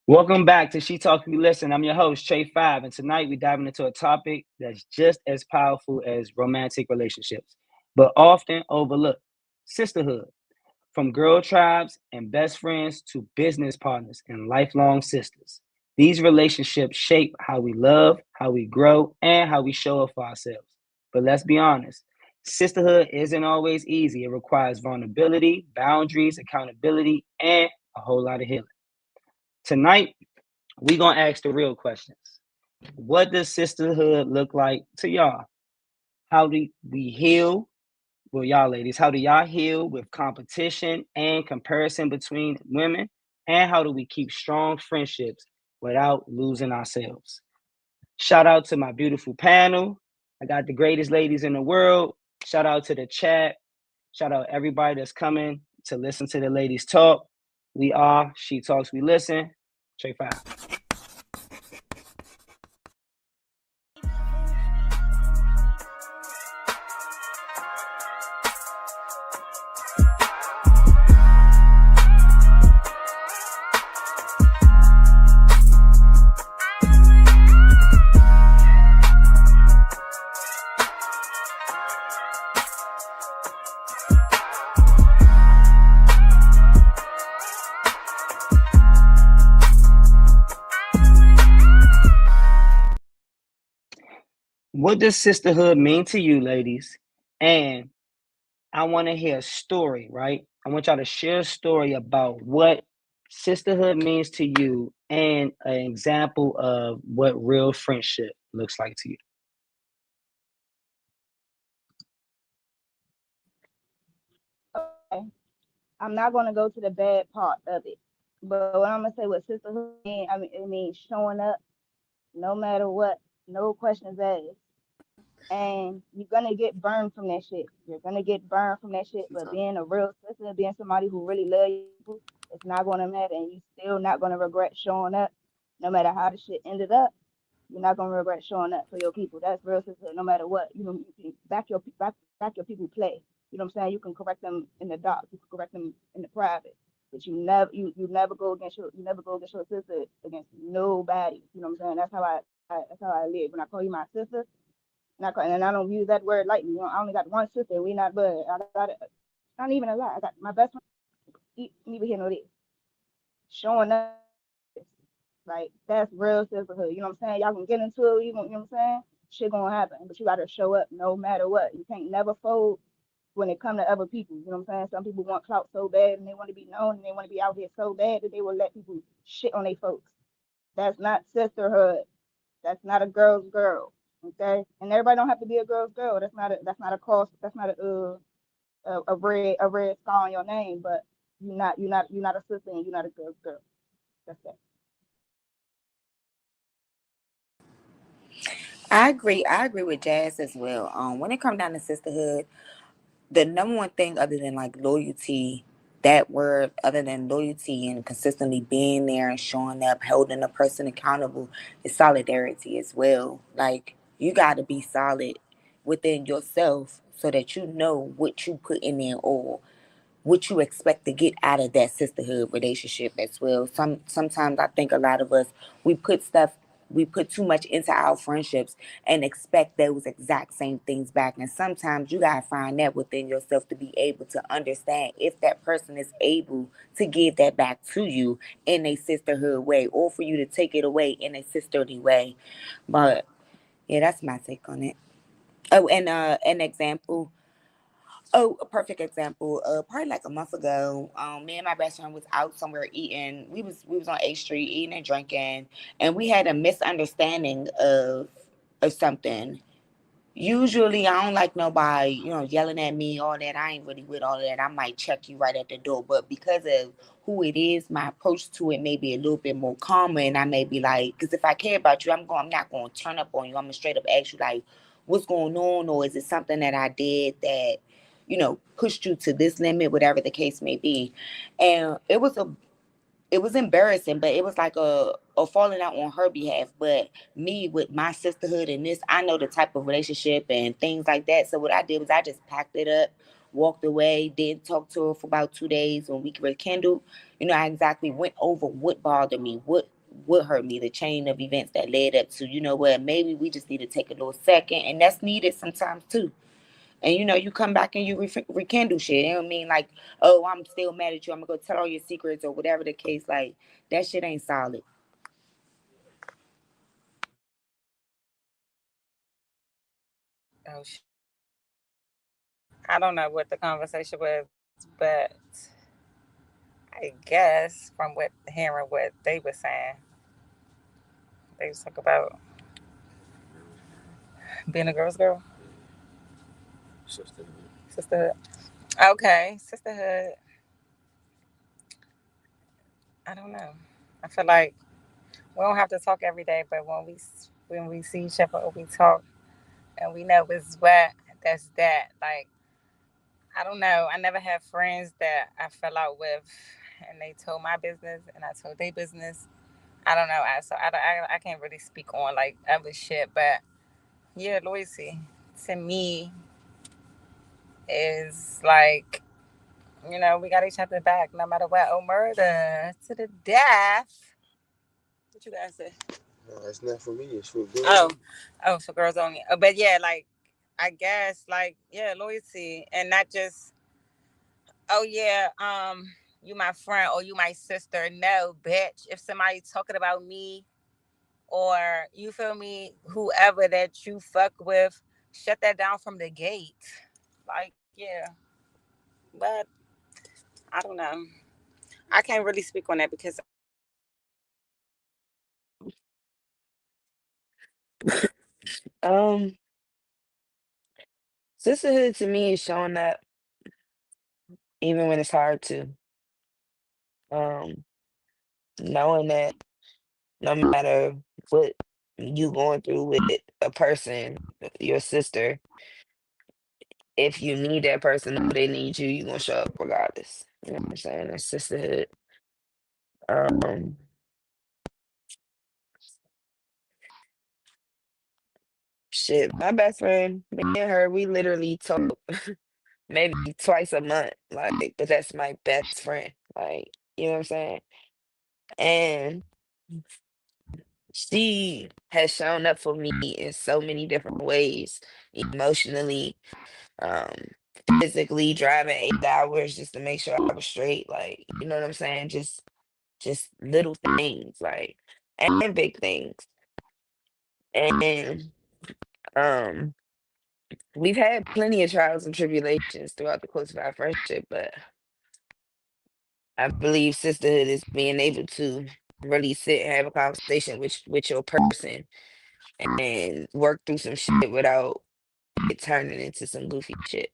Welcome back to She Talk We Listen. I'm your host, Trey Five, and tonight we're diving into a topic that's just as powerful as romantic relationships, but often overlooked: sisterhood. From girl tribes and best friends to business partners and lifelong sisters. These relationships shape how we love, how we grow, and how we show up for ourselves. But let's be honest, sisterhood isn't always easy. It requires vulnerability, boundaries, accountability, and a whole lot of healing. Tonight, we're going to ask the real questions. What does sisterhood look like to y'all? How do we heal? Well, y'all ladies, how do y'all heal with competition and comparison between women? And how do we keep strong friendships without losing ourselves? Shout out to my beautiful panel. I got the greatest ladies in the world. Shout out to the chat. Shout out everybody that's coming to listen to the ladies talk. We are She Talks, We Listen. Trey Five. What does sisterhood mean to you, ladies? And I want to hear a story, right? I want y'all to share a story about what sisterhood means to you and an example of what real friendship looks like to you. Okay, I'm not gonna go to the bad part of it, but what I'm gonna say what sisterhood mean, it means showing up no matter what, no questions asked. And you're gonna get burned from that shit. You're gonna get burned from that shit. But being a real sister, being somebody who really love you, it's not gonna matter, and you still not gonna regret showing up, no matter how the shit ended up. You're not gonna regret showing up for your people. That's real sister. No matter what, you can back your people play. You know what I'm saying? You can correct them in the dark. You can correct them in the private. But you never go against your sister against nobody. You know what I'm saying? That's how I live. When I call you my sister, and I don't use that word lightly. You know, I only got one sister. We not blood. I got it. Not even a lot. I got my best friend. Neither here nor there. Showing up, like that's real sisterhood. You know what I'm saying? Y'all can get into it. You know what I'm saying? Shit gonna happen, but you gotta show up no matter what. You can't never fold when it come to other people. You know what I'm saying? Some people want clout so bad and they want to be known and they want to be out here so bad that they will let people shit on their folks. That's not sisterhood. That's not a girl's girl. Okay, and everybody don't have to be a girl's girl. That's not a cost. That's not a red star on your name. But you're not a sister and you're not a girl's girl. That's that. I agree with Jazz as well. When it comes down to sisterhood, the number one thing other than like loyalty, that word, other than loyalty and consistently being there and showing up, holding a person accountable, is solidarity as well. Like you got to be solid within yourself so that you know what you put in there or what you expect to get out of that sisterhood relationship as well. Sometimes I think a lot of us we put too much into our friendships and expect those exact same things back. And sometimes you gotta find that within yourself to be able to understand if that person is able to give that back to you in a sisterhood way, or for you to take it away in a sisterly way. But yeah, that's my take on it. Oh, and an example. Oh, a perfect example. Probably like a month ago, me and my best friend was out somewhere eating. We was on 8th Street eating and drinking, and we had a misunderstanding of something. Usually, I don't like nobody, yelling at me, all that. I ain't really with all that. I might check you right at the door. But because of who it is, my approach to it may be a little bit more calmer. And I may be like, because if I care about you, I'm not going to turn up on you. I'm going to straight up ask you, like, what's going on? Or is it something that I did that, pushed you to this limit, whatever the case may be. And it was embarrassing, but it was like a falling out on her behalf. But me with my sisterhood and this, I know the type of relationship and things like that. So what I did was I just packed it up, walked away, didn't talk to her for about 2 days. When we rekindled, I exactly went over what bothered me, what what hurt me, the chain of events that led up to, you know what, maybe we just need to take a little second, and that's needed sometimes too. And you come back and you rekindle shit. It don't mean like, oh, I'm still mad at you, I'm gonna go tell all your secrets or whatever the case. Like, that shit ain't solid. Oh, I don't know what the conversation was, but I guess from what hearing what they were saying, they was talk about being a girl's girl, sisterhood. Okay, sisterhood. I don't know. I feel like we don't have to talk every day, but when we see each other or we talk and we know it's what, that's that. Like, I don't know. I never had friends that I fell out with, and they told my business and I told their business. I don't know. I can't really speak on like other shit, but yeah, loyalty to me is like, we got each other back no matter what. Oh, murder to the death. What you guys say? No, it's not for me. It's for girls. Oh, for girls only. But yeah, like, I guess, like, yeah, loyalty, and not just, oh yeah, you my friend or you my sister. No, bitch. If somebody talking about me, or you feel me, whoever that you fuck with, shut that down from the gate. Like, yeah, but I don't know. I can't really speak on that because Um, sisterhood to me is showing up even when it's hard to. Um, knowing that no matter what you going through with a person, your sister, if you need that person or they need you, you're gonna show up regardless. You know what I'm saying? That's sisterhood. Um, shit, my best friend, me and her, we literally talk maybe twice a month. Like, but that's my best friend. Like, you know what I'm saying? And she has shown up for me in so many different ways, emotionally, um, physically, driving 8 hours just to make sure I was straight. Like, you know what I'm saying? Just little things, like, and big things. And um, we've had plenty of trials and tribulations throughout the course of our friendship, but I believe sisterhood is being able to really sit and have a conversation with your person and work through some shit without it turning into some goofy shit.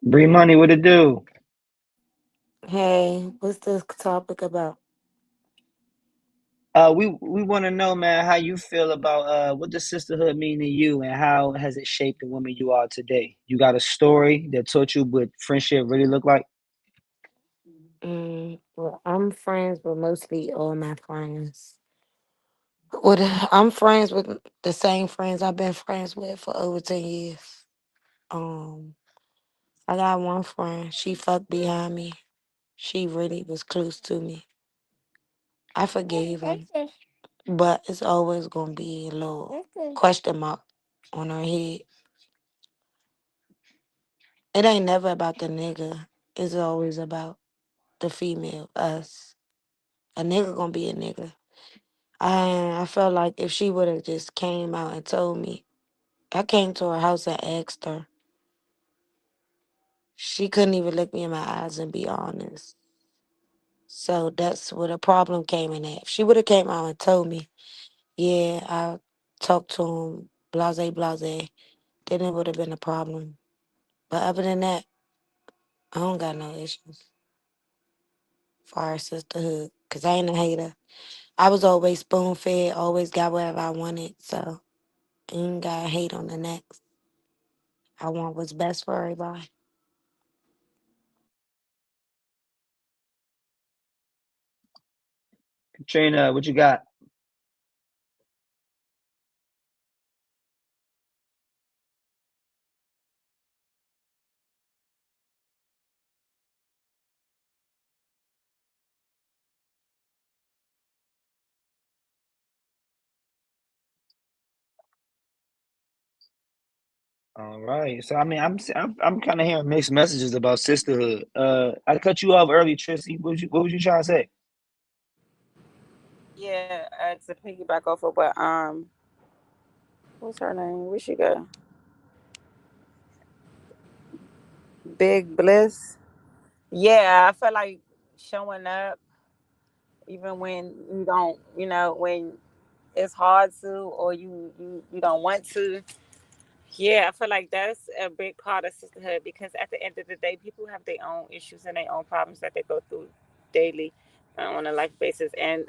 Bree Money, what it do? Hey, what's this topic about? We want to know, man, how you feel about what does sisterhood mean to you, and how has it shaped the woman you are today? You got a story that taught you what friendship really look like? Well, I'm friends with mostly all my friends. With I'm friends with the same friends I've been friends with for over 10 years. Um, I got one friend. She fucked behind me. She really was close to me. I forgave her, but it's always gonna be a little question mark on her head. It ain't never about the nigga. It's always about the female, us. A nigga gonna be a nigga. I felt like if she would have just came out and told me, I came to her house and asked her. She couldn't even look me in my eyes and be honest. So that's where the problem came in at. If she would have came out and told me, yeah, I talked to him, blase, blase, then it would have been a problem. But other than that, I don't got no issues for our sisterhood. Cause I ain't a hater. I was always spoon fed, always got whatever I wanted. So I ain't got to hate on the next. I want what's best for everybody. Katrina, what you got? All right. So I mean, I'm kind of hearing mixed messages about sisterhood. I cut you off early, Trissy. What was you trying to say? Yeah, to piggyback off of what what's her name? Where she go? Big Bliss. Yeah, I feel like showing up even when you don't, when it's hard to or you don't want to. Yeah, I feel like that's a big part of sisterhood because at the end of the day, people have their own issues and their own problems that they go through daily on a life basis. And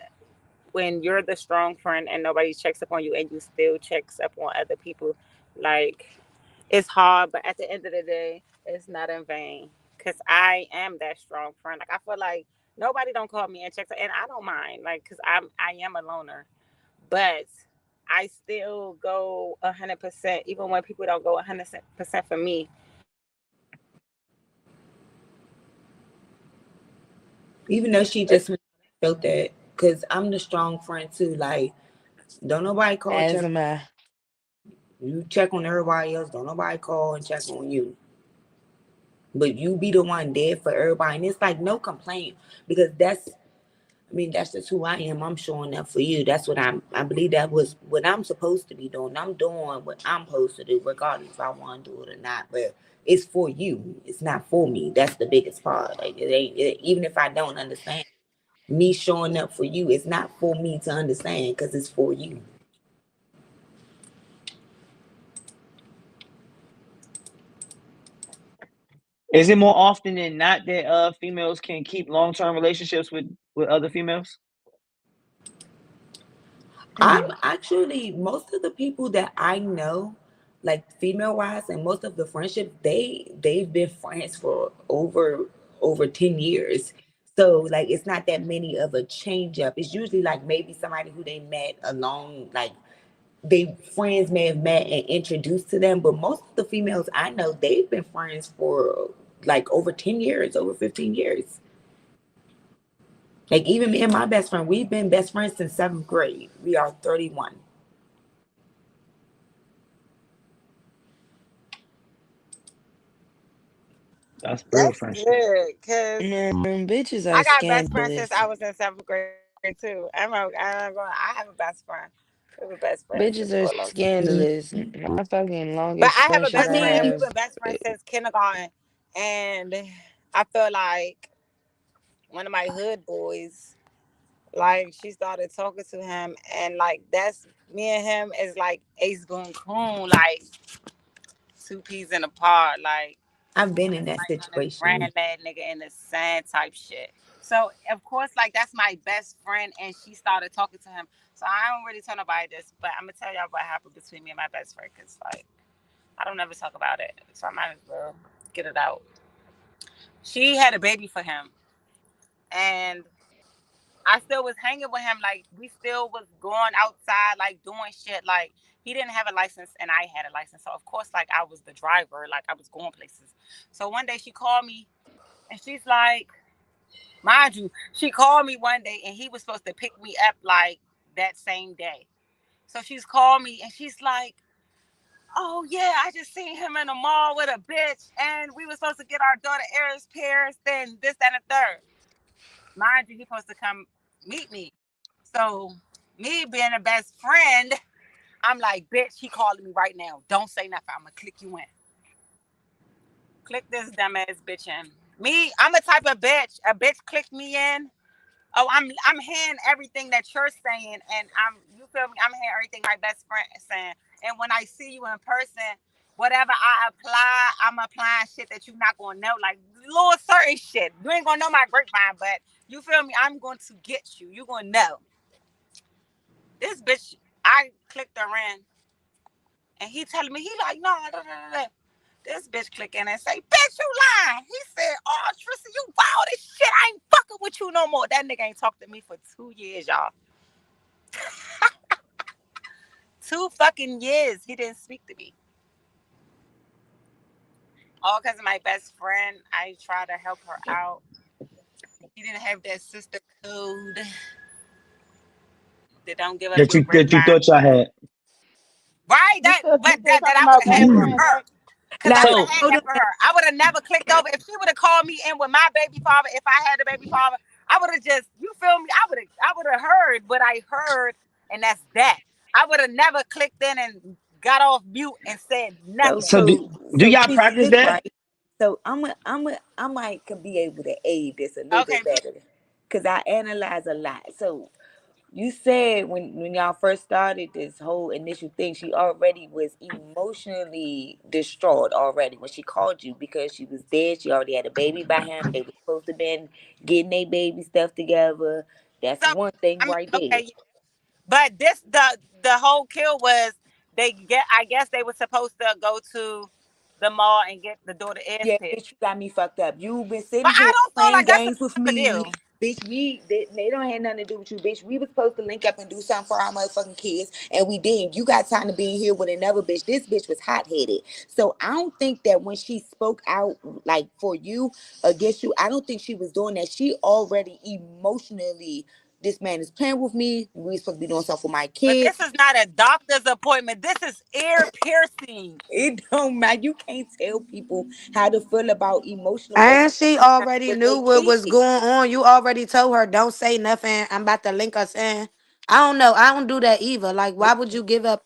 when you're the strong friend and nobody checks up on you and you still checks up on other people, like it's hard, but at the end of the day, it's not in vain. Cause I am that strong friend. Like I feel like nobody don't call me and check, and I don't mind. Like, cause I am a loner, but I still go 100%, even when people don't go 100% for me. Even though she just felt that, because I'm the strong friend too. Like, don't nobody call As check. am I. You check on everybody else. Don't nobody call and check on you. But you be the one there for everybody. And it's like no complaint because that's just who I am. I'm showing up for you. That's what I believe that was what I'm supposed to be doing. I'm doing what I'm supposed to do, regardless if I want to do it or not. But it's for you. It's not for me. That's the biggest part. Like even if I don't understand, me showing up for you, it's not for me to understand because it's for you. Is it more often than not that females can keep long-term relationships with other females? I'm actually most of the people that I know, like female wise, and most of the friendships they've been friends for over 10 years. So like it's not that many of a change up. It's usually like maybe somebody who they met along like they friends may have met and introduced to them, but most of the females I know they've been friends for like over 10 years, over 15 years. Like even me and my best friend, we've been best friends since seventh grade. We are 31. That's real That's friendship. good, cause Man, bitches are I got best friends since scandalous. I was in seventh grade too. I'm going. I have a best friend. We were best friends for a Bitches are long time. scandalous. My fucking But longest I have a friendship I best I friend, and mean, we've been have. best friends eh, since kindergarten. And I feel like one of my hood boys, like she started talking to him, and like that's me and him is like Ace Boon Coon, like two peas in a pod, I've been in that like on this situation. granddad nigga in the sand type shit. So of course, like that's my best friend, and she started talking to him. So I don't really tell nobody this, but I'm gonna tell y'all what happened between me and my best friend, cause like I don't ever talk about it, so I might as well get it out. She had a baby for him, and I still was hanging with him. Like we still was going outside, like doing shit. Like he didn't have a license and I had a license, so of course, like I was the driver. Like I was going places. So one day she called me and she's like, mind you, she called me one day and he was supposed to pick me up like that same day. So she's called me and she's like, "Oh yeah, I just seen him in the mall with a bitch, and we were supposed to get our daughter ears pierced, then this, that, and the third." Mind you, he supposed to come meet me. So me being a best friend, I'm like, "Bitch, he calling me right now. Don't say nothing. I'm gonna click you in. Click this dumbass bitch in." Me, I'm a type of bitch. A bitch clicked me in. Oh, I'm hearing everything that you're saying, and you feel me? I'm hearing everything my best friend is saying. And when I see you in person, whatever I apply, I'm applying shit that you're not gonna know, like little certain shit. You ain't gonna know my grapevine, but you feel me? I'm going to get you. You gonna know this bitch. I clicked her in, and he telling me he like no. Da, da, da, da. This bitch clicking and say, "Bitch, you lying." He said, "Oh, Tristan, you wild as shit. I ain't fucking with you no more." That nigga ain't talked to me for 2 years, y'all. 2 fucking years he didn't speak to me. All because of my best friend. I tried to help her out. He didn't have that sister code that don't give up That your you grapevine. thought y'all had. Right? You That still but you still that talking I would about have had best for friends, her. right? because I Like, would have So had hold that on. for her. I would have never clicked over if she would have called me in with my baby father. If I had a baby father, I would have just, you feel me? I would have heard what I heard, and that's that. I would have never clicked in and got off mute and said So, nothing. so do, so, do so, y'all Queasy, practice look, that? right. So, I might could be able to aid this a little Okay, bit better, because I analyze a lot. So, you said when y'all first started this whole initial thing, she already was emotionally distraught already when she called you because she was dead. She already had a baby by him. They were supposed to been getting their baby stuff together. That's so one thing I mean, right there. okay, yeah. But this the whole kill was they get. I guess they were supposed to go to the mall and get the daughter ass Yeah, test. bitch, you got me fucked up. You've been But sitting I here don't feel playing like that's a games with big of a me. deal. Bitch, they don't have nothing to do with you, bitch. We was supposed to link up and do something for our motherfucking kids, and we didn't. You got time to be in here with another bitch. This bitch was hot headed. So I don't think that when she spoke out like for you against you, I don't think she was doing that. She already emotionally, this man is playing with me. We supposed to be doing something for my But this kids. is not a doctor's appointment. This is ear piercing. It don't matter. You can't tell people how to feel about emotional or And she already with knew their what was kids. going on. You already told her, don't say nothing. I'm about to link us in. I don't know. I don't do that either. Like, why would you give up?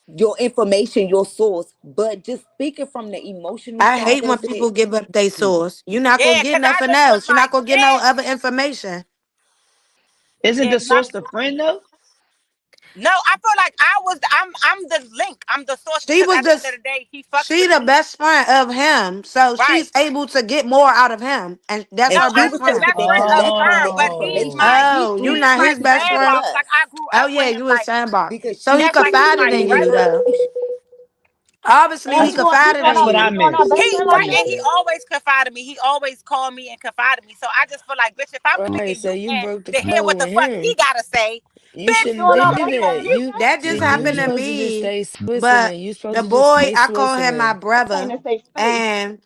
Your information, your source, but just speaking from the emotional I side hate when of people it. give up their source. You're not gonna Yeah, get because I nothing just was else. You're not like, gonna get no other bitch. information. Isn't Yeah, the not source the friend though? no. I feel like I'm the link. I'm the source She because was at the end of just the day, he fucks she with the me. best friend of him. So Right. she's able to get more out of him. And that's No, And her she I'm best was the supposed friend. to best been friend of collecting her, the but information. Oh, She Oh, you threw it he's not to my his the best side of friend? grandfather. Like us I grew Oh up with yeah, him. you was Like sandbar. because So she he that's like threw he's it confided my in in his you brother. though. direction. Obviously he And that's he confided going in that's out what I you. he going out missed. best He friend like right, that. and he always confided me. He always called me and confided me. So I just feel like, bitch, if I'm Right, picking so you you in broke the to hear code what the with fuck he him. gotta say, You He bitch, shouldn't going have out leave did best me on friend that. like mute. You that. That just you happened to supposed to just me. stay But listening. You supposed the to just boy, stay I call him my listening. This ain't brother. a safe space. And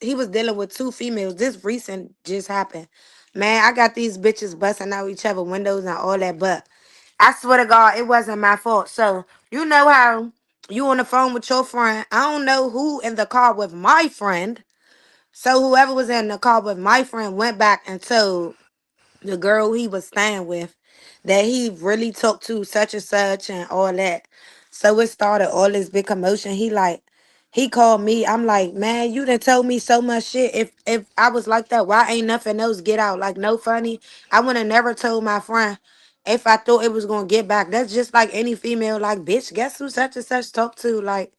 he was dealing with two females. This recent just happened. Man, I got these bitches busting out each other windows and all that, but I swear to God, it wasn't my fault. So you know how you on the phone with your friend. I don't know who in the car with my friend. So whoever was in the car with my friend went back and told the girl he was staying with that he really talked to such and such and all that. So it started all this big commotion. He called me. I'm like, man, you done told me so much shit. If I was like that, why ain't nothing else get out? Like no funny. I would have never told my friend if I thought it was gonna get back. That's just like any female, like, bitch, guess who such and such talk to? Like,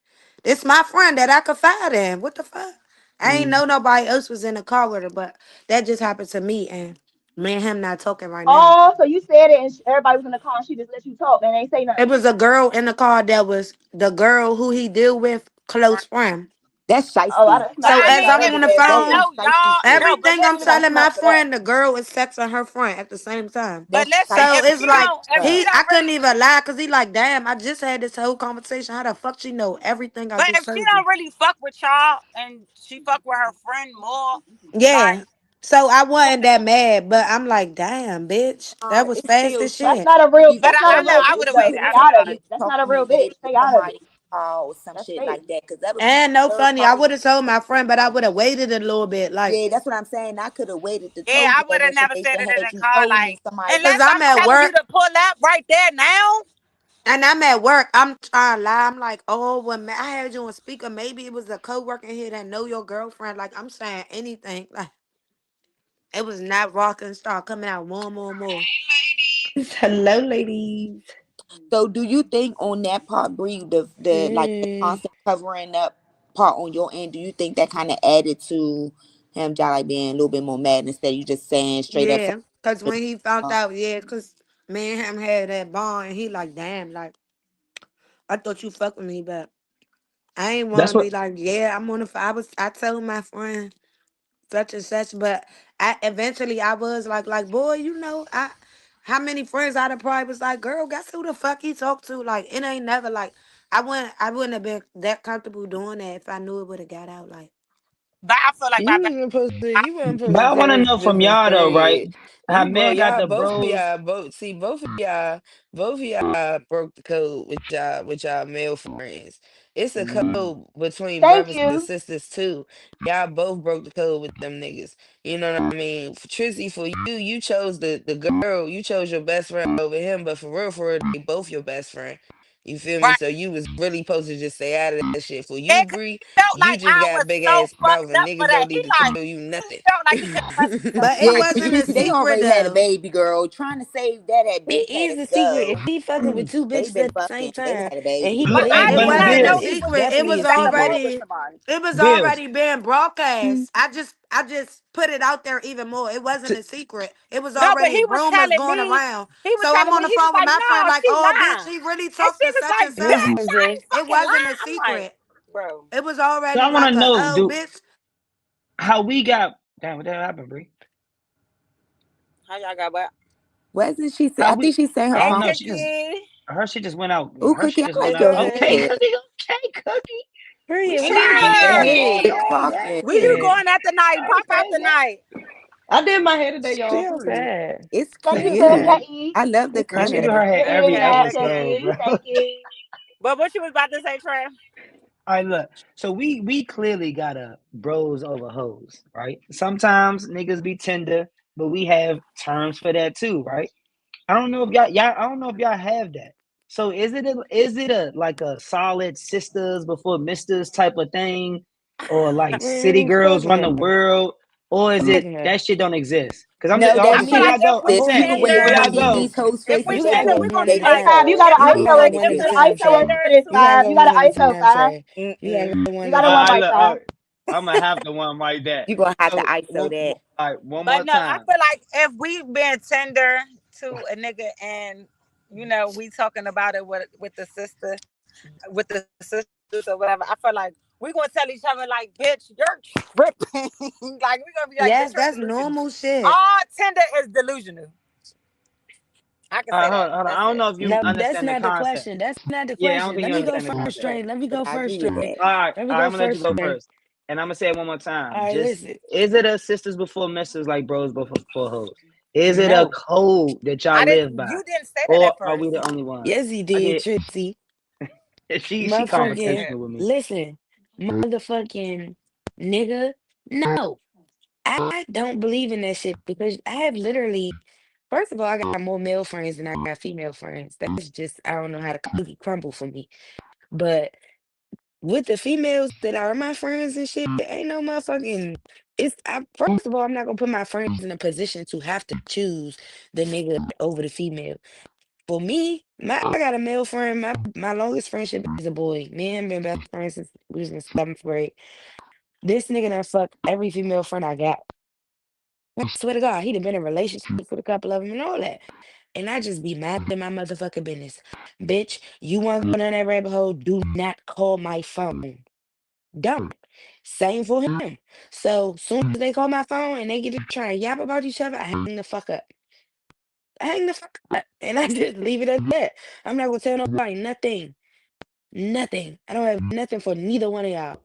it's my friend that I confide in. What the fuck? I ain't Mm. know nobody else was in the car with her, but that just happened to me. And me and him not talking right now. Oh, so you said it and everybody was in the car and she just let you talk and ain't say It nothing. was a girl in the car that was the girl who he deal with, close friend. That's Oh, shiesty. But So I as mean, I'm that's if on a the you bad don't That's bitch. some phone, know, shiesty y'all, shit. no, but everything I'm You got listen, telling my smart for that. friend, the girl is texting her friend at the same time. but That's listen, So shiesty it's like if she stuff. I don't couldn't really, even lie because he like, damn, I just had this whole conversation. How the fuck she know everything I but just if she told you? don't really fuck with y'all and she fuck with her friend more, like, Yeah. So I wasn't that mad, but I'm like, damn, bitch, that was It's fast still as That's shit. shiesty. not a real. but Either That's not I a talking know to real a I bitch would have bitch though. in waited. the Stay I would out have of car, it. like, you That's not a talking real to bitch. maybe Stay out of it. somebody in the car or some That's shit fake. like that. Because other people, And no third funny, I party, would have told my friend, but I would have waited a little bit, like, yeah, that's what I'm saying. I could have waited to yeah, told I you would that have never said information it in had the you car, frozen in like, somebody cause unless I'm I'm at telling you work. to pull up right there now. And I'm at work. I'm trying to lie. I'm like, oh, when I had you on speaker, maybe it was a coworker here that know your girlfriend. Like, I'm saying anything. Like, it was not rocking. Start coming out more and more and more. Hello, ladies. So do you think on that part, Bree, the like the Mm. constant covering up part on your end, do you think that kind of added to him just like being a little bit more mad instead of you just saying straight up Yeah, cause when he found uh, out, yeah, cause me and him had that bond, and he like, damn, like I thought you fuck with me, but I ain't want That's to what be like, yeah, I'm on the. I told my friend such and such, but I eventually I was like, boy, you know, how many friends I'd have probably was like, girl, guess who the fuck he talked to? Like, it ain't never like I wouldn't have been that comfortable doing that if I knew it would have got out. Like, But I feel like You wasn't but supposed I to want tell to his know from business y'all though, right? straight. How You man broke got y'all the both of bros. y'all both of y'all broke the code with y'all male friends. It's a Mm. code between Thank brothers and you. sisters too. Y'all both broke the code with them niggas. You know what I mean? For Trissy, for you, you chose the girl. You chose your best friend over him. But for real, they both your best friend. You feel me? Right. So you was really supposed to just stay out of that shit. For you, And 'cause Bree, he felt you like just I got was big so ass mouth, fucked and up for niggas that. don't He need to like tell you he nothing. felt like he couldn't trust himself. But it Yeah, wasn't a cause they secret already had a though. baby girl. Trying to save that had been It had is to a secret. If go. he fucking with two They bitches been at the same fucking. They time, had a and he baby. But But I believe It in did his but not wasn't a know Bills, he feelings, was secret. It definitely was a back and secret. forth with already somebody. it was Bills. already being broadcast. I just put it out there even more. It wasn't T- a secret. It was No, but already he was rumors telling going me, around. he was So I'm telling on me, the he was phone with like, my friend, no, like, she oh bitch, lying. he really And talked she to was such like, and such. bitch, Listen, I Zay. ain't It fucking wasn't a lying. I'm like, secret. bro. It was so already I want to like a know, oh do bitch. how we got. Damn, what the hell happened, Bree? How y'all got what? Wasn't she? Say, How I think we? she said her I Hey, don't phone. know. She just Cookie. her shit just went out. Ooh, Her Cookie, shit I just know went you out. go Okay, Sisterhood. ahead. Cookie. Okay, Cookie. We Period. see you Period. doing Sure. your thing. Period. Quit Okay, talking. Where you okay, going at the night? Pop out okay, the okay. night. I did my hair today, She y'all, for real. outside. It's Thank you, cute. Outside. Cookie. I love the Girl, she do color. her hair every Period, Okay, look episode, Cookie. bro. good. All Thank you. But what you was about to say, Trey? right, look. So we clearly got a bros over hoes, right? Sometimes niggas be tender, but we have terms for that too, right? I don't know if y'all I don't know if y'all have that. So is it a like a solid sisters before misters type of thing, or like city Man, fuck girls run the no. world, or is Fuck it no. that shit don't exist? Because I'm just No, oh, I that For feel before shit like y'all me, if go, we I'm exists. saying People you went before down tender, y'all on gotta go, these get hoes' if face we and you shit gotta tender, because go we one gonna they at be a Hey like, Fab, you time. felt got if an we You shit. gotta ISO go it. tender, one You at we a got gonna an time, be ISO it Shay. for tender this You gotta Fab. to You go got one an at a ISO time, Fab. Shay. You gotta Mm-mm. go one You at got a a one I mic look, Fab. I'm gonna have to one like that. You gonna have to So ISO that. all right, one but more no, I time. feel like if we been tender to a nigga and we talking about it with the sister, with the sisters or whatever, I feel like we gonna tell each other like, bitch, you're tripping. Like we gonna be like, bitch, you're Yes, that's delusional. normal shit. All tender is delusional. I can All say right, that. hold on. I That's don't it. know if you No, that's understand the not the concept. question. That's not the Yeah, I don't question. think Let you me go understand the first, concept. Trey. Let me But go I first, agree with Trey. that. Let me All right, go I'm gonna let you first, go Trey. first, and I'm gonna say it one more time. All right, Just listen. is it a sisters before misters like bros before hoes? Is it a No. code that y'all I live didn't. by, You didn't say that or at are we first. the only ones? Yes, he I did, did. Trixie. She Motherfucking, confrontational with me. listen. Motherfucking nigga. No. I don't believe in that shit because I have literally, first of all, I got more male friends than I got female friends. That's just, I don't know how to cookie crumble for me. But with the females that are my friends and shit, ain't no motherfucking. First of all, I'm not gonna put my friends in a position to have to choose the nigga over the female. For me, I got a male friend. My longest friendship is a boy. Me and him been best friends since we was in seventh grade. This nigga done fucked every female friend I got. I swear to God, he done been in relationships with a couple of them and all that. And I just be mad in my motherfucking business. Bitch, you want to go down that rabbit hole? Do not call my phone. Don't. Same for him. So soon as they call my phone and they get to try and yap about each other, I hang the fuck up. I hang the fuck up. And I just leave it at that. I'm not gonna tell nobody nothing. Nothing. I don't have nothing for neither one of y'all.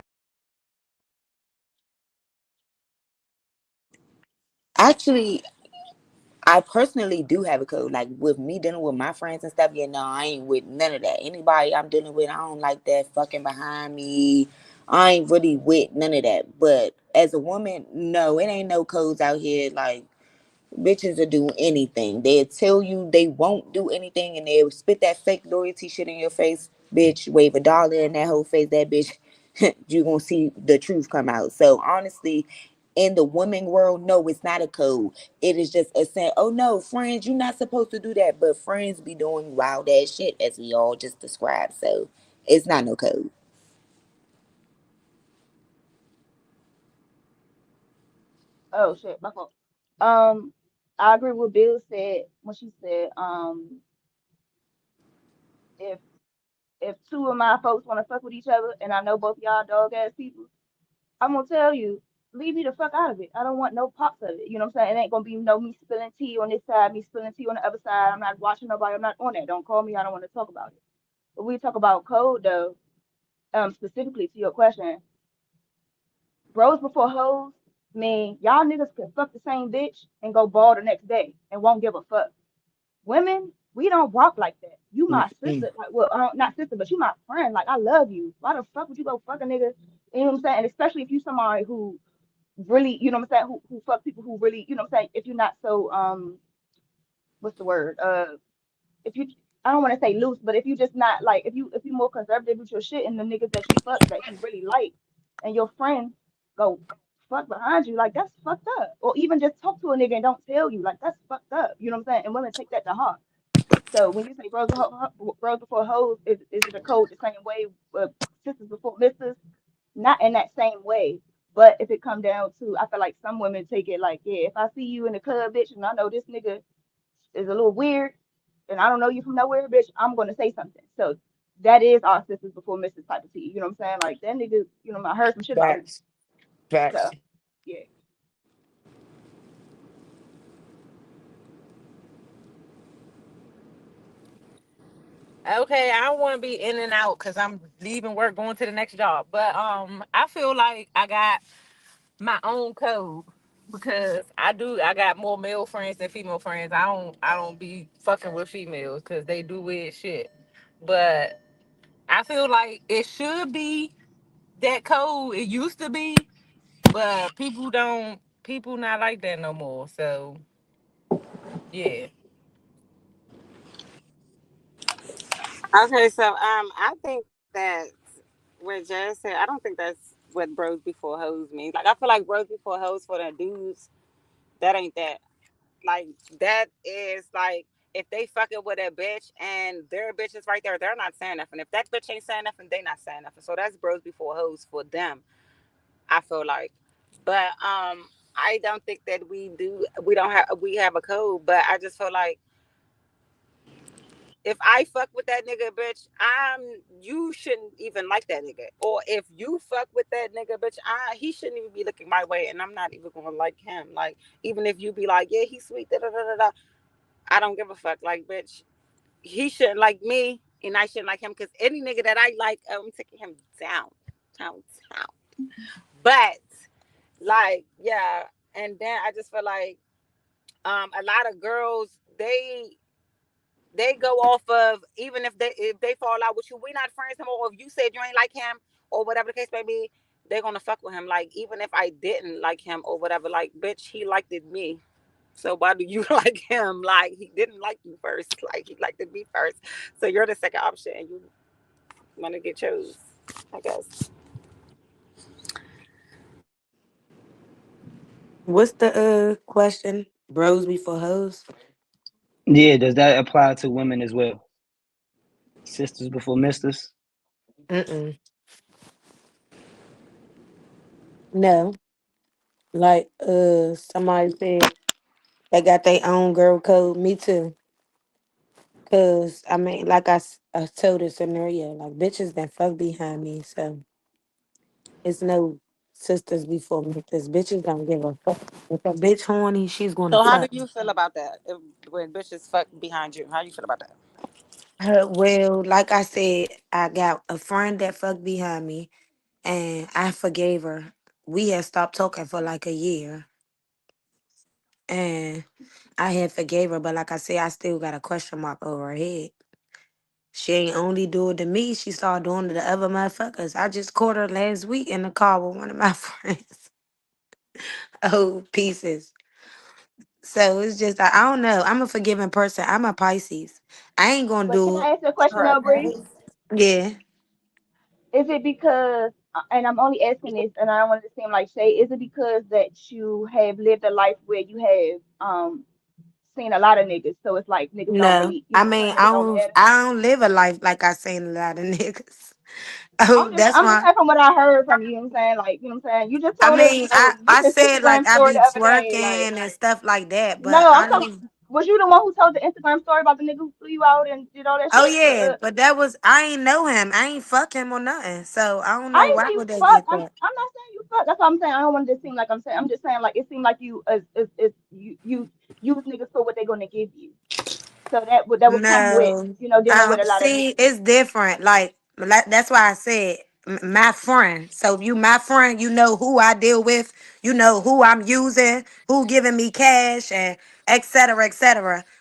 Actually, I personally do have a code. Like with me dealing with my friends and stuff, yeah, no, I ain't with none of that. Anybody I'm dealing with, I don't like that fucking behind me. I ain't really with none of that. But as a woman, no, it ain't no codes out here. Like bitches will do anything. They'll tell you they won't do anything and they'll spit that fake loyalty shit in your face. Bitch, wave a dollar in that whole face, that bitch, you gonna see the truth come out. So honestly, in the women world, no, it's not a code. It is just a saying, oh no, friends, you're not supposed to do that. But friends be doing wild ass shit as we all just described. So it's not no code. Oh shit, my fault. Um, I agree with Bill said when she said, if two of my folks want to fuck with each other, and I know both y'all dog ass people, I'm gonna tell you, leave me the fuck out of it. I don't want no parts of it. You know what I'm saying? It ain't gonna be no me spilling tea on this side, me spilling tea on the other side. I'm not watching nobody. I'm not on that. Don't call me. I don't want to talk about it. But we talk about code though, specifically to your question, bros before hoes mean y'all niggas can fuck the same bitch and go ball the next day and won't give a fuck. Women, We don't walk like that. You my Mm-mm. sister, like, well, not sister, but you my friend. Like, I love you. Why the fuck would you go fuck a nigga? You know what I'm saying? And especially if you somebody who really, you know what I'm saying, who fuck people who really, you know what I'm saying, if you're not so what's the word? If you, I don't want to say loose, but if you just not like, if you more conservative with your shit and the niggas that you fuck that you really like, and your friend go fuck behind you, like that's fucked up. Or even just talk to a nigga and don't tell you, like that's fucked up. You know what I'm saying? And women take that to heart. So when you say bros before hoes, is it a code the same way? Sisters before misters? Not in that same way. But if it come down to, I feel like some women take it like, yeah, if I see you in the club, bitch, and I know this nigga is a little weird, and I don't know you from nowhere, bitch, I'm gonna say something. So that is our sisters before Mrs. type of tea. You know what I'm saying? Like that nigga, you know, I heard some shit about him. Facts. Facts. So yeah. Okay, I don't want to be in and out because I'm leaving work, going to the next job. But I feel like I got my own code because I got more male friends than female friends. I don't be fucking with females because they do weird shit. But I feel like it should be that code. It used to be, but people not like that no more. So yeah. Okay, so I think that what Jazz said, I don't think that's what bros before hoes means. Like I feel like bros before hoes for the dudes, that ain't that. Like that is like if they fucking with a bitch and their bitch is right there, they're not saying nothing. If that bitch ain't saying nothing, they not saying nothing. So that's bros before hoes for them. I feel like, but I don't think that we do. We have a code, but I just feel like if I fuck with that nigga, bitch, you shouldn't even like that nigga. Or if you fuck with that nigga, bitch, he shouldn't even be looking my way, and I'm not even gonna like him. Like even if you be like, yeah, he's sweet, da da da da da, I don't give a fuck. Like, bitch, he shouldn't like me, and I shouldn't like him because any nigga that I like, I'm taking him down, down, down. But like, yeah, and then I just feel like a lot of girls they go off of even if they fall out with you, we not friends anymore. Or if you said you ain't like him or whatever the case may be, they're gonna fuck with him. Like even if I didn't like him or whatever, like bitch, he liked it me. So why do you like him? Like he didn't like you first. Like he liked it me first. So you're the second option, and you want to get chose. I guess. What's the question? Bros before hoes? Yeah, does that apply to women as well? Sisters before misters? Mm-mm. No. Like somebody said they got their own girl code. Me too. Cause I mean, like I told the scenario, like bitches that fuck behind me, so it's no sisters before me. Cause bitches don't give a fuck. If a bitch horny, she's gonna So how do fuck. you feel about that? When bitches fuck behind you, how you feel about that? Well, like I said, I got a friend that fucked behind me, and I forgave her. We had stopped talking for like a year, and I had forgave her, but like I said, I still got a question mark over her head. She ain't only do it to me, she started doing it to other motherfuckers. I just caught her last week in the car with one of my friends. Oh, pieces. So it's just, I don't know. I'm a forgiving person. I'm a Pisces. I ain't gonna But can do it. I ask you a question Right. though, Bree? Yeah. Is it because, and I'm only asking this, and I don't want it to seem like shade. Is it because that you have lived a life where you have seen a lot of niggas, so it's like niggas don't No. really, you I know what I'm mean, saying? It don't matter. I don't live a life like I seen a lot of niggas. Oh, that's I'm just why. saying from what I heard from you, you know what I'm saying? Like, you know what I'm saying? You just I told us mean, a I recent said Instagram like I story be the other day. Like, twerking and stuff like that, but no, I'm I talking. don't. Was you the one who told the Instagram story about the nigga who flew you out and did all that Oh shit? yeah, but that was I ain't know him. I ain't fuck him or nothing. So I don't I know ain't why say you would they fuck. get that. I'm not saying you fuck. That's what I'm saying. I don't want it to seem like I'm saying. I'm just saying like it seemed like you is you use niggas for what they're gonna give you. So that would come with, No, you know, dealing with a lot of see, niggas. it's different. That's why I said my friend. So if you my friend, you know who I deal with. You know who I'm using, who giving me cash, and et cetera, et cetera.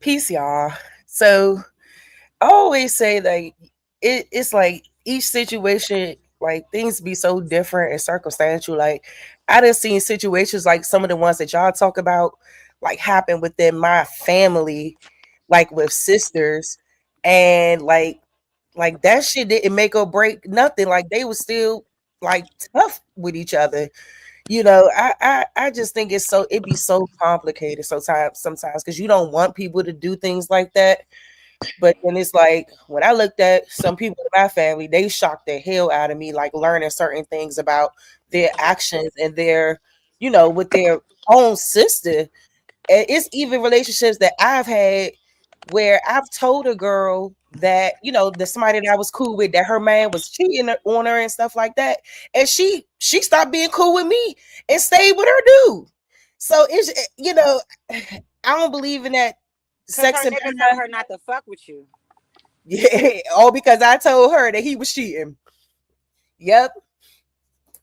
Peace, y'all. So I always say like it's like each situation, like things be so different and circumstantial. Like I done seen situations like some of the ones that y'all talk about like happen within my family, like with sisters, and like that shit didn't make or break nothing. Like they were still like tough with each other. I just think it'd be so complicated sometimes because you don't want people to do things like that. But then it's like when I looked at some people in my family, they shocked the hell out of me, like learning certain things about their actions and with their own sister. And it's even relationships that I've had where I've told a girl that, the somebody that I was cool with, that her man was cheating on her and stuff like that. And she stopped being cool with me and stayed with her dude. So I don't believe in that Cause sex her and nigga told her not to fuck with you. yeah, all because I told her that he was cheating. Yep.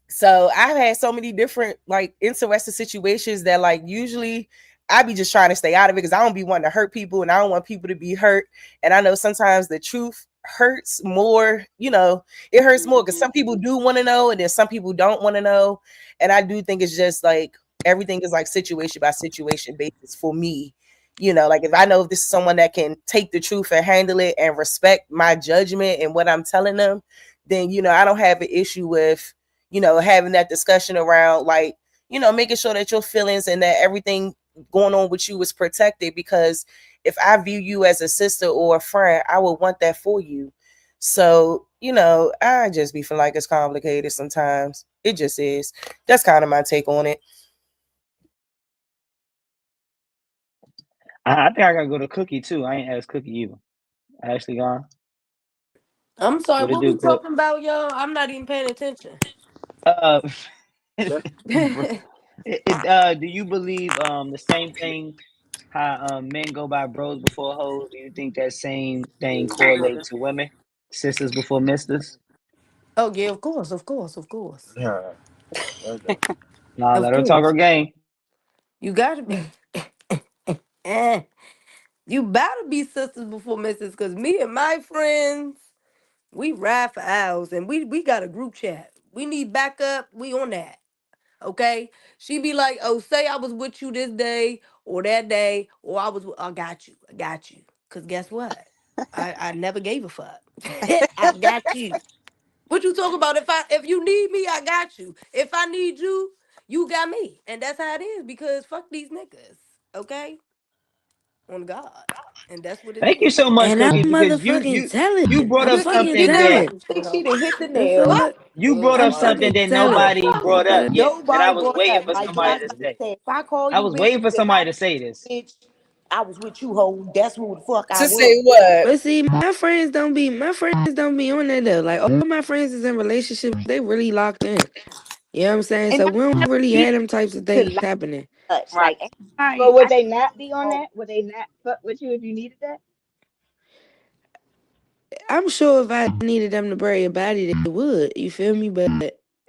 So I've had so many different like interesting situations that like usually I be just trying to stay out of it because I don't be wanting to hurt people and I don't want people to be hurt. And I know sometimes the truth hurts more, it hurts more because Mm-hmm. some people do want to know and then some people don't want to know. And I do think it's just like everything is like situation by situation basis for me. Like if I know if this is someone that can take the truth and handle it and respect my judgment and what I'm telling them, then I don't have an issue with having that discussion around like, making sure that your feelings and that everything going on with you is protected. Because if I view you as a sister or a friend, I would want that for you. So, I just be feeling like it's complicated sometimes. It just is. That's kind of my take on it. I think I gotta go to Cookie too. I ain't asked Cookie either. Ashley gone. I'm sorry, What it what do, we Cook? talking about, y'all? I'm not even paying attention. Uh, bro, do you believe the same thing? How men go by bros before hoes? Do you think that same thing correlate to women? Sisters before misters? Oh yeah, of course, of course, of course. Yeah. Okay. Nah, Of let her talk course. her game. You gotta be eh, you better be sisters before misses, because me and my friends, we ride for hours and we got a group chat. We need backup, we on that. Okay? She be like, oh, say I was with you this day or that day, or I got you. I got you. Cause guess what? I never gave a fuck. I got you. What you talking about? If you need me, I got you. If I need you, you got me. And that's how it is because fuck these niggas. Okay? On God. And that's what it Thank you is. so much, And I'm Cookie, because motherfucking telling you it. brought I'm up You you fucking something hit the that telling. nail. I think she Sweetheart. done hit the The nail. What? fuck? you brought up I'm something fucking that telling. nobody brought up Motherfucker. yet, and I Nobody was brought waiting that. for Like what I somebody was to about to say. say. If I call I you was bitch, waiting for if I somebody to say this. bitch, I was with you, hoe. That's who the fuck I To was. say what? But see, my friends don't be on that though. Like all my friends is in relationships, they really locked in. You know what I'm saying? And So I we don't really need have them types of to things like happening. touch. Right. Like everybody, But would I they not be on know that? Would they not fuck with you if you needed that? I'm sure if I needed them to bury a body, they would. You feel me? But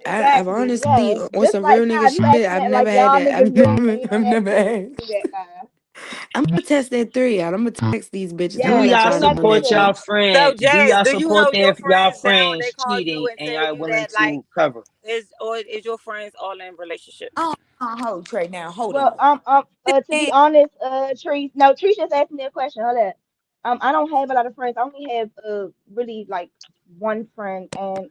I've Exactly. honestly Yes. on Just some like real now, nigga you shit. acting I've that never like had y'all that. niggas I've ain't on never that shit. had. Do that now. I'm gonna test that three out. I'm gonna text these bitches. I'm Do gonna Yes. let y'all y'all Send know that on to support that y'all shit. them. friend? So Do Jazz, y'all do you support hold your y'all friends down when they friends call you cheating and and tell y'all you willing that like to cover? is your friends all in relationships? oh, hold Trey now. Hold Well, on. to be honest, Trees, no, Trees just asked me a question. Hold up. I don't have a lot of friends. I only have really like one friend, and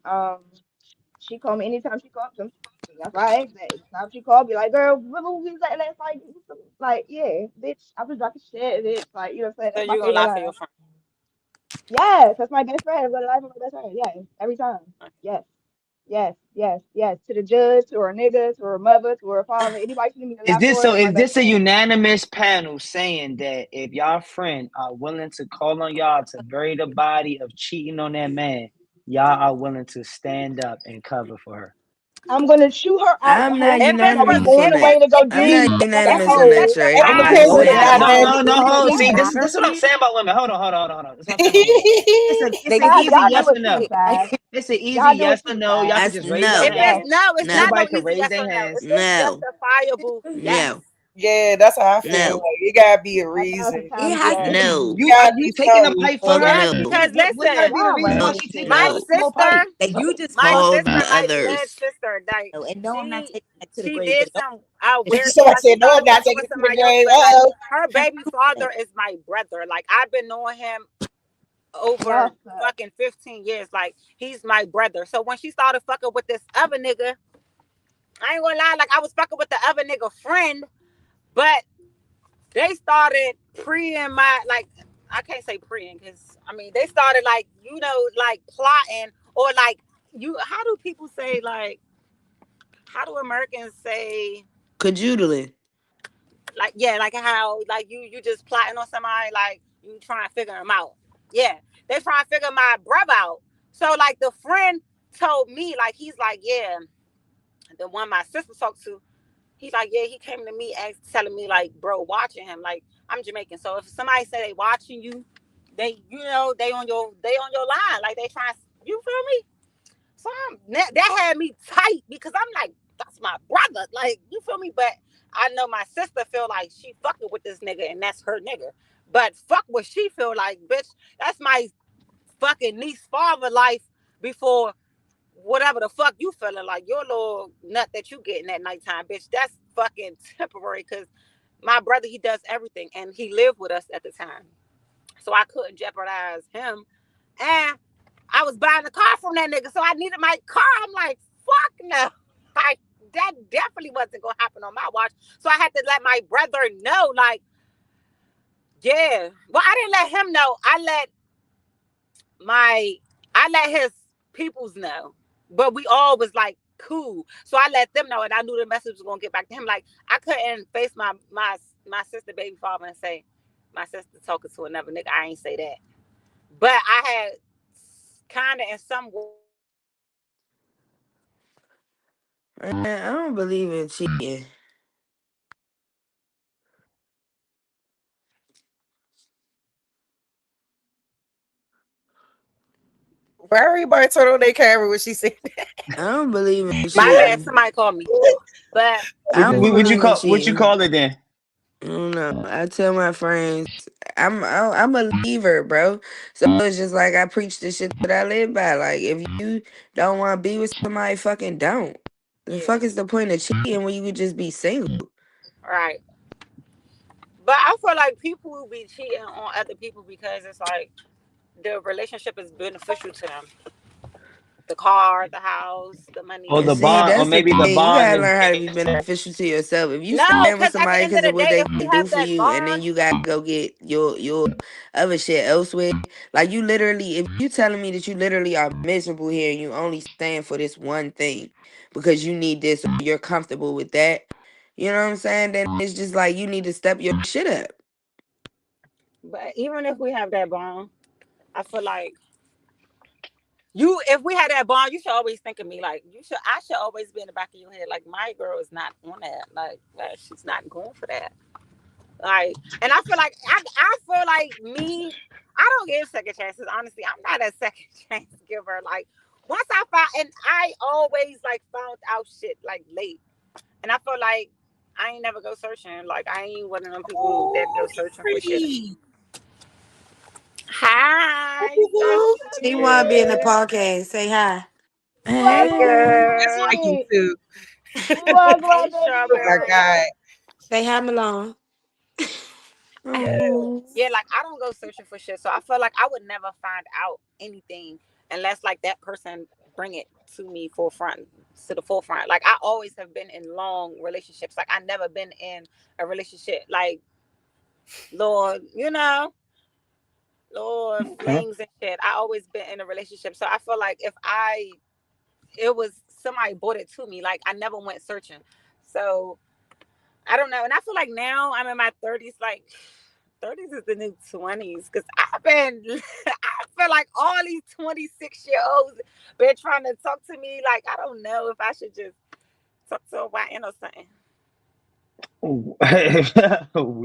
she called me anytime she called them. That's why I asked that. Anytime she called, be like, girl, what movie is that last night? Like, yeah, bitch, I was talking shit, bitch. Like, you know what I'm saying? So That's my you're gonna favorite lie for line. your friend. Yes, that's my best friend. What life of my best friend. Yes, every time. Yes, yes, yes, yes. To the judge, to her nigga, to her mother, to her father. Anybody she need me to lie for, that's my Is best this a friend. unanimous panel saying that if y'all friend are willing to call on y'all to bury the body of cheating on that man, y'all are willing to stand up and cover for her? I'm gonna chew her out the I'm not hoe. If She's it's gonna be unanimous re- on on if the that. way it's to go I'm dig not that unanimous on that, hoe Trey. If I'm gonna it's and tell you put what it they in got, the No, man. no, ground. no. Hold. you See, Yes. this is what I'm married, saying about women. Hold on. This is what I'm saying about women. It's Y'all, an easy y'all know yes or it's no. suicide. It's an easy Y'all know yes it's or no. Y'all suicide. can That's just raise your no, if it's Yes. hand. no, it's not no, no Everybody can easy raise yes their or no. hands. It's a no, justifiable no. yes. Yeah, that's how I feel. No, Like it gotta be a Like now's the reason. time It to do has that. no, It Are gotta you be taking a something. pipe for fuck her? Yes, no, because What listen, type of Y'all reason why no, wait. she taking my a no. small pipe? sister, like you just my called Call sister, the my blood others. sister, like and no, I'm not she taking that to the she grave, did but don't some just weird shit. Somebody Like she said, "No, I'm started not fucking taking with it to the somebody else, grave." but like Uh her have baby proof of father that. is my brother. Like I've been knowing him over Y'all suck. fucking 15 years. Like he's my brother. So when she started fucking with this other nigga, I ain't gonna lie, like I was fucking with the other nigga friend, but they started preying my like I can't say preying because I mean they started like like plotting or like you. How do people say like? How do Americans say Cajoodling. like yeah like how like you just plotting on somebody like you trying to figure them out? Yeah, they trying to figure my brother out. So like the friend told me like he's like yeah the one my sister talked to. He's like, yeah, he came to me telling me like, bro, watching him. Like, I'm Jamaican, so if somebody say they watching you, they, they on your line. Like they trying, you feel me? So that had me tight because I'm like, that's my brother. Like, you feel me? But I know my sister feel like she fucking with this nigga and that's her nigga. But fuck what she feel like, bitch. That's my fucking niece father life before whatever the fuck you feeling like your little nut that you getting at nighttime, bitch. That's fucking temporary because my brother he does everything and he lived with us at the time, so I couldn't jeopardize him. And I was buying a car from that nigga, so I needed my car. I'm like, fuck no. Like that definitely wasn't gonna happen on my watch. So I had to let my brother know, like, yeah. Well, I didn't let him know. My I let his peoples know, but we all was like cool. So I let them know, and I knew the message was gonna get back to him. Like I couldn't face my sister baby father and say my sister talking to another nigga. I ain't say that, but I had kind of in some way. Man, I don't believe in cheating. Why everybody turn on their camera when she said that? I don't believe in My bad, cheating. somebody called me, but I don't What you believe in call cheating. it then? I don't know. I tell my friends, I'm a leaver, bro. So it's just like I preach the shit that I live by. Like if you don't want to be with somebody, fucking don't. The yeah, fuck is the point of cheating when you could just be single? right. But I feel like people will be cheating on other people because it's like the relationship is beneficial to them. The car, the house, the Or And the money. see, bond, or that's the maybe the thing. You bond gotta is learn how to be based on. beneficial to yourself. If you No, stand with because at the somebody end of because of the what day, they if we can do have for that you, and then bond, you gotta go get your other shit elsewhere. Like you literally, if you telling me that you literally are miserable here and you only stand for this one thing because you need this or you're comfortable with that, you know what I'm saying? Then it's just like you need to step your shit up. but even if we have that bond, I feel like you, if we had that bond, you should always think of me. Like I should always be in the back of your head. Like my girl is not on that. Like she's not going for that. Like, and I feel like I feel like me. I don't give second chances. Honestly, I'm not a second chance giver. Like once I found, and I always like found out shit like late, and I feel like I ain't never go searching. Like I ain't one of them people that go Oh, searching for shit. pretty. Hi, She want to be in the Sisterhood. podcast. Say hi. Hey, Hey, That's girl. Mikey Baby, too. you want Hey, Oh my Strawberry. grandbaby? god. Say hi, Malone. oh, Yeah, like I don't go searching for shit, so I feel like I would never find out anything unless like that person bring it to me forefront to the forefront. Like I always have been in long relationships. Like I never been in a relationship like Lord, Lord Okay. flings and shit. I always been in a relationship, so I feel like if it was somebody brought it to me, like I never went searching. So I don't know. And I feel like now I'm in my 30s, like 30s is the new 20s. Cause I've been I feel like all these 26-year-olds been trying to talk to me. Like, I don't know if I should just talk to a YN or something. We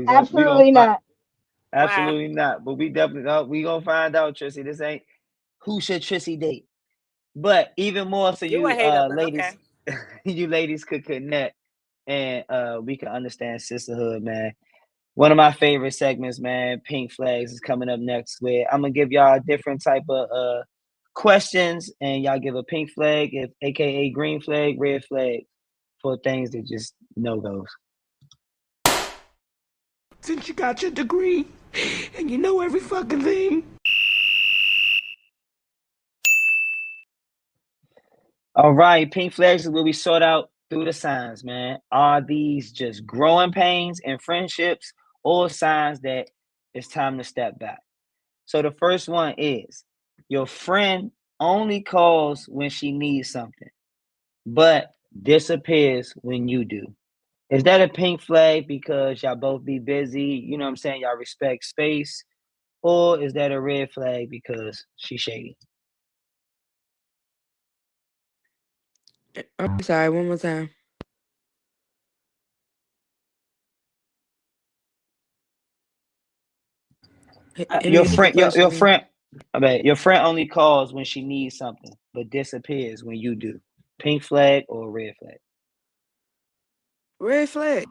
gonna Absolutely find not. Why? absolutely not. But we gonna find out, Trissy. This ain't who should Trissy date. But even more so You a you hater, but ladies, okay. you ladies could connect. and we can understand sisterhood, man. One of my favorite segments, man, Pink Flags is coming up next. Where I'm gonna give y'all a different type of questions, and y'all give a pink flag, if AKA green flag, red flag, for things that just no goes. Since you got your degree and you know every fucking thing. All right, pink flags is where we sort out through the signs, man. Are these just growing pains in friendships, or signs that it's time to step back? So the first one is your friend only calls when she needs something, but disappears when you do. Is that a pink flag because y'all both be busy? You know what I'm saying? Y'all respect space. Or is that a red flag because she's shady? I'm sorry, one more time. Let me Your repeat the friend, your question. friend, I mean, your friend only calls when she needs something, but disappears when you do. Pink flag or red flag? Red flag.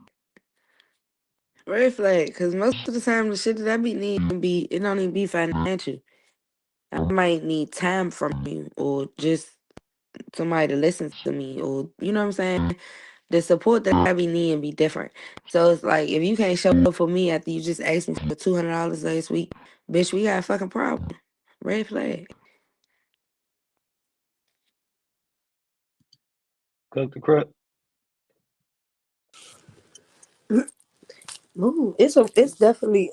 Red flag. Because most of the time, the shit that I be needing it don't even be financial. I might need time from you, or just somebody to listen to me, or you know what I'm saying? The support that I be needing be different. So it's like, if you can't show up for me after you just asked me for $200 last week, bitch, we got a fucking problem. Red flag. Cook the crook. Ooh, it's definitely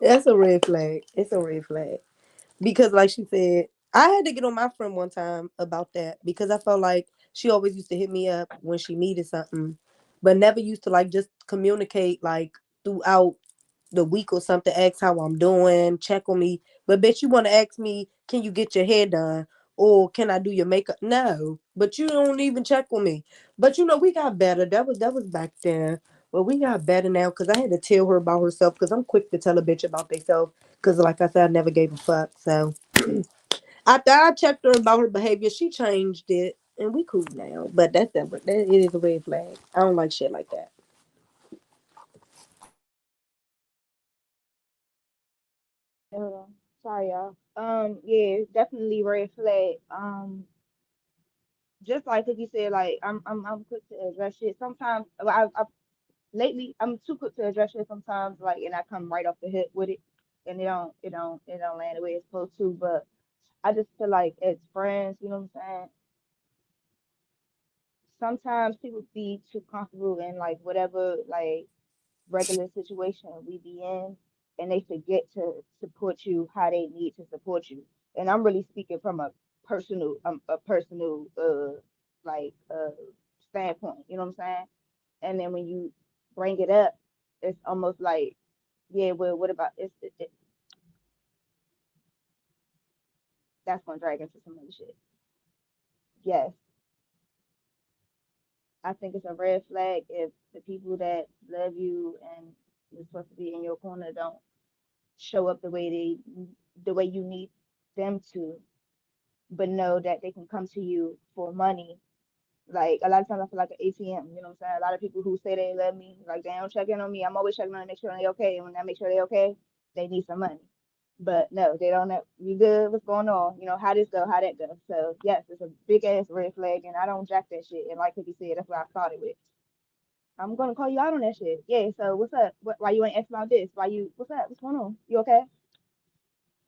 that's a red flag. It's a red flag. Because like she said, I had to get on my friend one time about that because I felt like she always used to hit me up when she needed something, but never used to like just communicate like throughout the week or something, ask how I'm doing, check on me. But bitch, you want to ask me, can you get your hair done? Or can I do your makeup? No. But you don't even check on me. But you know, we got better. That was back then. But we got better now because I had to tell her about herself because I'm quick to tell a bitch about themselves. Because like I said, I never gave a fuck. So after I checked her about her behavior, she changed it. And we cool now. But that it is a red flag. I don't like shit like that. Hold on. Sorry, y'all. Yeah, definitely red flag. Just like Cookie said, like I'm quick to address shit. Sometimes I lately I'm too quick to address shit sometimes, like, and I come right off the hip with it, and it don't land the way it's supposed to. But I just feel like as friends, you know what I'm saying? Sometimes people be too comfortable in like whatever like regular situation we be in, and they forget to support you how they need to support you. And I'm really speaking from a personal like standpoint. You know what I'm saying? And then when you bring it up, it's almost like, yeah, well, what about that's gonna drag into some other shit. Yes, I think it's a red flag if the people that love you and is supposed to be in your corner don't show up the way you need them to, but know that they can come to you for money. Like a lot of times I feel like an ATM, you know what I'm saying? A lot of people who say they love me, like they don't check in on me. I'm always checking on them to make sure they're okay. And when I make sure they're okay, they need some money. But no, they don't know. You good? What's going on? You know, how this go, how that go. So yes, it's a big ass red flag and I don't jack that shit. And like Cookie said, that's what I started with. I'm gonna call you out on that shit. Yeah, so what's up? Why you ain't asking about this? What's up? What's going on? You okay?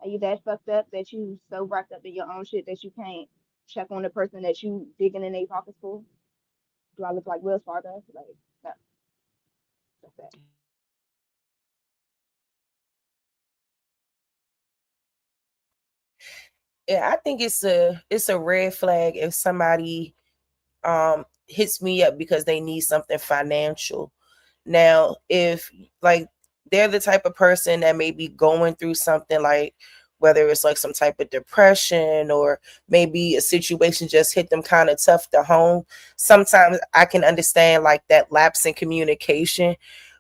Are you that fucked up that you so wrapped up in your own shit that you can't check on the person that you digging in their pockets for? Do I look like Wells Fargo? Like, no, that's that. Yeah, I think it's a red flag if somebody hits me up because they need something financial. Now, if like they're the type of person that may be going through something, like whether it's like some type of depression or maybe a situation just hit them kind of tough to home, sometimes I can understand like that lapse in communication.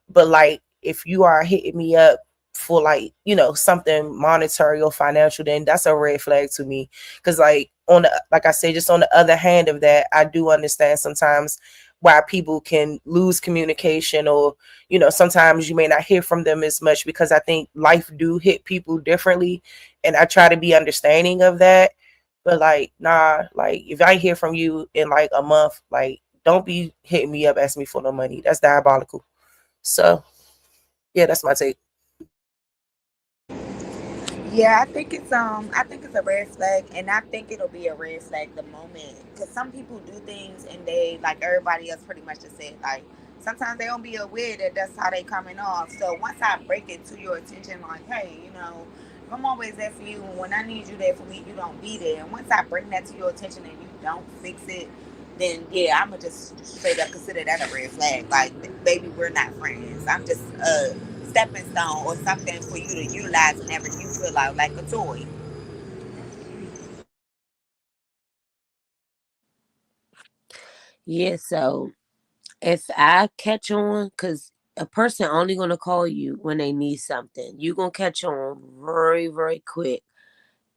But like if you are hitting me up for like, something monetary or financial, then that's a red flag to me. Because like, like I said, just on the other hand of that, I do understand sometimes why people can lose communication, or sometimes you may not hear from them as much, because I think life do hit people differently, and I try to be understanding of that. But like, nah, like if I hear from you in like a month, like don't be hitting me up asking me for no money. That's diabolical. So yeah, that's my take. Yeah, I think it's a red flag, and I think it'll be a red flag the moment, because some people do things and they, like everybody else pretty much just said, like sometimes they don't be aware that that's how they coming off. So once I break it to your attention, like, hey, I'm always there for you, and when I need you there for me, you don't be there. And once I bring that to your attention and you don't fix it, then yeah, I'ma just straight up consider that a red flag. Like, baby, we're not friends. I'm just stepping stone or something for you to utilize whenever you feel like a toy. Yeah, so if I catch on, because a person only gonna call you when they need something, you gonna catch on very, very quick,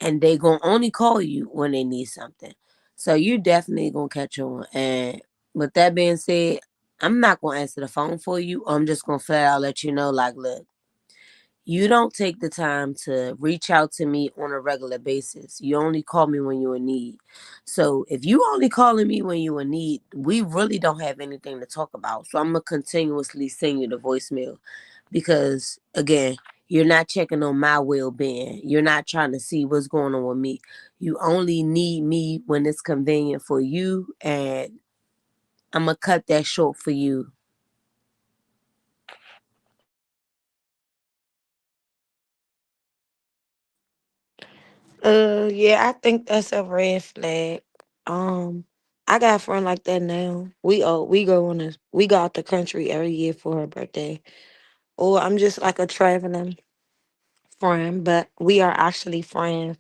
and they gonna only call you when they need something. So you definitely gonna catch on. And with that being said, I'm not gonna answer the phone for you. I'm just gonna flat out let you know, like, look, you don't take the time to reach out to me on a regular basis. You only call me when you're in need. So if you only calling me when you're in need, we really don't have anything to talk about. So I'm gonna continuously send you the voicemail, because again, you're not checking on my well-being. You're not trying to see what's going on with me. You only need me when it's convenient for you, and I'm gonna cut that short for you. Yeah, I think that's a red flag. Um, I got a friend like that now. We go out the country every year for her birthday. Or I'm just like a traveling friend, but we are actually friends.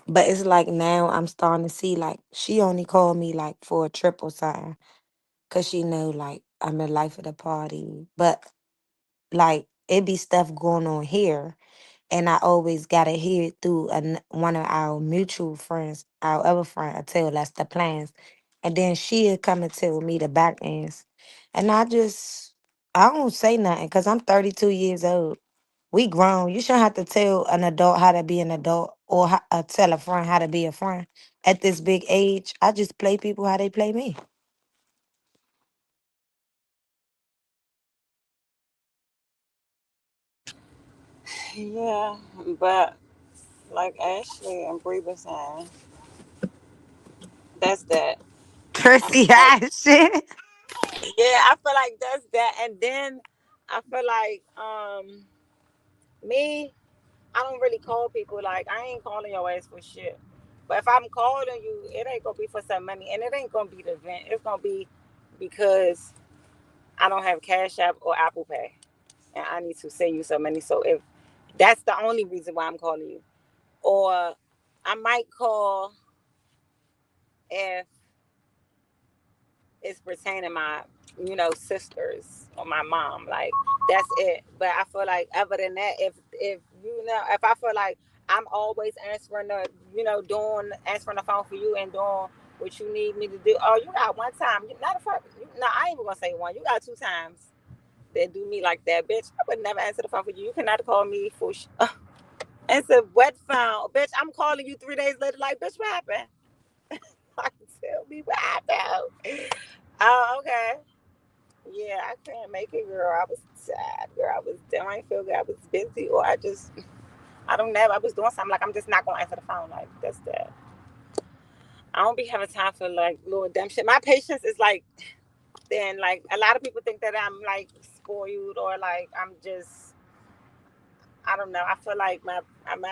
But it's like now I'm starting to see like she only called me like for a trip or something, cause she know like I'm the life of the party. But like it be stuff going on here, and I always gotta hear it through one of our mutual friends, our other friend, until that's the plans, and then she'll come and tell me the back ends, and I don't say nothing because I'm 32 years old. We grown. You shouldn't have to tell an adult how to be an adult, or tell a friend how to be a friend. At this big age, I just play people how they play me. Yeah, but like Ashley and Bree was saying, that's that. I Thirsty feel like, ass shit. yeah, I feel like that's that. And then I feel like me, I don't really call people. Like, I ain't calling your ass for shit. But if I'm calling you, it ain't gonna be for some money, and it ain't gonna be the event. It's gonna be because I don't have Cash App or Apple Pay, and I need to send you some money. So if that's the only reason why I'm calling you, or I might call if it's pertaining my, sisters or my mom. Like, that's it. But I feel like other than that, if I feel like I'm always answering doing answering the phone for you and doing what you need me to do. Oh, you got one time. Not a first. No, I ain't even gonna say one. You got two times that do me like that, bitch. I would never answer the phone for you. You cannot call me for. It's a wet phone, bitch. I'm calling you 3 days later. Like, bitch, what happened? Tell me what happened. Oh, okay. Yeah, I couldn't make it, girl. I was sad, girl. I was down. I didn't feel good. I was busy, or I don't know. I was doing something. Like, I'm just not gonna answer the phone. Like, that's that. I don't be having time for like little dumb shit. My patience is like, then like a lot of people think that I'm like spoiled, or like I'm just, I don't know. I feel like my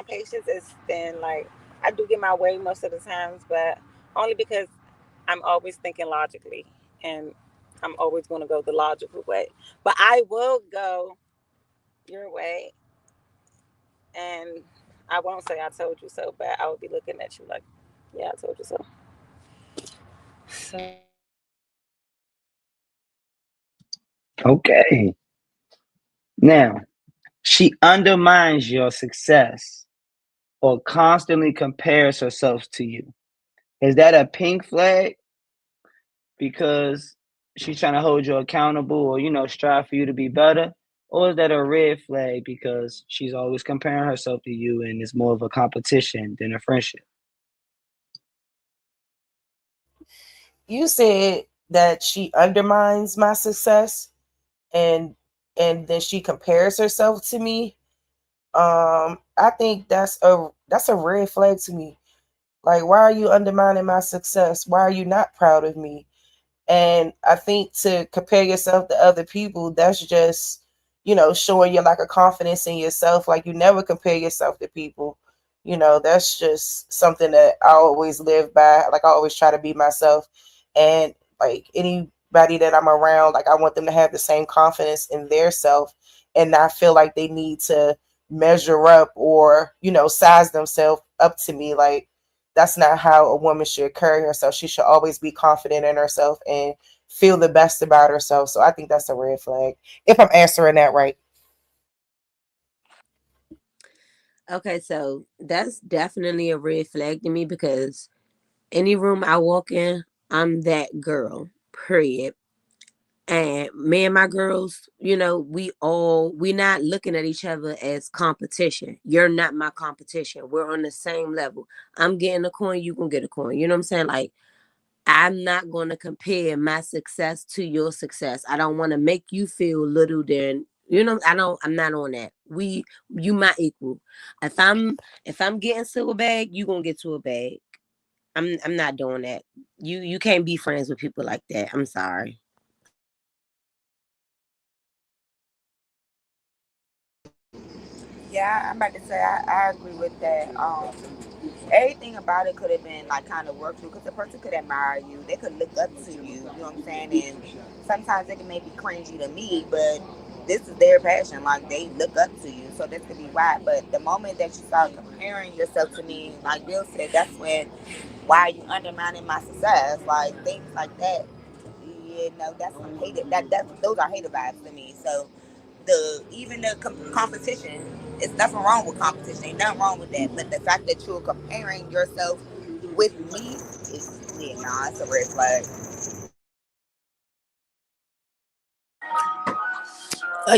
patience is thin. Like, I do get my way most of the times, but only because I'm always thinking logically, and I'm always going to go the logical way. But I will go your way, and I won't say I told you so, but I will be looking at you like, yeah, I told you so. So Okay. Now, She undermines your success or constantly compares herself to you. Is that a pink flag because she's trying to hold you accountable or, strive for you to be better? Or is that a red flag because she's always comparing herself to you and it's more of a competition than a friendship? You said that she undermines my success and then she compares herself to me. I think that's a red flag to me. Like, why are you undermining my success? Why are you not proud of me? And I think to compare yourself to other people, that's just, showing your lack of confidence in yourself. Like, you never compare yourself to people. That's just something that I always live by. Like, I always try to be myself. And like anybody that I'm around, like, I want them to have the same confidence in their self and not feel like they need to measure up or, size themselves up to me. Like, that's not how a woman should carry herself. She should always be confident in herself and feel the best about herself. So I think that's a red flag. If I'm answering that right. Okay, so that's definitely a red flag to me because any room I walk in, I'm that girl. Period. And me and my girls, we not looking at each other as competition. You're not my competition. We're on the same level. I'm getting a coin, you gonna get a coin. You know what I'm saying? Like, I'm not gonna compare my success to your success. I don't want to make you feel little than I'm not on that. You my equal. If I'm getting to a bag, you gonna get to a bag. I'm not doing that. You can't be friends with people like that. I'm sorry. Yeah, I'm about to say I agree with that. Everything about it could have been like kind of worked through because the person could admire you, they could look up to you. You know what I'm saying? And sometimes it can maybe cringy to me, but this is their passion. Like they look up to you, so this could be why. But the moment that you start comparing yourself to me, like Bill said, that's when why are you undermining my success? Like things like that. You know, that's some hated. That those are hater vibes to me. So even the competition, it's nothing wrong with competition. Ain't nothing wrong with that. But the fact that you're comparing yourself with me is yeah, nah, it's a red flag.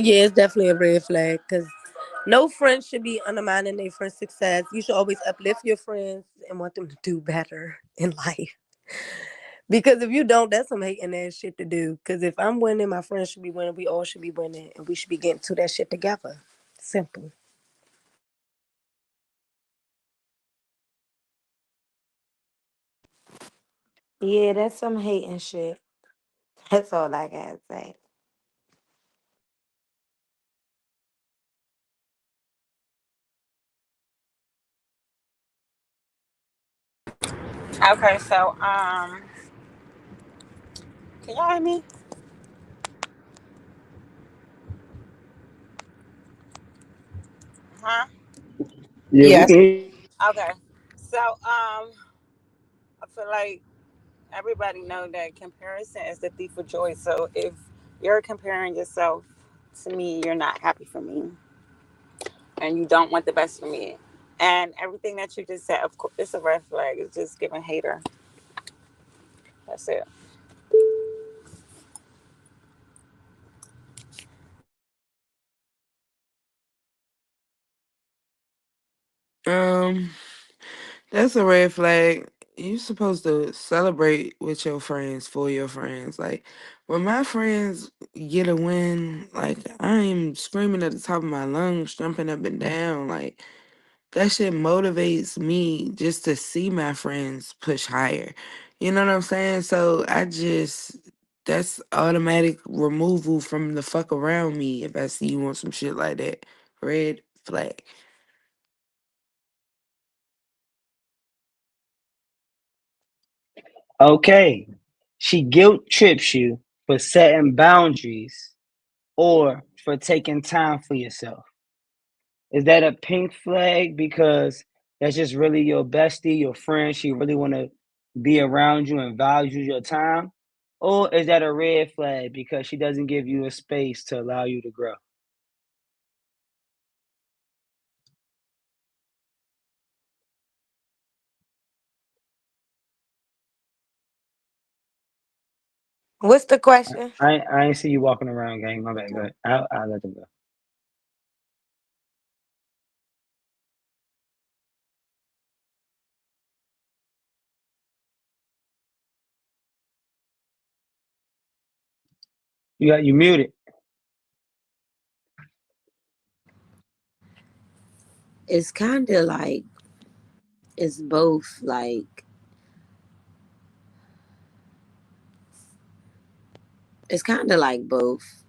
Yeah, it's definitely a red flag because no friend should be undermining their friend's success. You should always uplift your friends and want them to do better in life. Because if you don't, that's some hating ass shit to do. Because if I'm winning, my friends should be winning. We all should be winning, and we should be getting to that shit together. Simple. Yeah, that's some hating shit. That's all I gotta say. Okay, so can y'all hear me? Huh? Yeah, we Yes. can hear you. Okay. So I feel like everybody know that comparison is the thief of joy. So if you're comparing yourself to me, you're not happy for me, and you don't want the best for me. And everything that you just said, of course, it's a red flag. It's just giving hater. That's it. Um, that's a red flag. You're supposed to celebrate with your friends for your friends. Like when my friends get a win, like I'm screaming at the top of my lungs, jumping up and down. Like that shit motivates me just to see my friends push higher. You know what I'm saying? So that's automatic removal from the fuck around me if I see you on some shit like that. Red flag. Okay. She guilt trips you for setting boundaries or for taking time for yourself. Is that a pink flag because that's just really your bestie, your friend? She really want to be around you and value your time? Or is that a red flag because she doesn't give you a space to allow you to grow? What's the question? I ain't see you walking around, gang. My bad. Go ahead. I'll let them go. You muted. It's kind of like it's both. Like it's kind of like both.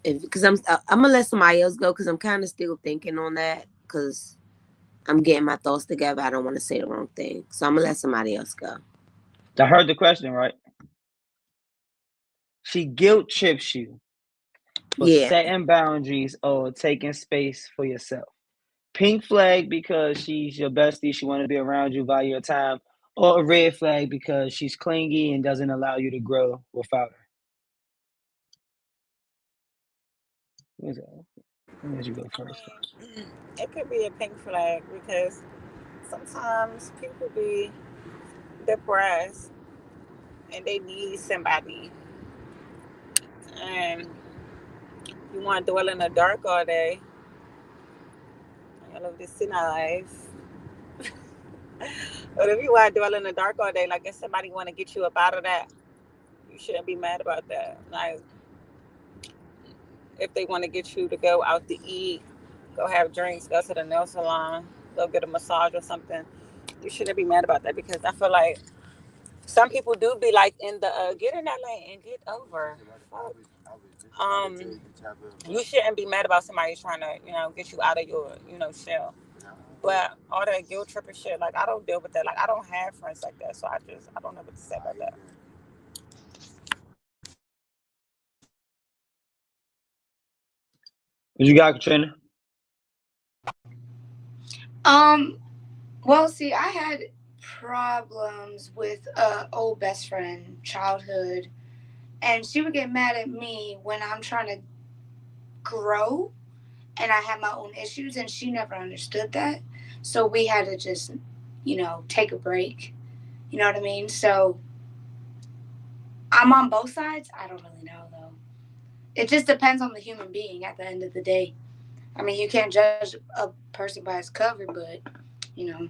Because I'm gonna let somebody else go because I'm kind of still thinking on that because I'm getting my thoughts together. I don't want to say the wrong thing, so I'm gonna let somebody else go. I heard the question right. She guilt trips you for Yeah. setting boundaries or taking space for yourself. Pink flag because she's your bestie, she want to be around you, value your time, or a red flag because she's clingy and doesn't allow you to grow without her. Who's that? I'll let you go I first. mean, it could be a pink flag because sometimes people be depressed and they need somebody, and you want to dwell in the dark all day. I love this in our life. But if you want to dwell in the dark all day, like if somebody want to get you up out of that, you shouldn't be mad about that. Like if they want to get you to go out to eat, go have drinks, go to the nail salon, go get a massage or something, you shouldn't be mad about that because I feel like some people do be like in the get in that lane and get over. Fuck. You shouldn't be mad about somebody trying to, get you out of your, shell. But all that guilt trip and shit, like I don't deal with that. Like I don't have friends like that, so I don't know what to say about that. What you got, Katrina? Um, well, see, I had problems with old best friend, childhood, and she would get mad at me when I'm trying to grow and I have my own issues, and she never understood that. So we had to just, take a break. You know what I mean? So I'm on both sides. I don't really know though. It just depends on the human being at the end of the day. I mean, you can't judge a person by its cover, but you know,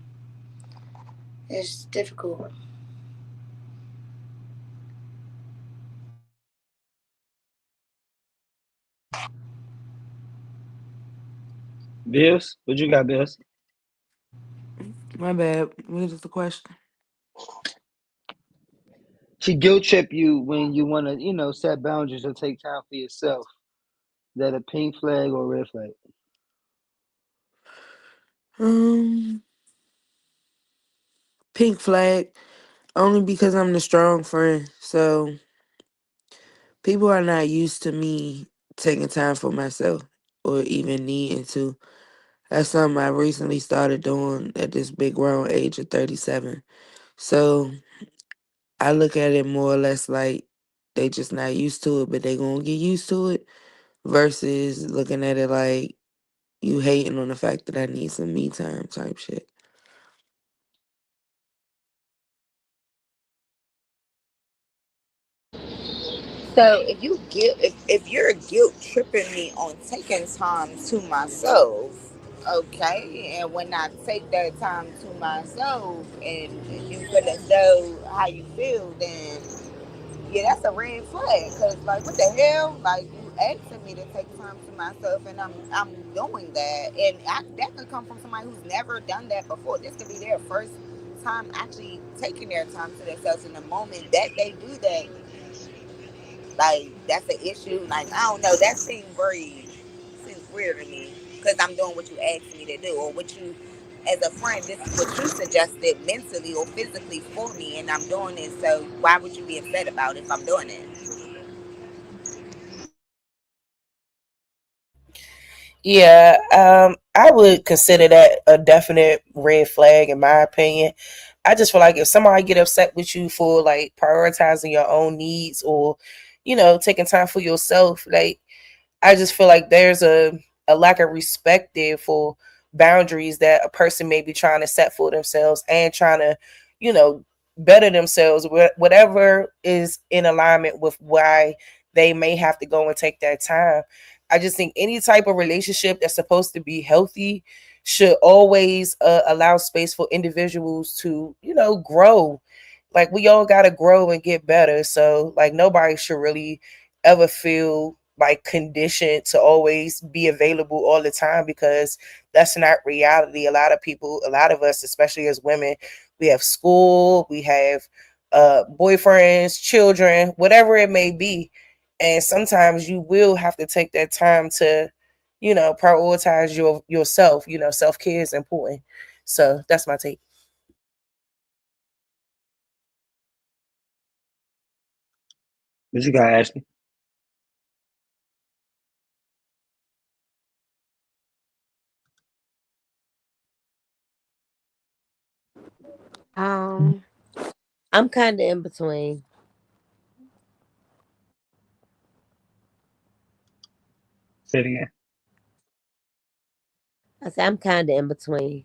it's difficult. Bills? What you got, Bills? My bad. What is the question? She guilt trip you when you want to, set boundaries or take time for yourself. Is that a pink flag or a red flag? Um, Pink flag. Only because I'm the strong friend. So people are not used to me taking time for myself or even needing to. That's something I recently started doing at this big grown age of 37. So I look at it more or less like they just not used to it, but they gonna get used to it versus looking at it like you hating on the fact that I need some me time type shit. So if you're guilt tripping me on taking time to myself, okay, and when I take that time to myself and you feel as though how you feel, then yeah, that's a red flag. Cause like, what the hell? Like, you asking me to take time to myself, and I'm doing that, and that could come from somebody who's never done that before. This could be their first time actually taking their time to themselves. In the moment that they do that, like that's an issue. Like I don't know, that seems weird to me because I'm doing what you asked me to do, or what you, as a friend, this is what you suggested mentally or physically for me, and I'm doing it. So why would you be upset about it if I'm doing it? Yeah, I would consider that a definite red flag in my opinion. I just feel like if somebody get upset with you for like prioritizing your own needs or, taking time for yourself, like I just feel like there's a lack of respect there for boundaries that a person may be trying to set for themselves and trying to, you know, better themselves, whatever is in alignment with why they may have to go and take that time. I just think any type of relationship that's supposed to be healthy should always allow space for individuals to, grow. Like we all got to grow and get better. So like nobody should really ever feel like conditioned to always be available all the time, because that's not reality. A lot of people, a lot of us, especially as women, we have school, we have boyfriends, children, whatever it may be. And sometimes you will have to take that time to, prioritize yourself. Self-care is important. So that's my take. What you got, Ashley? Um, I'm kind of in between. Say it again. I say I'm kind of in between.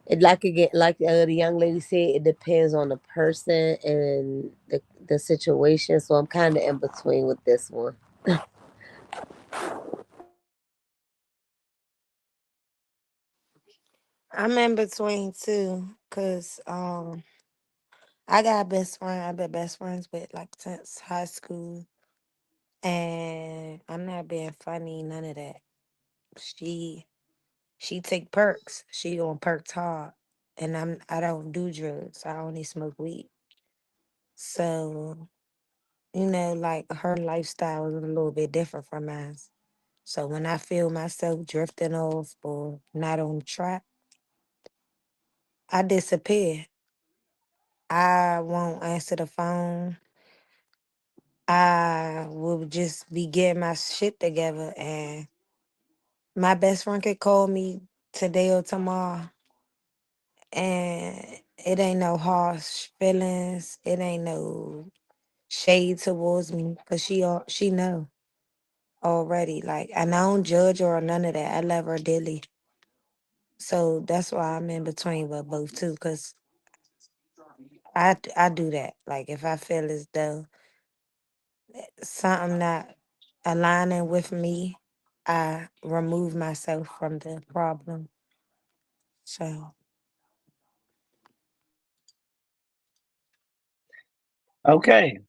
It like again, like the young lady said, it depends on the person and the situation. So I'm kind of in between with this one. I'm in between too, cause I got a best friend I've been best friends with like since high school, and I'm not being funny, none of that. She she take perks. She on perks hard, and I don't do drugs. I only smoke weed. So like her lifestyle is a little bit different from mine. So when I feel myself drifting off or not on track, I disappear. I won't answer the phone. I will just be getting my shit together, and my best friend could call me today or tomorrow, and it ain't no harsh feelings. It ain't no shade towards me, cause she know already. Like, and I don't judge her or none of that. I love her dearly, so that's why I'm in between with both too. Cause I do that. Like if I feel as though something not aligning with me, I remove myself from the problem. So Okay.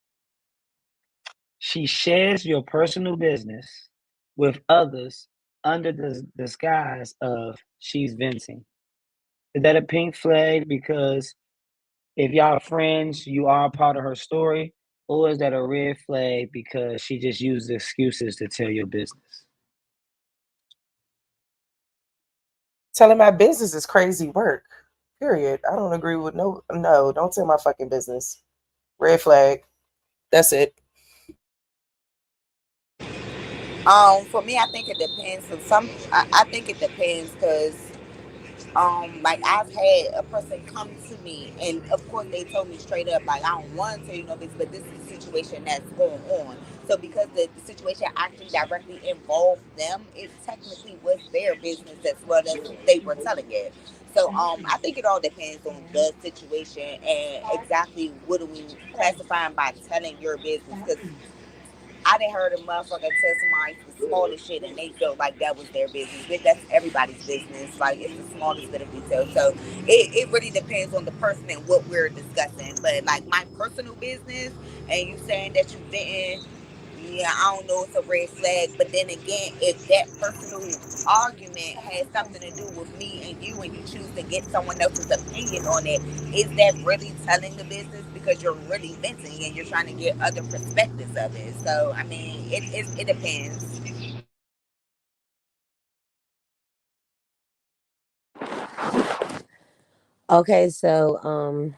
She shares your personal business with others under the disguise of she's venting. Is that a pink flag because if y'all are friends, you are part of her story? Or is that a red flag because she just used excuses to tell your business? Telling my business is crazy work. Period. I don't agree with no, don't tell my fucking business. Red flag. That's it. For me, I think it depends. I think it depends because like I've had a person come to me, and of course they told me straight up, like I don't want to tell you no this, but this is a situation that's going on. So because the situation actually directly involved them, it technically was their business as well as they were telling it. So I think it all depends on the situation and exactly what are we classifying by telling your business. Because I didn't heard a motherfucker tell somebody the smallest shit and they felt like that was their business. But that's everybody's business. Like it's the smallest bit of detail. So it really depends on the person and what we're discussing. But like my personal business and you saying that you didn't, yeah, I don't know, it's a red flag. But then again, if that personal argument has something to do with me and you choose to get someone else's opinion on it, is that really telling the business? Because you're really venting and you're trying to get other perspectives of it. So I mean, it depends. Okay, so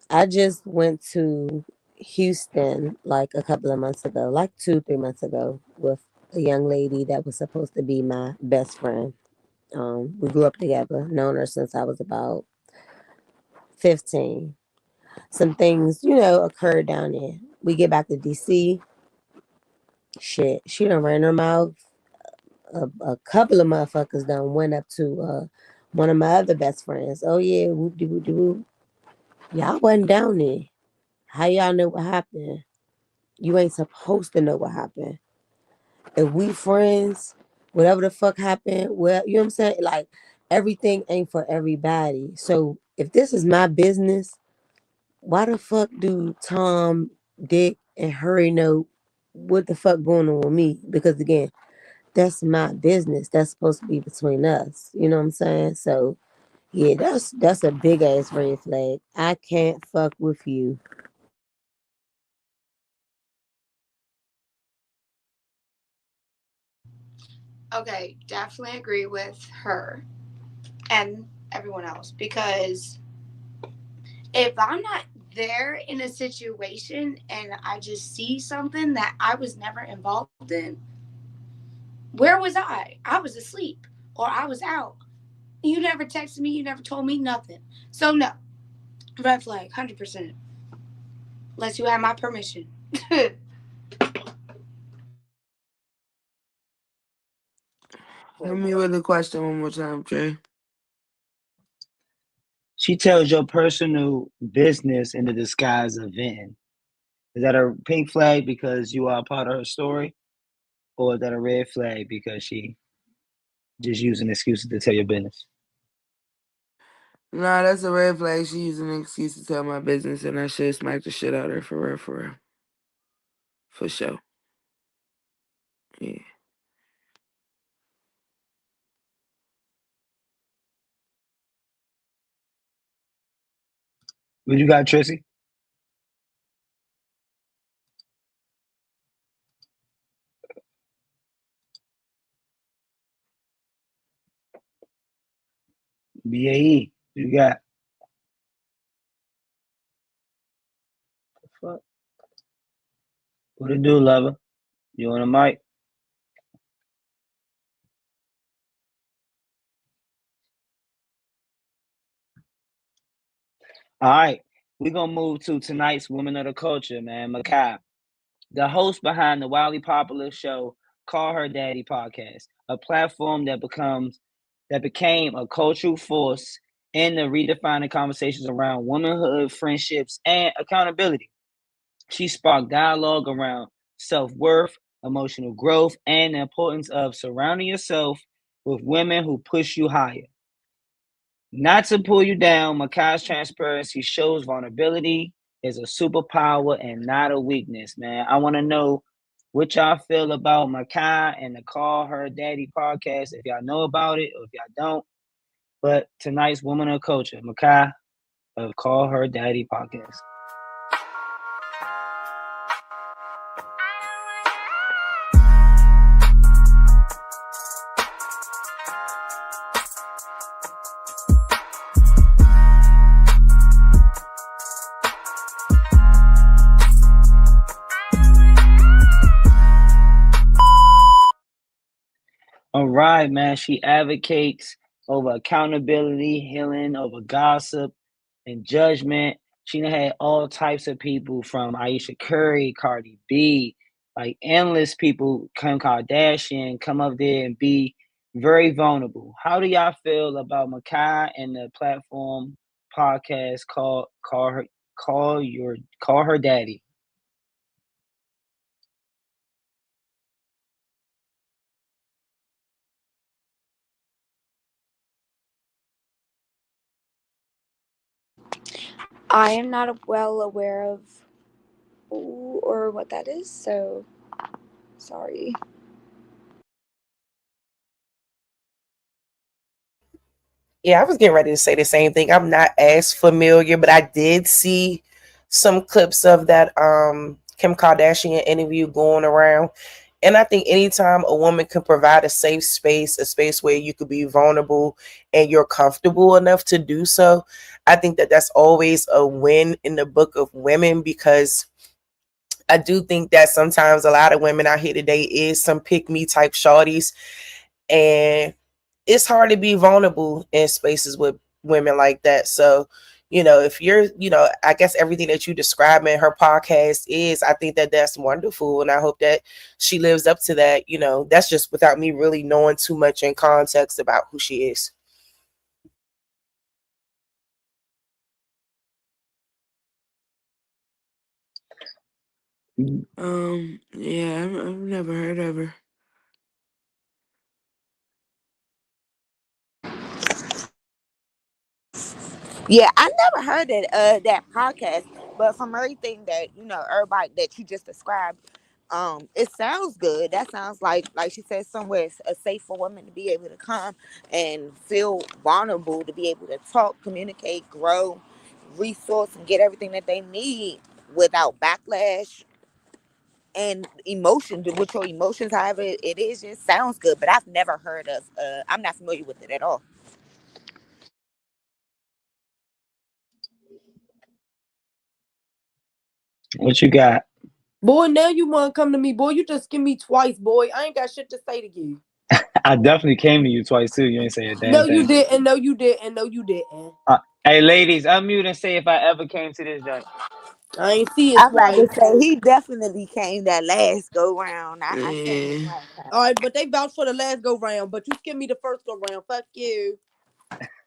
I just went to Houston like a couple of months ago, like 2, 3 months ago, with a young lady that was supposed to be my best friend. We grew up together, known her since I was about 15. Some things, occurred down there. We get back to DC. Shit, she done ran her mouth. A couple of motherfuckers done went up to One of my other best friends. Oh yeah, whoop de whoop de whoop. Y'all wasn't down there. How y'all know what happened? You ain't supposed to know what happened. If we friends, whatever the fuck happened, well, you know what I'm saying? Like everything ain't for everybody. So if this is my business, why the fuck do Tom, Dick, and Hurry know what the fuck going on with me? Because again, that's my business. That's supposed to be between us. You know what I'm saying? So yeah, that's a big ass red flag. I can't fuck with you. Okay, definitely agree with her and everyone else because if I'm not there in a situation and I just see something that I was never involved in, where was I? I was asleep or I was out. You never texted me, you never told me nothing. So, no, red flag, 100%. Unless you have my permission. Hit me with the question one more time, Jay. She tells your personal business in the disguise of venting. Is that a pink flag because you are a part of her story? Or is that a red flag because she just using excuses to tell your business? Nah, that's a red flag. She using an excuse to tell my business, and I should smack the shit out of her for real, for real. For sure. Yeah. What you got, Tracy? BAE. You got fuck. What it do, lover? You on the mic? All right. We're gonna move to tonight's Woman of the Culture, man. Makai, the host behind the wildly popular show Call Her Daddy podcast, a platform that became a cultural force in the redefining conversations around womanhood, friendships, and accountability. She sparked dialogue around self-worth, emotional growth, and the importance of surrounding yourself with women who push you higher. Not to pull you down, Makai's transparency shows vulnerability is a superpower and not a weakness, man. I want to know what y'all feel about Makai and the Call Her Daddy podcast, if y'all know about it or if y'all don't. But tonight's Woman of Culture, Makai of Call Her Daddy podcast. All right, man. She advocates over accountability, healing, over gossip and judgment. She done had all types of people from Aisha Curry, Cardi B, like endless people, Kim Kardashian, come up there and be very vulnerable. How do y'all feel about Makai and the platform podcast called Call Her Daddy? I am not well aware of who or what that is, so sorry. Yeah, I was getting ready to say the same thing. I'm not as familiar, but I did see some clips of that Kim Kardashian interview going around. And I think anytime a woman can provide a safe space, a space where you could be vulnerable and you're comfortable enough to do so, I think that that's always a win in the book of women, because I do think that sometimes a lot of women out here today is some pick me type shorties, and it's hard to be vulnerable in spaces with women like that. So, if you're, I guess everything that you describe in her podcast is, I think that that's wonderful. And I hope that she lives up to that. That's just without me really knowing too much in context about who she is. Yeah, I've never heard of her. Yeah, I never heard that podcast, but from everything that everybody that you just described, it sounds good. That sounds like she said somewhere it's safe for women to be able to come and feel vulnerable, to be able to talk, communicate, grow, resource, and get everything that they need without backlash and emotion. With your emotions, however it is, just sounds good. But I've never heard of. I'm not familiar with it at all. What you got? Boy, now you want to come to me. Boy, you just skimmed me twice, boy. I ain't got shit to say to you. I definitely came to you twice too. You ain't say a No, damn you thing. didn't. No, you didn't. No, you didn't. Hey, ladies, unmute and say if I ever came to this joint. I ain't see it I'm about to twice. say he definitely came that last go round. I seen him Yeah. last time. All right, but they vouched for the last go round, but you skimmed me the first go round. Fuck you.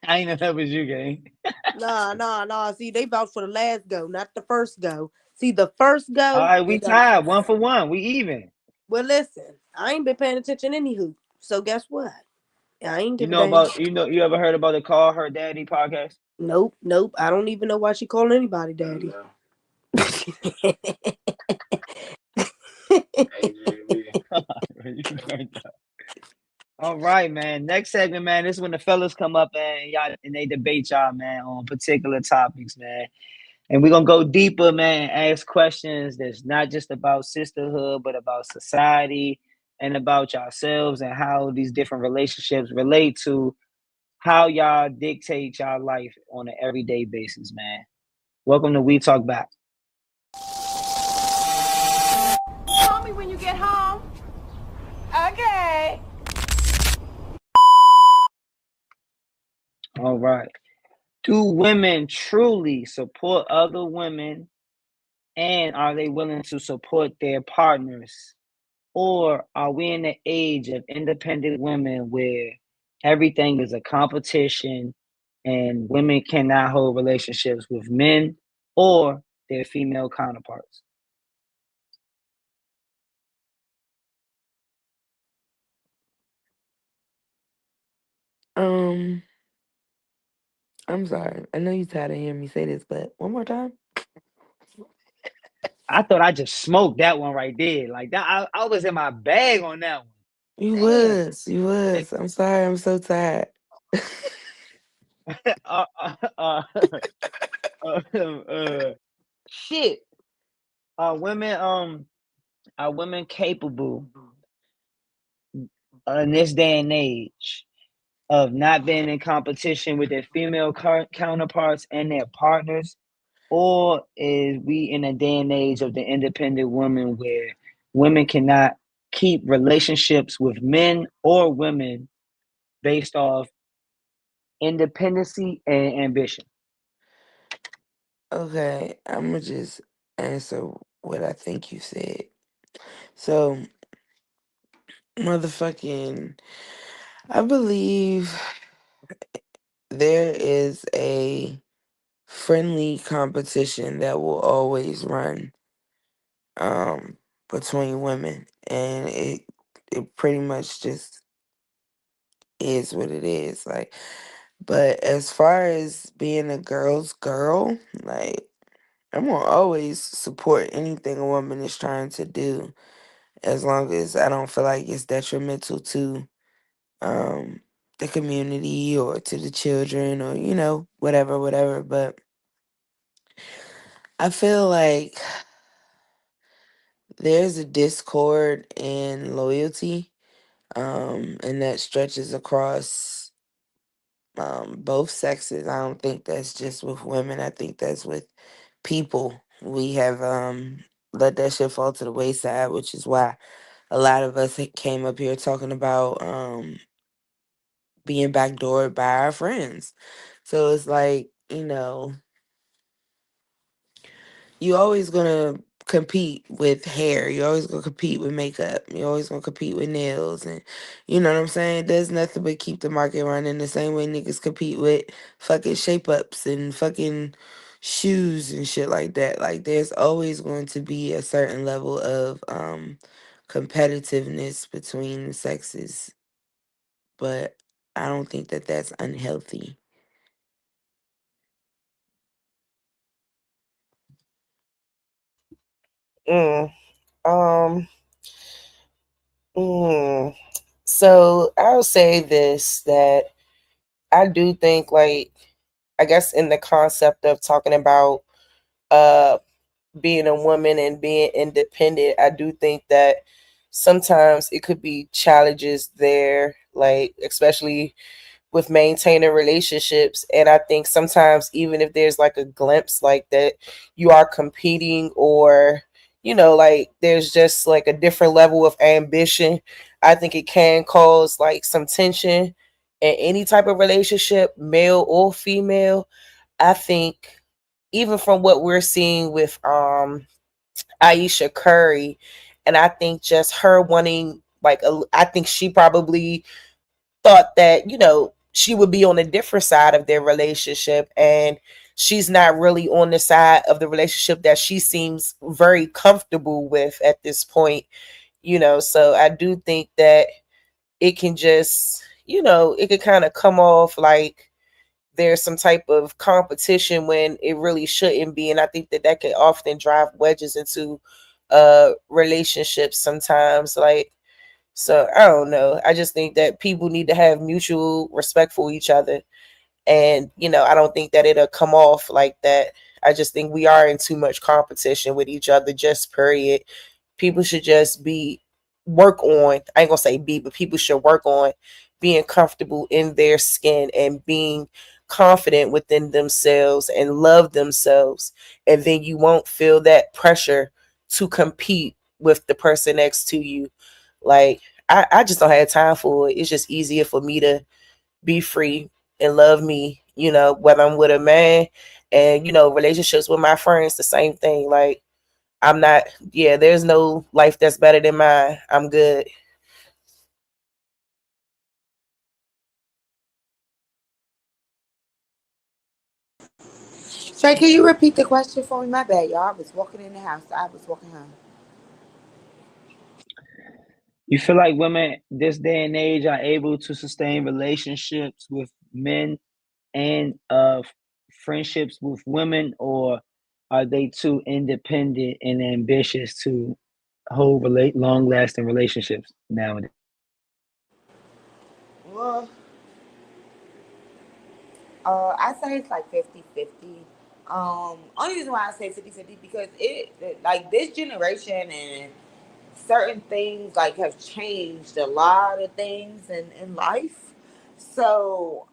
I ain't know that was you, gang. Nah, nah, nah. See, they vouched for the last go, not the first go. See, the first All go, right, we it don't. tied 1 for 1. We even. Well, listen, I ain't been paying attention anywho. So guess what? I ain't You give a know damn. about you ever heard about the Call Her Daddy podcast? Nope, nope. I don't even know why she calling anybody daddy. You turned up. All right, man. Next segment, man. This is when the fellas come up and y'all and they debate y'all, man, on particular topics, man. And we're gonna go deeper, man, and ask questions that's not just about sisterhood, but about society and about yourselves and how these different relationships relate to how y'all dictate y'all life on an everyday basis, man. Welcome to We Talk Back. Call me when you get home. Okay. All right. Do women truly support other women, and are they willing to support their partners? Or are we in the age of independent women where everything is a competition and women cannot hold relationships with men or their female counterparts? Um, I'm sorry. I know you tired of hearing me say this, but one more time. I thought I just smoked that one right there. Like that, I was in my bag on that one. You Damn. was, you was. I'm sorry. I'm so tired. uh, uh, uh, shit. Are women are women capable in this day and age of not being in competition with their female counterparts and their partners, or is we in a day and age of the independent woman where women cannot keep relationships with men or women based off independency and ambition? Okay, I'm gonna just answer what I think you said. So, motherfucking, I believe there is a friendly competition that will always run um between women, and it pretty much just is what it is. Like, but as far as being a girl's girl, like, I'm gonna always support anything a woman is trying to do, as long as I don't feel like it's detrimental to um the community or to the children, or whatever, whatever. But I feel like there's a discord in loyalty, and that stretches across both sexes. I don't think that's just with women. I think that's with people. We have let that shit fall to the wayside, which is why a lot of us came up here talking about being backdoored by our friends. So it's like, you always gonna compete with hair. You're always gonna compete with makeup. You're always gonna compete with nails, and you know what I'm saying? It does nothing but keep the market running the same way niggas compete with fucking shape ups and fucking, shoes and shit like that. Like there's always going to be a certain level of competitiveness between the sexes, but I don't think that that's unhealthy. Mm, um, mm. So I'll say this, that I do think, like, I guess in the concept of talking about uh being a woman and being independent, I do think that sometimes it could be challenges there, like especially with maintaining relationships. And I think sometimes, even if there's like a glimpse like that, you are competing, or, like there's just like a different level of ambition, I think it can cause like some tension in any type of relationship, male or female. I think even from what we're seeing with Aisha Curry, and I think just her wanting, like, I think she probably thought that, she would be on a different side of their relationship, and she's not really on the side of the relationship that she seems very comfortable with at this point. So I do think that it can just, it can kind of come off like there's some type of competition when it really shouldn't be. And I think that that can often drive wedges into relationships sometimes. Like, so I don't know. I just think that people need to have mutual respect for each other. And, I don't think that it'll come off like that. I just think we are in too much competition with each other, just period. People should just work on, I ain't gonna say but people should work on being comfortable in their skin and being confident within themselves and love themselves. And then you won't feel that pressure to compete with the person next to you. Like, I just don't have time for it. It's just easier for me to be free and love me, whether I'm with a man. And, relationships with my friends, the same thing. Like, I'm not, yeah, there's no life that's better than mine. I'm good. Shay, can you repeat the question for me? My bad, y'all. I was walking in the house. I was walking home. You feel like women this day and age are able to sustain relationships with men and friendships with women, or are they too independent and ambitious to hold long lasting relationships nowadays? Well, I say it's like 50-50. Only reason why I say 50-50 because like this generation and certain things like have changed a lot of things in life. So,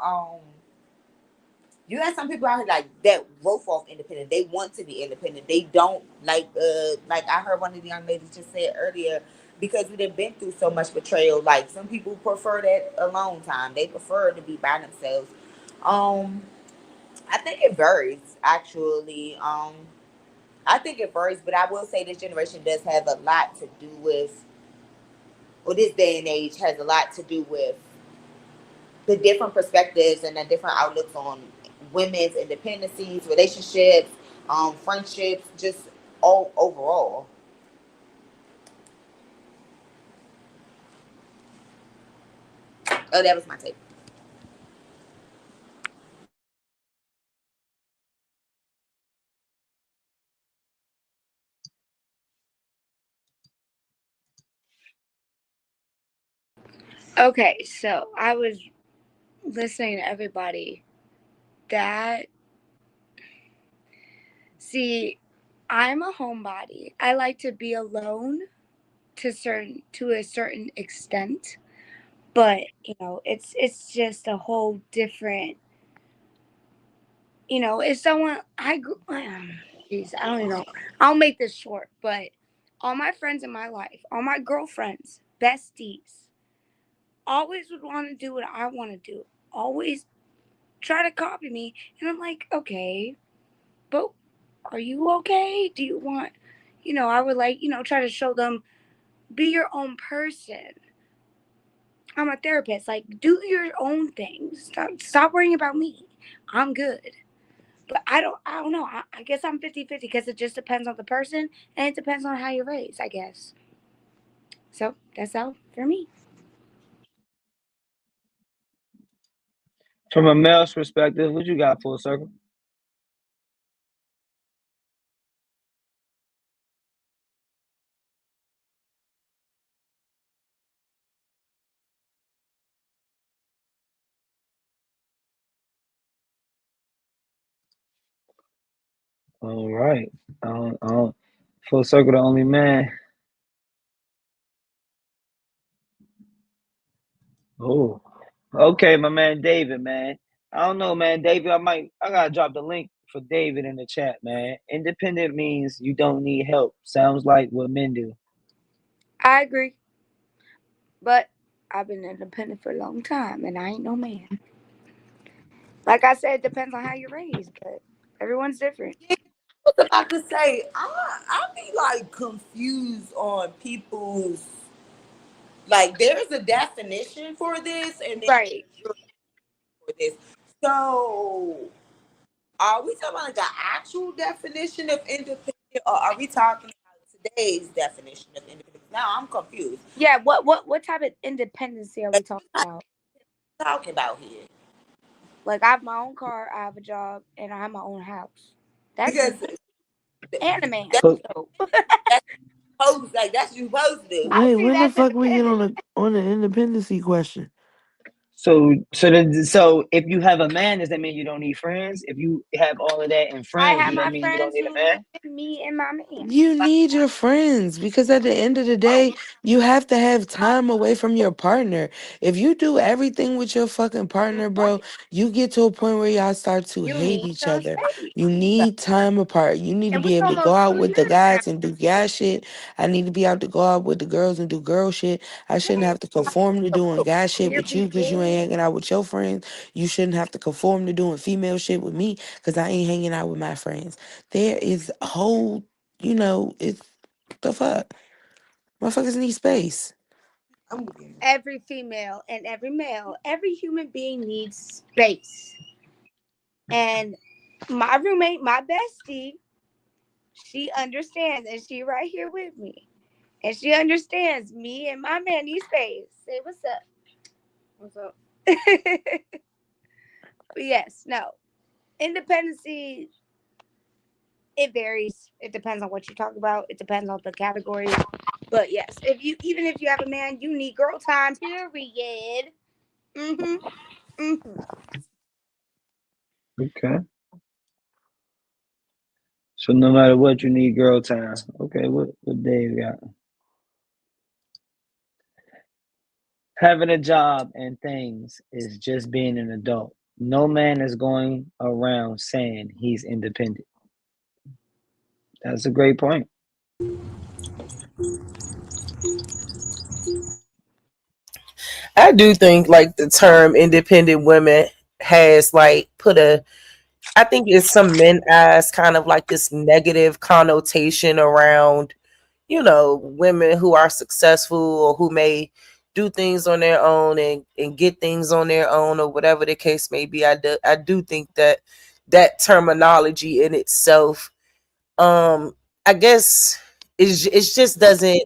you have some people out here like that growth off independent. They want to be independent. They don't like I heard one of the young ladies just said earlier, because we done been through so much betrayal. Like some people prefer that alone time. They prefer to be by themselves. Um, I think it varies actually. I think it varies, but I will say this generation does have a lot to do with, or this day and age has a lot to do with the different perspectives and the different outlooks on women's independencies, relationships, friendships, just all overall. Oh, that was my take. Okay, so I was listening to everybody. That, see, I'm a homebody. I like to be alone to a certain extent, but it's just a whole different. If someone I grew, jeez, I don't even know. I'll make this short, but all my friends in my life, all my girlfriends, besties, always would want to do what I want to do. Always try to copy me, and I'm like, okay, but are you okay? Do you want, I would like, try to show them, be your own person. I'm a therapist. Like, do your own thing. Stop worrying about me. I'm good. But I don't know. I guess I'm 50-50 because it just depends on the person and it depends on how you're raised, I guess. So that's all for me. From a male's perspective, what you got, full circle? All right. Full circle, the only man. Oh, okay, my man David, man. I don't know, man. David, I gotta drop the link for David in the chat, man. Independent means you don't need help. Sounds like what men do. I agree. But I've been independent for a long time and I ain't no man. Like I said, it depends on how you're raised, but everyone's different. Yeah, I was about to say, I be like confused on people's like. There's a definition for this, and then Right. for this. So, are we talking about like the actual definition of independent, or are we talking about today's definition of independence? Now I'm confused. Yeah, what type of independency are we talking What about? are we talking about here? Like I have my own car, I have a job, and I have my own house. That's Because independent. And a man. that, So, So that's supposed like that's what you supposed to do. I Wait, see when the that's fuck we get independent. on the independency question? so if you have a man, does that mean you don't need friends? If you have all of that in I friends, have do that my mean you don't friends need a who live man? with me and my man. You need your friends because at the end of the day, you have to have time away from your partner. If you do everything with your fucking partner, bro, Right. you get to a point where y'all start to You hate need each your other. space. You need time apart. You need to And we be able to go almost out 20 with the years now. guys and do guy shit. I need to be able to go out with the girls and do girl shit. I shouldn't have to conform to doing guy shit with you because you ain't hanging out with your friends. You shouldn't have to conform to doing female shit with me because I ain't hanging out with my friends. There is a whole, it's the fuck. Motherfuckers need space. I'm with you. Every female and every male, every human being needs space. And my roommate, my bestie, she understands and she right here with me. And she understands me and my man need space. Say what's up. What's up? But yes, no. Independency, it varies. It depends on what you talk about. It depends on the category. But yes, if you even if you have a man, you need girl time. Period. Mhm. Mhm. Okay. So no matter what, you need girl time. Okay, what Dave got? Having a job and things is just being an adult. No man is going around saying he's independent. That's a great point. I do think like the term independent women has like put a I think it's some men eyes kind of like this negative connotation around, women who are successful or who may do things on their own and get things on their own or whatever the case may be. I do think that that terminology in itself, I guess it just doesn't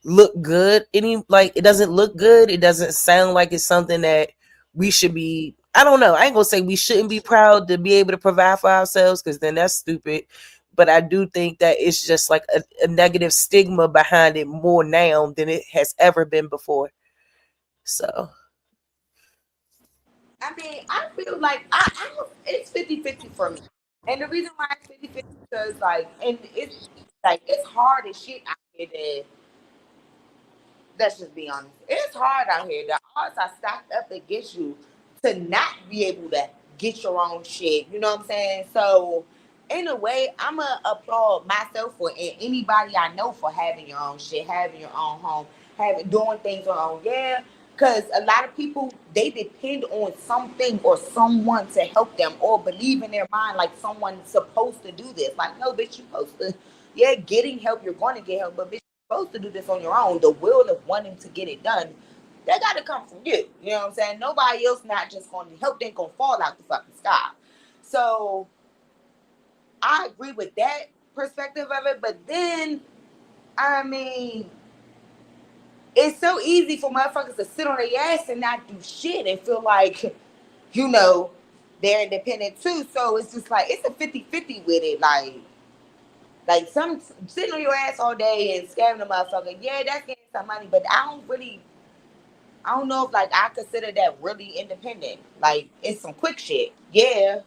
look good any like it doesn't look good. It doesn't sound like it's something that we should be. I don't know, I ain't gonna say we shouldn't be proud to be able to provide for ourselves because then that's stupid, but I do think that it's just like a negative stigma behind it more now than it has ever been before. So I mean, I feel like it's 50-50 for me. And the reason why it's 50-50 because like and it's hard as shit out here to let's just be honest. It's hard out here. The odds are stacked up against you to not be able to get your own shit. You know what I'm saying? So, in a way, I'm going to applaud myself for and anybody I know for having your own shit, having your own home, having doing things on your own. Yeah. Because a lot of people, they depend on something or someone to help them or believe in their mind like someone's supposed to do this. Like, no, bitch, you're supposed to, yeah, getting help, you're going to get help, but bitch, supposed to do this on your own. The will of wanting to get it done, that got to come from you. You know what I'm saying? Nobody else not just going to help. They going to fall out the fucking sky. So I agree with that perspective of it, but then I mean, it's so easy for motherfuckers to sit on their ass and not do shit and feel like, you know, they're independent too. So it's just like it's a 50-50 with it. Like some sitting on your ass all day and scamming the motherfucker. Yeah, that's getting some money, but I don't know if like I consider that really independent. Like it's some quick shit. Yeah,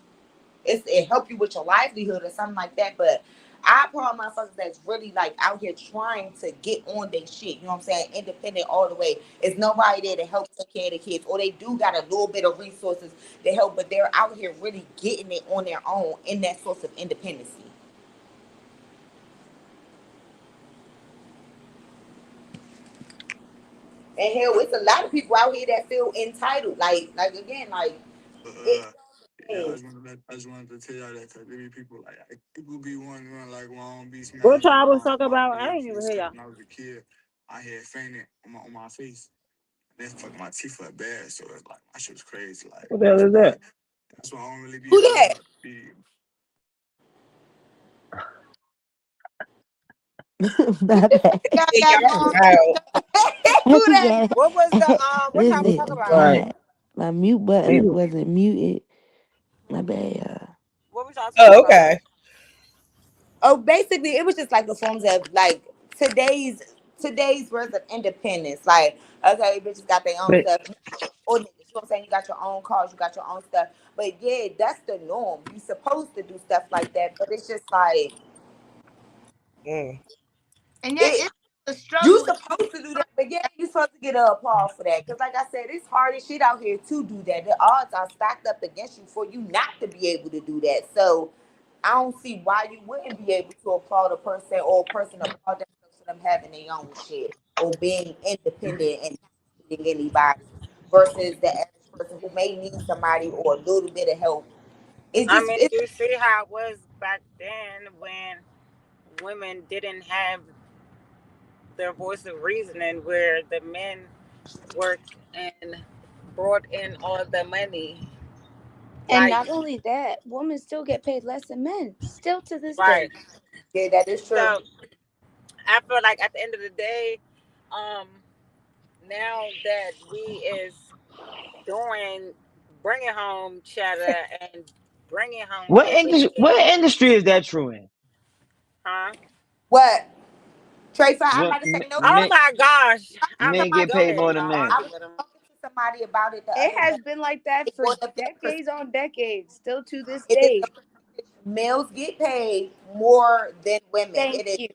it help you with your livelihood or something like that. But I proud motherfuckers that's really like out here trying to get on their shit. You know what I'm saying? Independent all the way. It's nobody there to help take care of the kids, or they do got a little bit of resources to help, but they're out here really getting it on their own in that source of independency. And hell, it's a lot of people out here that feel entitled. Like again, like it. Yeah, I just wanted to tell y'all that because there be people like people be wondering like why I don't be What smacking y'all was my talking my about? I big didn't even kids. hear Cause y'all. when I was a kid, I had fainted on my face. That fucked my teeth up bad. So it's like my shit was crazy. Like What the hell is but that? that's why I don't really be Who on that? here. Be My bad. Y'all Yeah, got y'all going. wild. Who that? Yeah. What was the what y'all was talking Listen, about? Right. my mute button People. wasn't muted. My bad, y'all. What was y'all talking Oh, about? okay. Oh, basically, it was just like the forms of like today's words of independence. Like, okay, bitches got their own But stuff. Or niggas, you know what I'm saying? You got your own cars, you got your own stuff. But yeah, that's the norm. You supposed to do stuff like that, but it's just like Mm. And yet it. it's a You struggle. supposed to do that, but yeah, you supposed to get an applause for that. Cause like I said, it's hard as shit out here to do that. The odds are stacked up against you for you not to be able to do that. So I don't see why you wouldn't be able to applaud a person or a person applaud themselves for them having their own shit or being independent and not needing anybody versus the average person who may need somebody or a little bit of help. It's I just mean, it's you see how it was back then when women didn't have their voice of reasoning, where the men worked and brought in all the money. And Like, not only that, women still get paid less than men, still to this right. day. yeah, that is true. So I feel like at the end of the day, um, now that we is doing bringing home cheddar and bringing home what industry? everything, What industry is that true in? huh? What Trey? I'm What about to say no. Oh my gosh! men get Somebody, Go paid ahead, more than y'all men? I argue was with him. talking to somebody about it the It other day. has been like that They for brought up that decades on decades, still to this it is a day. percentage. Males get paid more than women. Thank It is you.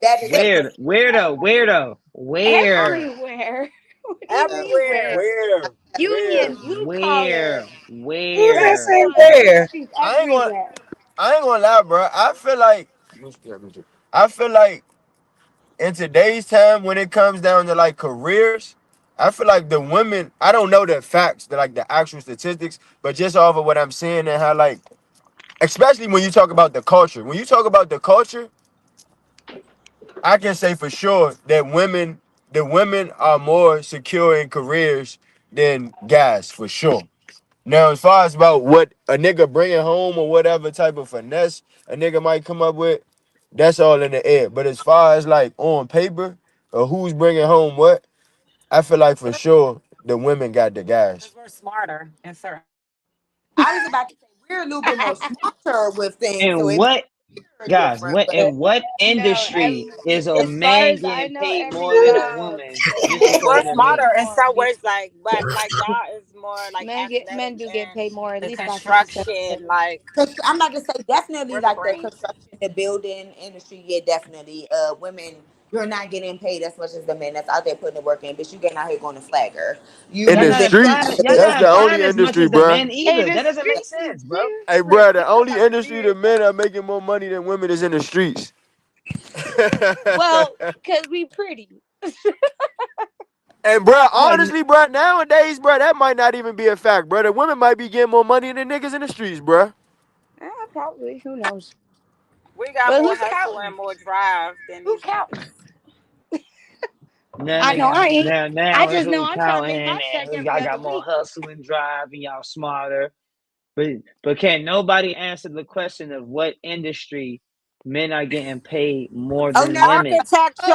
that is a Where? percentage. Where though? Where though? Where? Everywhere. What do you mean Everywhere. where? where Union, blue collar, Where? Who's that Where? saying restaurants, where? industries, I ain't gonna everywhere. I ain't gonna lie, bro. I feel like in today's time when it comes down to like careers, I feel like the women, I don't know the facts, the actual statistics, but just off of what I'm seeing and how like especially when you talk about the culture. When you talk about the culture, I can say for sure that the women are more secure in careers than guys, for sure. Now, as far as about what a nigga bringing home or whatever type of finesse a nigga might come up with, that's all in the air. But as far as like on paper or who's bringing home what, I feel like for sure the women got the guys. Because we're smarter in certain. I was about to say we're a little bit more smarter with things, so And it what, makes it guys? different. What But in what No, industry is a as far man as I getting know, paid every more than a job, woman just men because We're get they're paid smarter men? in more. some ways, like, but like y'all is more like Men athletic do get and paid more, at the least by 50%. construction, like I'm about to say definitely we're the like the brains. construction, the building industry. Yeah, definitely. Women, you're not getting paid as much as the men that's out there putting the work in. But you getting out here going to flagger. In Y'all You the not the flying. streets, Y'all the that's not the business. only flying as much industry, as the bruh. men Hey, either. the That doesn't make streets is sense, bro. Hey, different. bruh, the We only out industry the here. men are making more money than women is in the streets. Well, because we pretty. And bruh, Like, honestly, bruh, nowadays, bruh, that might not even be a fact, bruh. The women might be getting more money than the niggas in the streets, bruh. Probably. Who knows? We got But more who's hustle and counting? more drive than Who these counting? niggas. now, I know I ain't. I now it's just know who I'm trying to counting make my and check who every y'all other got more week. hustle and drive and y'all smarter. but can nobody answer the question of what industry men are getting paid more Oh than no, women?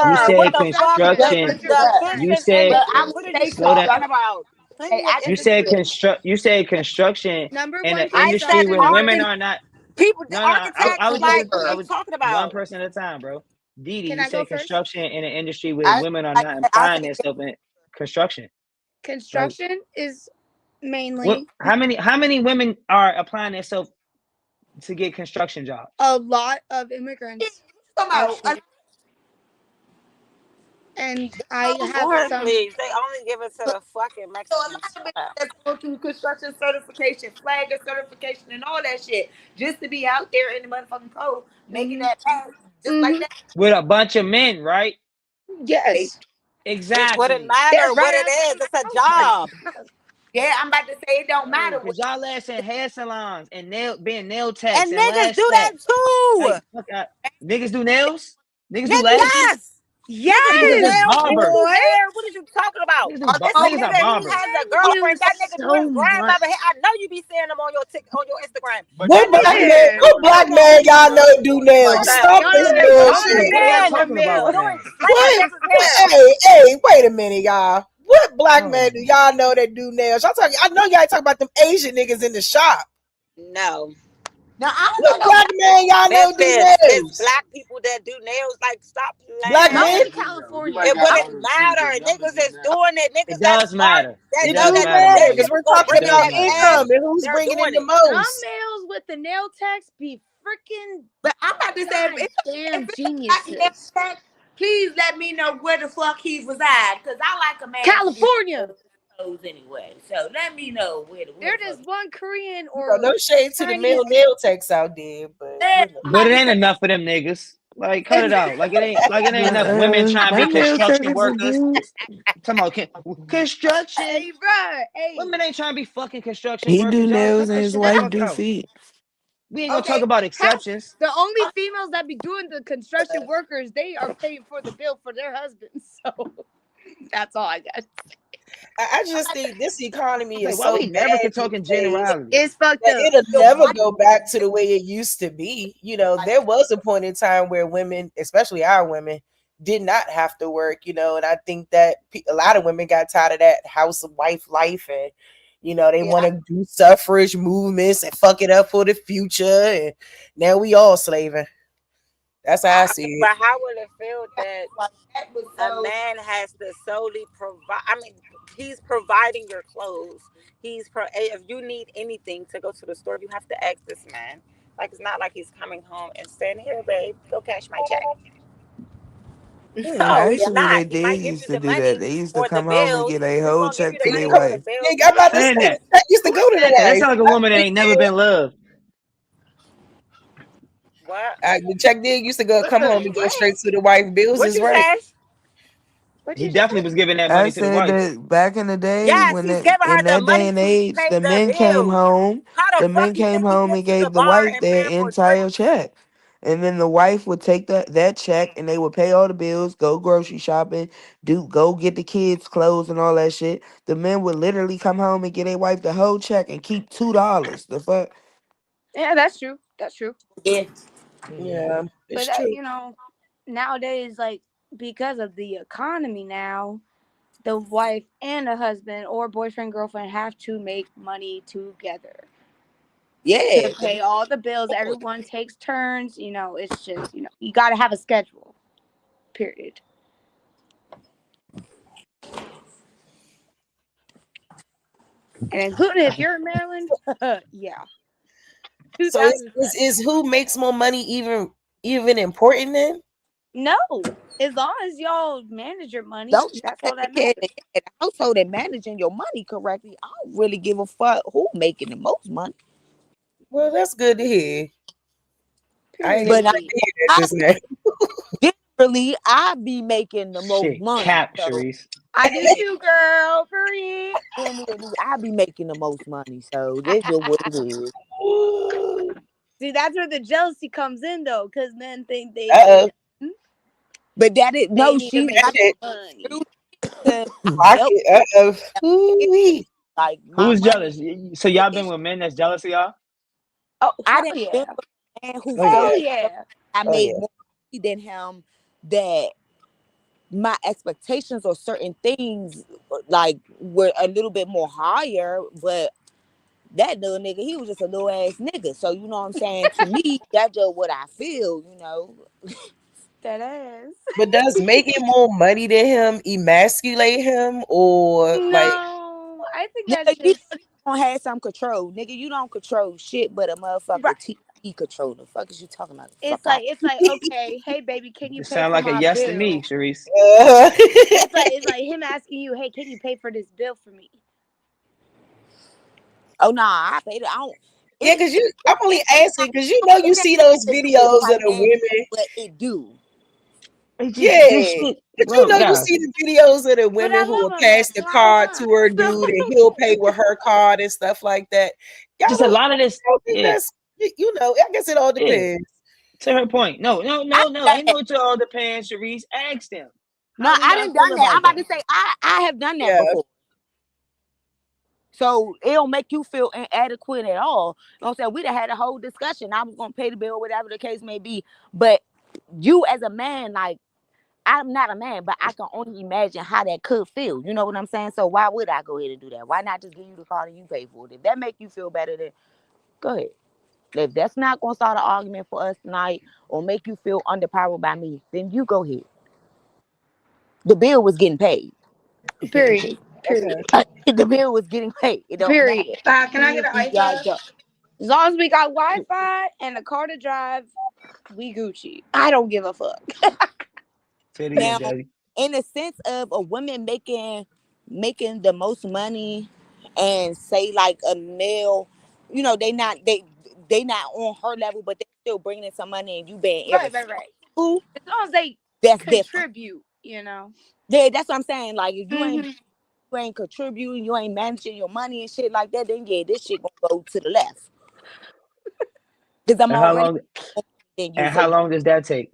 You Architecture. What said the fuck? but construction. The but You fishing said but industry. I would What are you say slow down. talking construction. about? Hey, Plenty of I You disagree. said industries. construction Number in one an I industry said where construction. women architect are not. people, No, no. I architects. was Like, just what are I you However, was talking one about? person at a time, bro. Didi, Can you I go said first? construction in an industry where I women are like not I applying say themselves in construction. Like Construction is what? mainly How many women are applying themselves to get construction jobs? a lot of immigrants, come out. actually. And I have Lord, some. please. They only give it to the fucking So a Mexicans. lot of Shut bitches up. that's going through construction certification, flagger certification, and all that shit, just to be out there in the motherfucking cold, making Hmm. that pay, just like Hmm. that. With a bunch of men, right? Hey, Yes. It wouldn't Exactly. They're matter what right it outside is. my It's a house. like, job. yeah, I'm about to say it don't matter No, what. cause y'all ass in hair salons and being nail techs And and niggas lash do that techs. too. Like fuck out. Niggas do nails. Niggas do Nigga, lashes. yes. Niggas do Niggas are Yes, nails. Niggas do boy. hair. What are you talking about? Niggas do Although, It's a although, niggas are nigga. He barbers. has a Thank you girlfriend. That nigga do his so much. grandmother hair. I know you be seeing them on your on your Instagram. But That them nigga black do men, Yes. nails. what black man y'all know do like nails? that. So Stop Y'all this know that the John only the bullshit. What y'all Nail man talking about Jamil. right doing now? slinging What? bitches hair. Hey, wait a minute, y'all. What black Hold man on. do y'all know that do nails? Y'all talking? I know y'all ain't talking about them Asian niggas in the shop. No. Now I What don't know no black black. man y'all know do It's nails? black people that do nails. Like, stop Black playing. I'm men? in California. It wouldn't matter. Niggas is doing it. It Niggas that does smart, matter. that It It know does do that matter that matter though. because shit is we're gonna talking It bring in does about that matter. cash. income and who's They're bringing in doing the it. Some most. males with the nail techs be freaking But I'm about to say if goddamn it's a black man geniuses. tech, please let me know where the fuck he reside, cause I like a man to be California. clothes anyway. So let me know where There the fuck. is one Korean You know, or no shade to the male Chinese. nail techs out there, but Yeah, you know. I'm But about it to ain't say. enough for them niggas. Like, cut it out. Like it ain't enough women trying to My be nail tech construction is a workers. dude. Talking about construction. Hey, bro. Hey. Women ain't trying to be fucking construction He do workers. Y'all cut nails and that his shit the wife fuck do out. feet. We ain't gonna talk Okay, about Half exceptions. the only females that be doing the construction workers, they are paying for the bill for their husbands. So that's all I got. I just think this economy Like, is why so we never bad could talk these in days generalities? It's fucked that up. it'll your never wife, go back to the way it used to be. You know, like, there was a point in time where women, especially our women, did not have to work, you know, and I think that a lot of women got tired of that housewife life and you know, they yeah, want to do suffrage movements and fuck it up for the future. And now we all slaving. That's how I see it. But how would it feel that like that was a so. man has to solely provide? I mean, he's providing your clothes. If you need anything to go to the store, you have to ask this man. Like, it's not like he's coming home and saying, "Here, babe, go cash my check." No, he's Actually, they not. He did might give used you to the do that. money They used to for the come home and bills. get a He's whole gonna give you check the to Nigga, their money I'm for about the to, wife. bills. nigga, I'm Who's about to saying say, that? that used to Who's go to saying the that? That wife. sounds like a woman that ain't never been loved. What? The check did used to go come home and go What? straight to the wife. Bills What is you right. say? What He did you definitely say? was giving that I money to the said wife. that back in the day, Yes, when he's giving in her the that day money and to age, pay the the men came bills. home. How the The fuck men you came think he home gets and to the gave the bar wife and their paying for drinks? entire check, and then the wife would take that check and they would pay all the bills, go grocery shopping, go get the kids clothes and all that shit. The men would literally come home and get their wife the whole check and keep $2. The fuck. Yeah, that's true. That's true. Yeah, Yeah, But it's true. nowadays, like because of the economy now, the wife and the husband or boyfriend girlfriend have to make money together to yeah. pay all the bills. Everyone takes turns. It's just you got to have a schedule. Period. And including if you're in Maryland, yeah, two So thousand plus. is who makes more money even important then? No, as long as y'all manage your money, Don't you that's all take that care of matters. the household and managing your money correctly? I don't really give a fuck who making the most money. Well, that's good to hear. I ain't But expect Period. to hear that I just now. generally I be making the most Shit, money. cap, So Sharice. I do too, girl. Period. generally I be making the most money. So this is what it is. See, that's where the jealousy comes in, though, because men think they get Uh-oh. done. But that is They no, need to she's make That not some shit. money. true because I Clock help it. Uh-oh. get Ooh-wee. Like my Who's money. jealous? So y'all been It's, with men that's jealous of y'all? Oh I hell didn't been yeah. with a man who Oh felt Oh yeah. as yeah. I Oh made yeah. more money than him. That my expectations or certain things like were a little bit more higher, but that little nigga, he was just a little ass nigga. So you know what I'm saying? To me, that's just what I feel, you know. That ass. But does making more money than him emasculate him, or like? No, I think that's Nigga, you just don't have some control. Nigga, you don't control shit but a motherfucker right. TV controller. Fuck is you talking about? It's Fuck out. like okay, hey baby, can you It pay sound for like a my yes to me, bill? Sharice. Uh, It's like him asking you, hey, can you pay for this bill for me? Oh nah, I paid it. I don't yeah, it because you, I'm it only it asking because you know it you ain't see those to do it videos of the financially, women. but it do. It's just this Yeah, shit, but you bro. know you Yeah, see the videos of the But women I who will love a man, pass the so I don't card to mind. her dude and he'll pay with her card and stuff like that. Y'all just a don't, lot of this. I don't think Yeah, that's you know. I guess it all yeah. depends. To her point. No, no, I no, no. done Ain't that. no to all depends, Sharice. Ask them. No, How do I y'all done feel done that. I'm about about that? to say I have done that Yeah, before. So it don't make you feel inadequate at all. You know what I'm saying? We done had a whole discussion. I was gonna pay the bill, whatever the case may be. But you as a man, like I'm not a man, but I can only imagine how that could feel. You know what I'm saying? So why would I go ahead and do that? Why not just give you the card and you pay for it? If that make you feel better, then go ahead. If that's not gonna start an argument for us tonight or make you feel underpowered by me, then you go ahead. The bill was getting paid. Period. Period. okay. The bill was getting paid. It don't matter Period. Can I who get an we got iPad? done. As long as we got Wi-Fi and a car to drive, we Gucci. I don't give a fuck. Say it again, Now, Jazzy. in the sense of a woman making the most money and say like a male, you know, they not on her level, but they still bringing in some money and you being Right, right, right. irresponsible. As long as they That's different. contribute, you know. Yeah, that's what I'm saying. Like if Hmm. you ain't contributing, you ain't managing your money and shit like that, then yeah, this shit gonna go to the left. Because I'm And how already long? more than you, And so how you long does that take?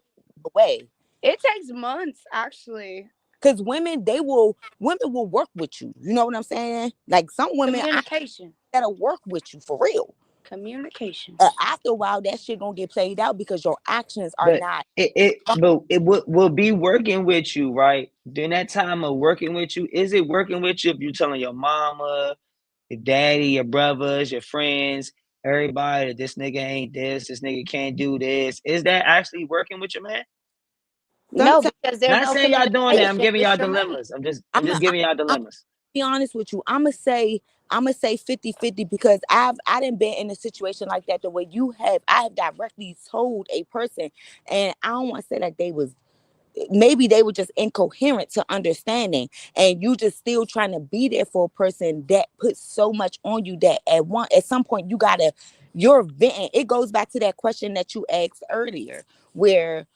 away. It takes months, actually. Because women will work with you. You know what I'm saying? Like some women I Communication. gotta work with you for real. Communication. After a while, that shit gonna get played out because your actions are But not. it will be working with you, right? During that time of working with you, is it working with you if you're telling your mama, your daddy, your brothers, your friends, everybody that this nigga ain't this nigga can't do this? Is that actually working with your man? No, Sometimes because there's Not no saying y'all doing that. I'm communication giving with y'all your mate. dilemmas. I'm I'm just a, giving y'all I'm dilemmas. be honest with you. I'm gonna say 50-50 because I didn't been in a situation like that the way you have. I have directly told a person, and I don't want to say that they was maybe they were just incoherent to understanding, and you just still trying to be there for a person that puts so much on you that at some point you gotta you're venting. It goes back to that question that you asked earlier, where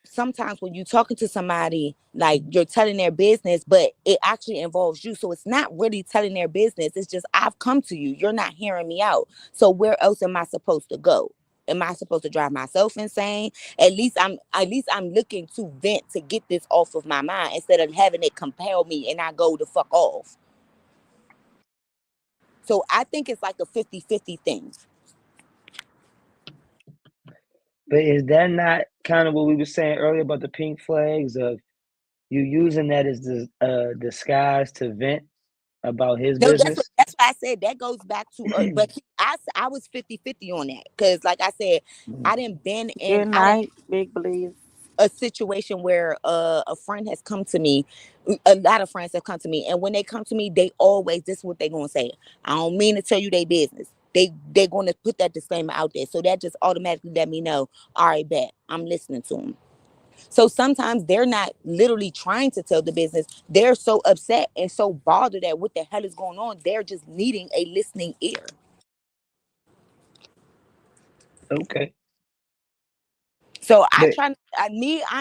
sometimes when you're talking to somebody, like you're telling their business, but it actually involves you. So it's not really telling their business. It's just, I've come to you. You're not hearing me out. So where else am I supposed to go? Am I supposed to drive myself insane? At least I'm looking to vent to get this off of my mind instead of having it compel me and I go the fuck off. So I think it's like a 50-50 thing. But is that not kind of what we were saying earlier about the pink flags of you using that as the disguise to vent about his No, that's what business? that's why I said that goes back to but I was 50-50 on that because like I said, I didn't been in Good I didn't night, Big Blaze. a situation where a friend has come to me, a lot of friends have come to me, and when they come to me, they always this is what they gonna say. I don't mean to tell you their business. They're gonna put that disclaimer out there, so that just automatically let me know. All right, bet I'm listening to them. So sometimes they're not literally trying to tell the business. They're so upset and so bothered at what the hell is going on. They're just needing a listening ear. Okay, So I but try. I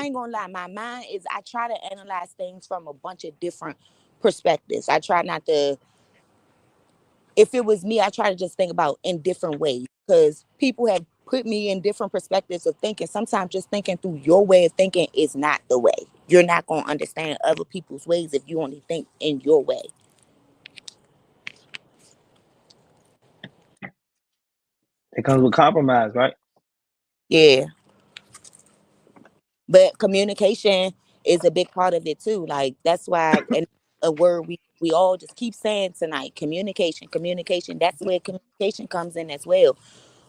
ain't gonna lie. My mind is. I try to analyze things from a bunch of different perspectives. I try not to. If it was me, I try to just think about in different ways because people have put me in different perspectives of thinking. Sometimes just thinking through your way of thinking is not the way. You're not gonna understand other people's ways if you only think in your way. It comes with compromise, right? Yeah, but communication is a big part of it too. Like that's why, and a word we all just keep saying tonight: communication, communication. That's where communication comes in as well.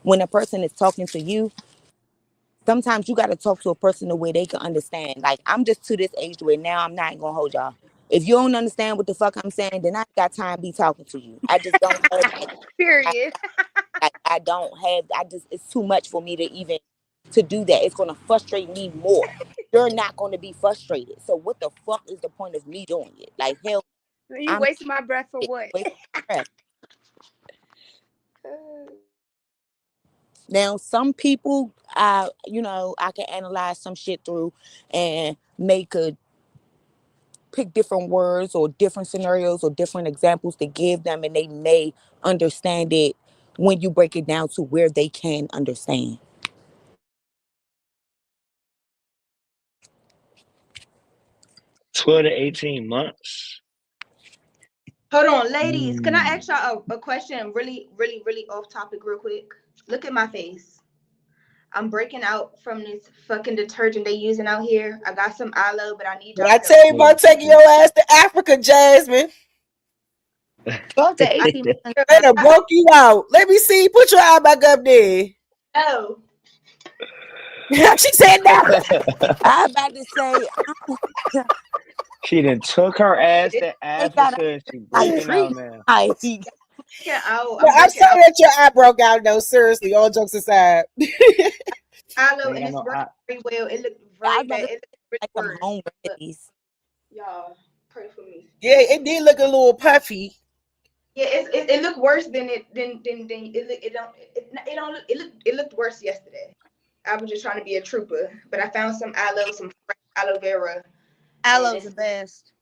When a person is talking to you, sometimes you got to talk to a person the way they can understand. Like I'm just to this age where now I'm not gonna hold y'all. If you don't understand what the fuck I'm saying, then I ain't got time to be talking to you. I just don't have that. Period. I don't have. I just it's too much for me to even to do that. It's gonna frustrate me more. You're not gonna be frustrated. So what the fuck is the point of me doing it? Like hell, You I'm wasting my breath for what? wasting my breath. Now some people, I can analyze some shit through and make a pick different words or different scenarios or different examples to give them, and they may understand it when you break it down to where they can understand. 12 to 18 months. Hold on, ladies. Can I Mm. ask y'all a question really, really, really off topic real quick? Look at my face. I'm breaking out from this fucking detergent they using out here. I got some aloe, but I need When y'all I to help. tell you Yeah. about taking your ass to Africa, Jasmine, 12 to I 18 months. they done I, broke you out. Let me see. Put your eye back up there. no. She said no. I about to say She done took her ass It's to they got Africa and she like breaking out treat now. like breaking out. But I'm I'm breaking sorry out that your eye broke out. No, seriously, all jokes aside. aloe, Ain't and got it's no working eye. very well. It looked I very was about bad. to It looked really like some worse. home But remedies. y'all pray for me. Yeah, it did look a little puffy. Yeah, it looked worse than it don't it don't look it looked worse yesterday. I was just trying to be a trooper, but I found some aloe, some fresh aloe vera, and Aloe's the it's best.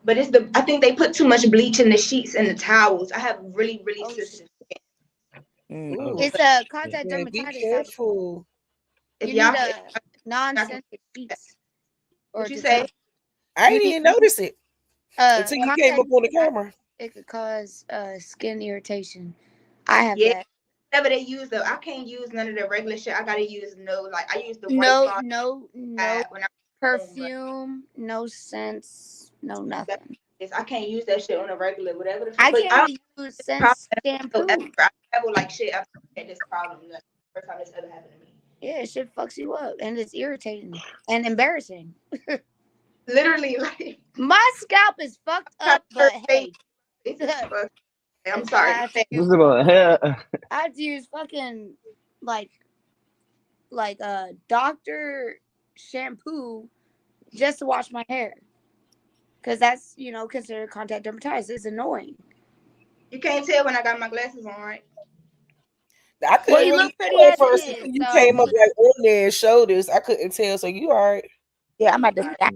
but it's the I think they put too much bleach in the sheets and the towels. I have really really Oh, sensitive skin. Mm. Oh Ooh, it's a shit. contact yeah, be dermatitis. careful. If You need y'all if a I can non-scented sheets or what you say? detergent. I You didn't need even notice it a until you came contact up on the dermatitis. camera. It could cause skin irritation. I have Yeah, that. whatever they use though, I can't use none of the regular shit. I gotta use no like I use the white No, bond no when I'm home. Like perfume, no scents, no that nothing. is, I can't use that shit on a regular whatever the I but can't I even use problem scents shampoo. whatsoever. I travel like shit. I've had this problem. Like, first time this ever happened to me. Yeah, shit fucks you up and it's irritating and embarrassing. Literally, like My scalp is fucked trying to up, but hurt face. hey, This is I fuck. I'm sorry. My have to face. use This is about hell. I have to use fucking like doctor shampoo just to wash my hair. Cause that's considered contact dermatitis. It's annoying. You can't tell when I got my glasses on, right? I Well, couldn't you really look pretty tell at as it first until is, you so came up like on their shoulders. I couldn't tell. So you all right? Yeah, I'm you about to are say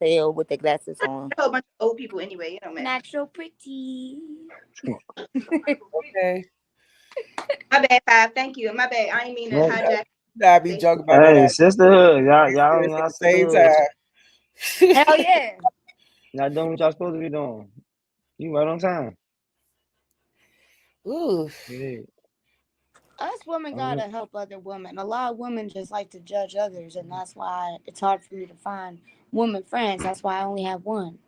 I tell with the glasses on. A whole bunch of old people anyway. It don't matter. natural pretty. Okay. My bad, five. Thank you. My bad. I ain't mean to Well, hijack. Nah, I be This. joking about that. hey, I sisterhood. Y'all, be y'all, serious at y'all the same sisterhood. time. Hell yeah. Y'all doing what y'all supposed to be doing. You right on time. Ooh. Yeah. Us women Um, gotta help other women. A lot of women just like to judge others, and that's why it's hard for me to find woman friends. That's why I only have one,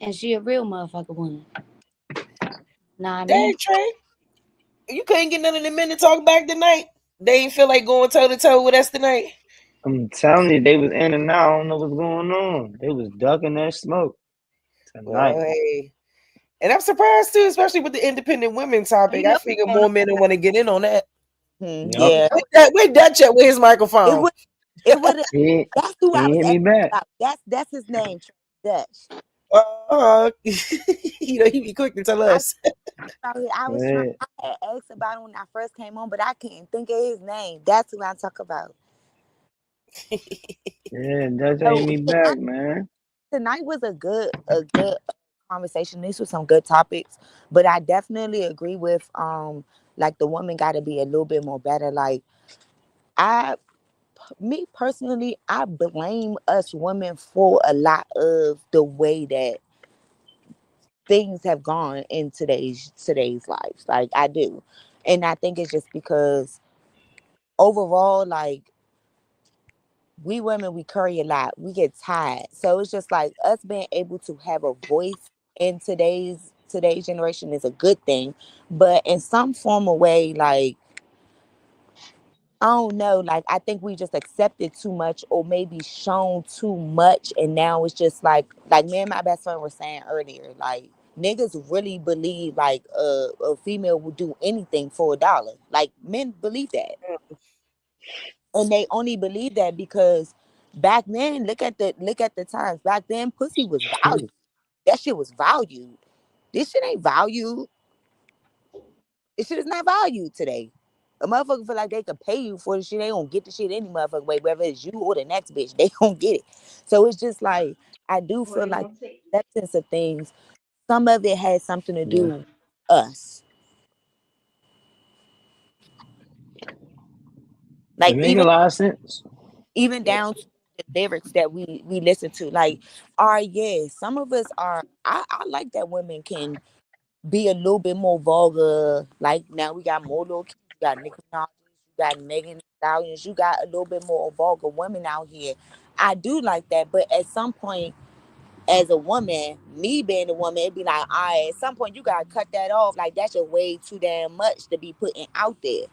and she a real motherfucker woman. Nah, I Dang, mean, Trey. You couldn't get none of the men to talk back tonight. They ain't feel like going toe to toe with us tonight. I'm telling you, they was in and out. I don't know what's going on. They was ducking that smoke Well, tonight. hey. And I'm surprised too, especially with the independent women topic. You I know figure what's going more men will want to get in on that. Yep. Yeah, Where Dutch at with his it microphone? would. It would. He, That's who he I was hit me asking back. about. That's his name, Dutch. He be quick to tell I us. I was trying. Yeah, I had asked about him when I first came on, but I can't think of his name. That's who I talk about. yeah, that's hit So me back, man. tonight was a good conversation. These were some good topics, but I definitely agree with like the woman got to be a little bit more better. Like I, me personally, I blame us women for a lot of the way that things have gone in today's lives. Like I do. And I think it's just because overall, like, we women, we curry a lot. We get tired. So it's just like us being able to have a voice in today's generation is a good thing. But in some form of way, like, I don't know, like, I think we just accepted too much or maybe shown too much, and now it's just like me and my best friend were saying earlier, like, niggas really believe like a female will do anything for $1. Like, men believe that. And they only believe that because back then, look at the times. Back then, pussy was valued. True. That shit was valued. This shit ain't valued. This shit is not valued today. A motherfucker feel like they could pay you for the shit. They don't get the shit any motherfucker way, whether it's you or the next bitch. They don't get it. So it's just like I do feel like acceptance of things. Some of it has something to do Yeah. with us. It Like make a even lot of sense. even Yeah. down to the lyrics that we listen to. Like, yeah, some of us are. I like that women can be a little bit more vulgar. Like now we got more little kids. You got Nicki Minaj, you got Megan Thee Stallions, you got a little bit more vulgar women out here. I do like that, but at some point, as a woman, me being a woman, it'd be like, all right, at some point you gotta cut that off. Like that's just way too damn much to be putting out there.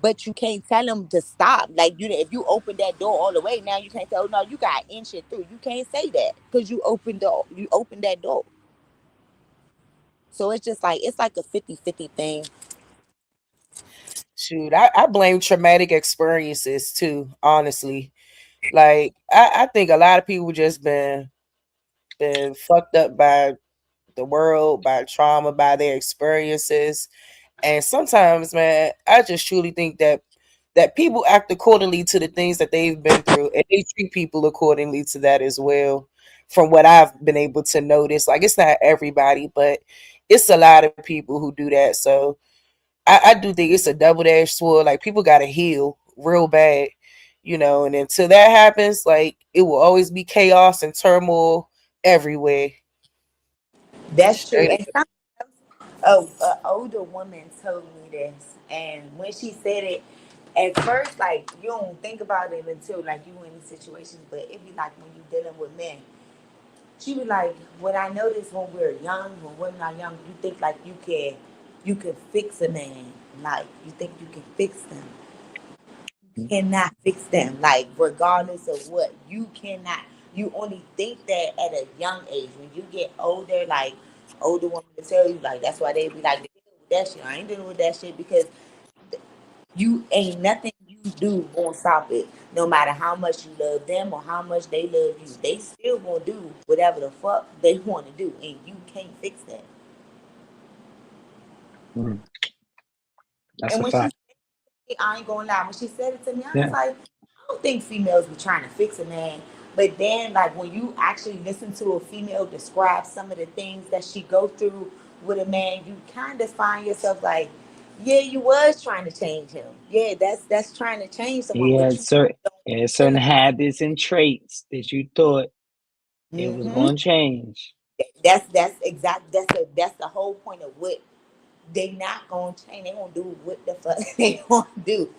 But you can't tell them to stop. Like if you open that door all the way, now you can't tell. No, you got to inch it through. You can't say that because you opened that door. So it's just like it's like a 50-50 thing. Shoot, I blame traumatic experiences too, honestly. Like I think a lot of people just been fucked up by the world, by trauma, by their experiences. And sometimes, man, I just truly think that people act accordingly to the things that they've been through, and they treat people accordingly to that as well. From what I've been able to notice, like it's not everybody, but it's a lot of people who do that. So I do think it's a double-edged sword. Like people gotta heal real bad, and until that happens, like it will always be chaos and turmoil everywhere. That's true. Straight And up. some an older woman told me this, and when she said it, at first, like you don't think about it until like you in these situations, but it be like when you dealing with men. She was like, "What I noticed when we're young, when women are young, you think like you can fix a man, like you think you can fix them. Cannot fix them. Like regardless of what, you cannot. You only think that at a young age. When you get older, like older women will tell you, like that's why they be like, deal with that shit. I ain't dealing with that shit because you ain't nothing you do gonna stop it. No matter how much you love them or how much they love you, they still gonna do whatever the fuck they want to do, and you can't fix that." Mm, that's And a when she fact. I ain't gonna lie. When she said it to me, I was Yeah. like, I don't think females be trying to fix a man. But then, like, when you actually listen to a female describe some of the things that she go through with a man, you kind of find yourself like, yeah, you was trying to change him. Yeah, that's trying to change someone, He but had you certain don't he had feel certain it. habits and traits that you thought it was Mm-hmm. going to change. That's the whole point of what they not gonna change. They gonna do what the fuck they gonna do, And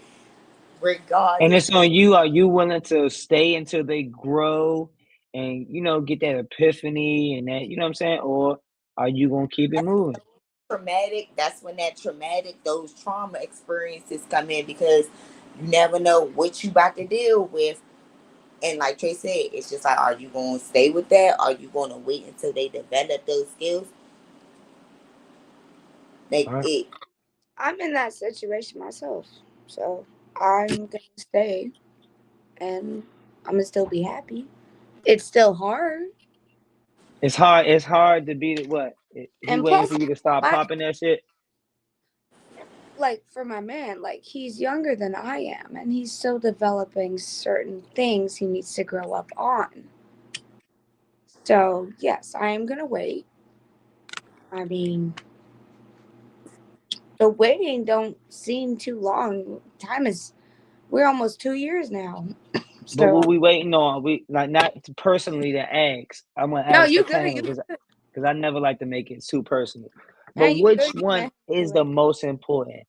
regardless. it's on you. Are you willing to stay until they grow and get that epiphany and that, what I'm saying? Or are you going to keep it moving? Traumatic, that's when those trauma experiences come in because you never know what you about to deal with. And like Trey said, it's just like, are you going to stay with that? Are you going to wait until they develop those skills? Like All right. it. I'm in that situation myself, so I'm gonna stay, and I'm gonna still be happy. It's still hard, It's hard to beat it. What? He and waiting plus, for you to stop my popping that shit? like for my man, like he's younger than I am, and he's still developing certain things he needs to grow up on. So yes, I am gonna wait. I mean, the waiting don't seem too long. Time is we're almost 2 years now. But what So we waiting on? We like not personally to ask. I'm gonna no, ask the you good. panel You because I never like to make it too personal. But And you which really one meant to is do the it. most important?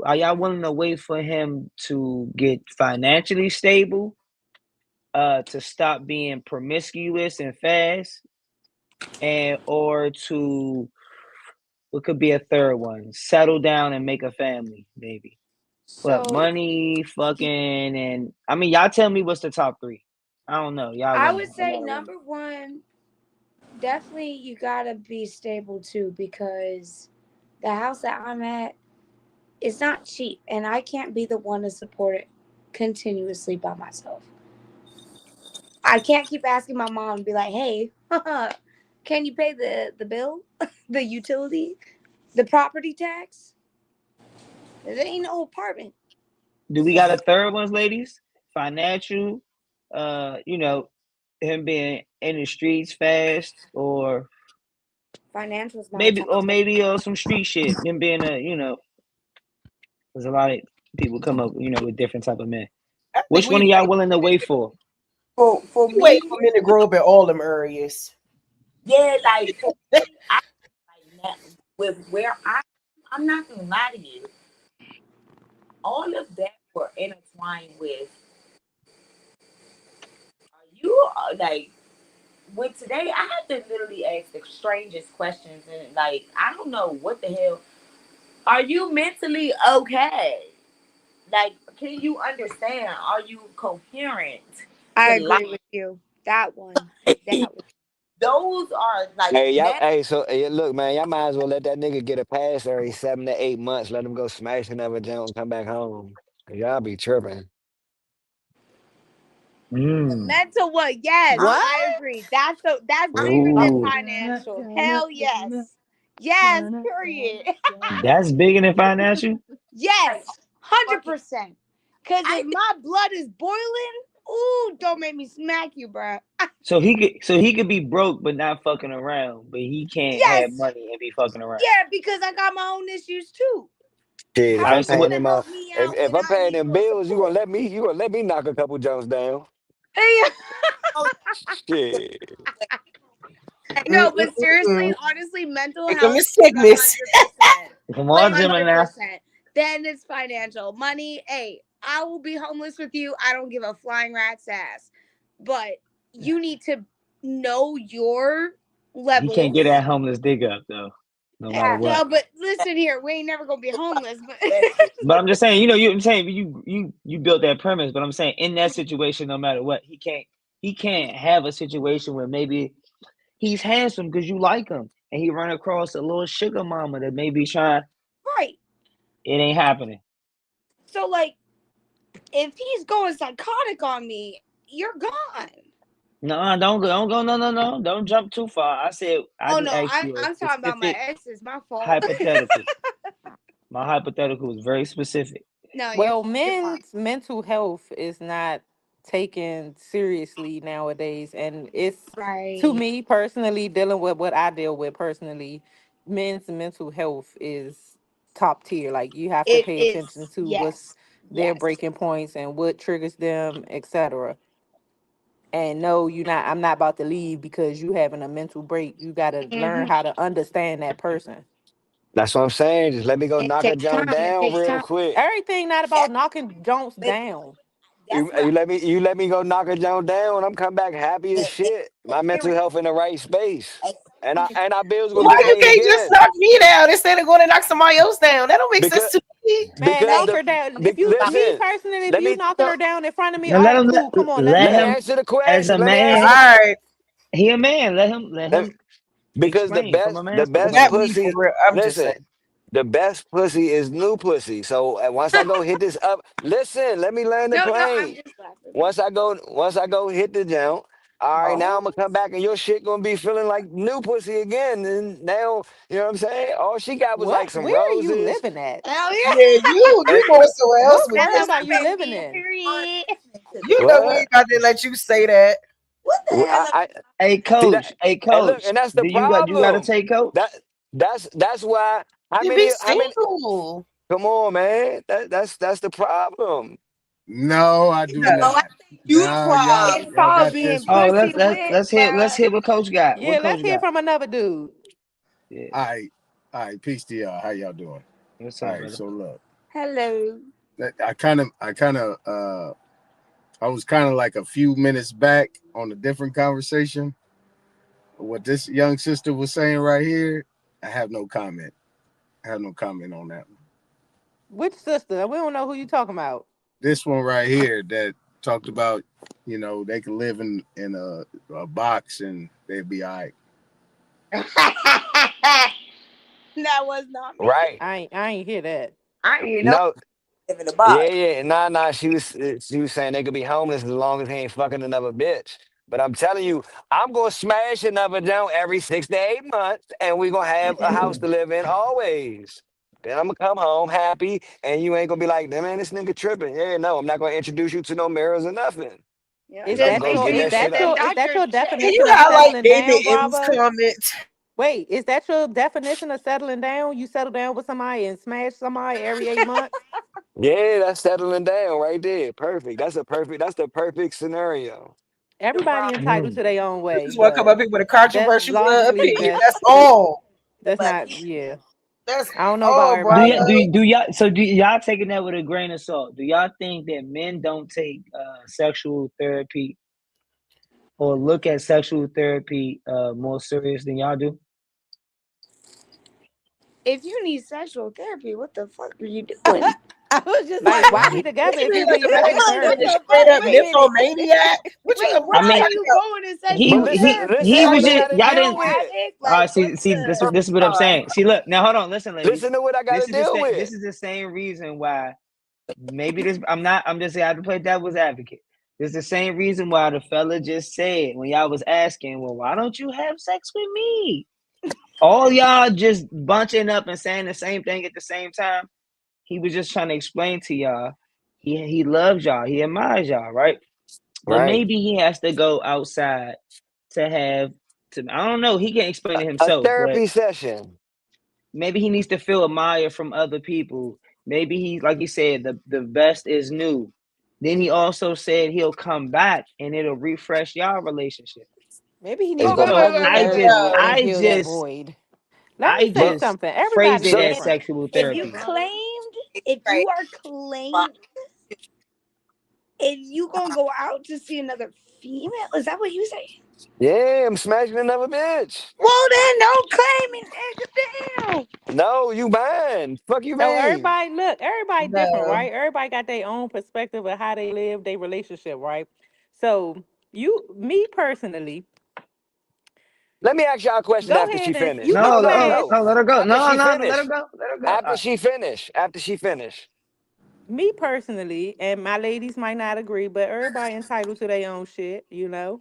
Are y'all willing to wait for him to get financially stable, to stop being promiscuous and fast, and or to what could be a third one, settle down and make a family, maybe. What So money, fucking, and I mean, y'all tell me what's the top three. I don't know. Y'all I women. would say number one, definitely you gotta be stable too, because the house that I'm at is not cheap, and I can't be the one to support it continuously by myself. I can't keep asking my mom to be like, "Hey, can you pay the bill, the utility, the property tax?" There ain't no apartment. Do we got a third one, ladies? Financial, you know, him being in the streets fast, or Financial's my top. maybe some street shit. Him being a, there's a lot of people come up, with different type of men. I think Which one we are y'all wait. willing to wait for? For We wait me, for men to grow up in all them areas. Yeah, like for me, I like that with where I'm not gonna lie to you. All of that were intertwined with are you like with today I had to literally ask the strangest questions and like I don't know what the hell. Are you mentally okay? Like can you understand? Are you coherent I to agree life? with you. That one. That one. Those are like Hey, y'all. now Hey, so hey, look, man, y'all might as well let that nigga get a pass every 7 to 8 months. Let him go smash another junk and come back home. Y'all be tripping. The Mm. mental one, yes, I'm What? I agree. That's I'm bigger than Ooh, financial. Hell yes. Yes, period. that's bigger than financial. like Yes, fucking 100%. Cause I if my blood is boiling, ooh, don't make me smack you, bro. So he could be broke but not fucking around, but he can't have Yes, money and be fucking around. yeah, because I got my own issues too. Shit, if How All you I'm right. So paying what? them gonna help me if, out if when I'm I paying need them your bills, support? you gonna let me knock a couple jumps down. Hey, know Shit. no, but seriously, Mm-mm-mm. honestly, mental Here come health Miss is a Sickness. 100%. Come A on, hundred Gemini. percent. Then it's financial. Money, hey, I will be homeless with you. I don't give a flying rat's ass. But you need to know your He can't get levels. that homeless dig up though, no matter what. No, but listen here, we ain't never gonna be homeless. But But I'm just saying, I'm saying you built that premise, but I'm saying in that situation, no matter what, he can't have a situation where maybe he's handsome because you like him, and he run across a little sugar mama that may be trying. right. It ain't happening. So like, if he's going psychotic on me, you're gone. No, don't go, no, don't jump too far. I Oh just no, asked you a I'm talking about my specific exes. My fault. hypothetical. My hypothetical was very specific. No, Well, you're fine. men's mental health is not taken seriously nowadays. And it's, to Right. me personally, dealing with what I deal with personally, men's mental health is top tier. Like, you have to It pay attention is. to what's Yes. their Yes. breaking points and what triggers them, etc. And no, I'm not about to leave because you having a mental break. You got to learn Hmm. how to understand that person. That's what I'm saying. Just let me go It knock a takes jump time. It down takes real time. quick. Everything not about that's knocking Jones but down. that's what You let me go knock a jump down and I'm come back happy as and shit. My mental coherent health in the right space. and And coherent our bills gonna Why be you paid can't just again. knock me down instead of going to knock somebody else down? That don't make sense Because to me. Man, because knock ain't her down. If you, about me listen, personally, if let you me knocking so her down in front of me, Now all let right, him cool. Come on, let's let let me him dance. answer the as a question. Let me All answer man. the right. He a man. Let let- him because explain from a the man's best Not perspective. me for pussy, real. I'm just saying. listen, the best pussy is new pussy. So once I go hit this up, listen, let me land the No, no, I'm plane. just laughing. Once I go hit the jump, all right, now Oh, I'm gonna come back and your shit gonna be feeling like new pussy again. And now, you know what I'm saying? All she got was like What? some Where are you roses. living at? hell yeah. Yeah, you And going somewhere else What with That's place how this. are my you friends living be. in? aren't Period. listening to You me. know we what? ain't got to let you say that. What the Well, hell am Hey see coach, that, hey and look, coach, and that's the do you got to problem. take coach? That that's why. How You be many? single. Come on, man. That's the problem. No, I do Yeah. oh I not. think you the No, problem. It's y'all called got being this Oh, wrong. pussy let's let's whipped, let's hear let's bruh. hear what coach got. Yeah, What let's coach hear got? from another dude. Yeah. All right. All right, peace to y'all. How y'all doing? What's All up, right, brother? so look, Hello. I was kind of like a few minutes back on a different conversation. What this young sister was saying right here, I have no comment. I have no comment on that. Which sister? We don't know who you talking about. This one right here that talked about, they can live in a box and they'd be all right. That was not me. Right. I ain't hear that. I didn't even know No, live in a yeah, box. yeah. Nah. She was saying they could be homeless as long as he ain't fucking another bitch. But I'm telling you, I'm gonna smash another down every 6 to 8 months, and we gonna have a house to live in always. Then I'm gonna come home happy, and you ain't gonna be like, man, this nigga tripping. Yeah, no, I'm not gonna introduce you to no mirrors or nothing. Yeah, Cause Is I'm just that gonna make your get sure is you that get shit that that out. your is that doctor your check. Can you definition of highlight settling David down, M's Bravo? comment? Wait, is that your definition of settling down? You settle down with somebody and smash somebody every 8 months? Yeah, that's settling down right there. Perfect. That's the perfect scenario. Everybody entitled to their own You way, just want to come but up here with a that's controversial logically opinion. That's all. that's But not yeah. That's I don't know about all, everybody else. bravo. Do y'all do y'all taking that with a grain of salt? Do y'all think that men don't take sexual therapy or look at sexual therapy more serious than y'all do? If you need sexual therapy, what the fuck are you doing? I was just Like, like, why be What together you if mean you like need a man sexual is what being a therapy? the straight fuck? up Wait a minute. nymphomaniac? What you Wait, what I you why mean, are talking you about? going to he But sexual listen, he therapy? listen he to Are was what I you just gotta y'all deal didn't. with. addict? Like, See, what's the? this is what I'm sorry. saying. See, look now, hold on, listen, ladies. Listen to what I gotta This is the deal this with. is the same reason why maybe this. I'm not. I'm just saying I have to play devil's advocate. This is the same reason why the fella just said when y'all was asking, well, why don't you have sex with me? All y'all just bunching up and saying the same thing at the same time. He was just trying to explain to y'all he loves y'all, he admires y'all, right? But Right. maybe he has to go outside to have to I don't know, he can't explain it A himself, but therapy session. maybe he needs to feel admired from other people. Maybe he like he said, the best is new. Then he also said he'll come back and it'll refresh y'all relationship. Maybe he It's needs Wait, some wait, gonna So wait, ugly wait, I wait, No. wait, just therapy wait, and I fill that just void. Let me I say but just something. phrase Everybody it And as different. sexual if you therapy. claimed, it's if crazy. you are claimed, and you gonna go out to see another female, is that what you say? yeah, I'm smashing another bitch. Well, then don't claim it, nigga. Damn. No, you mine. Fuck you So mean? everybody different, No. right? Everybody got their own perspective of how they live their relationship, right? So me personally, Let me ask y'all a question go after she ahead and you finished. can No, No, no, no, smash. no. let her go. After No, she no, let her finished. go. Let her go. All After right. she finished. After she finished. Me personally, and my ladies might not agree, but everybody entitled to their own shit, you know.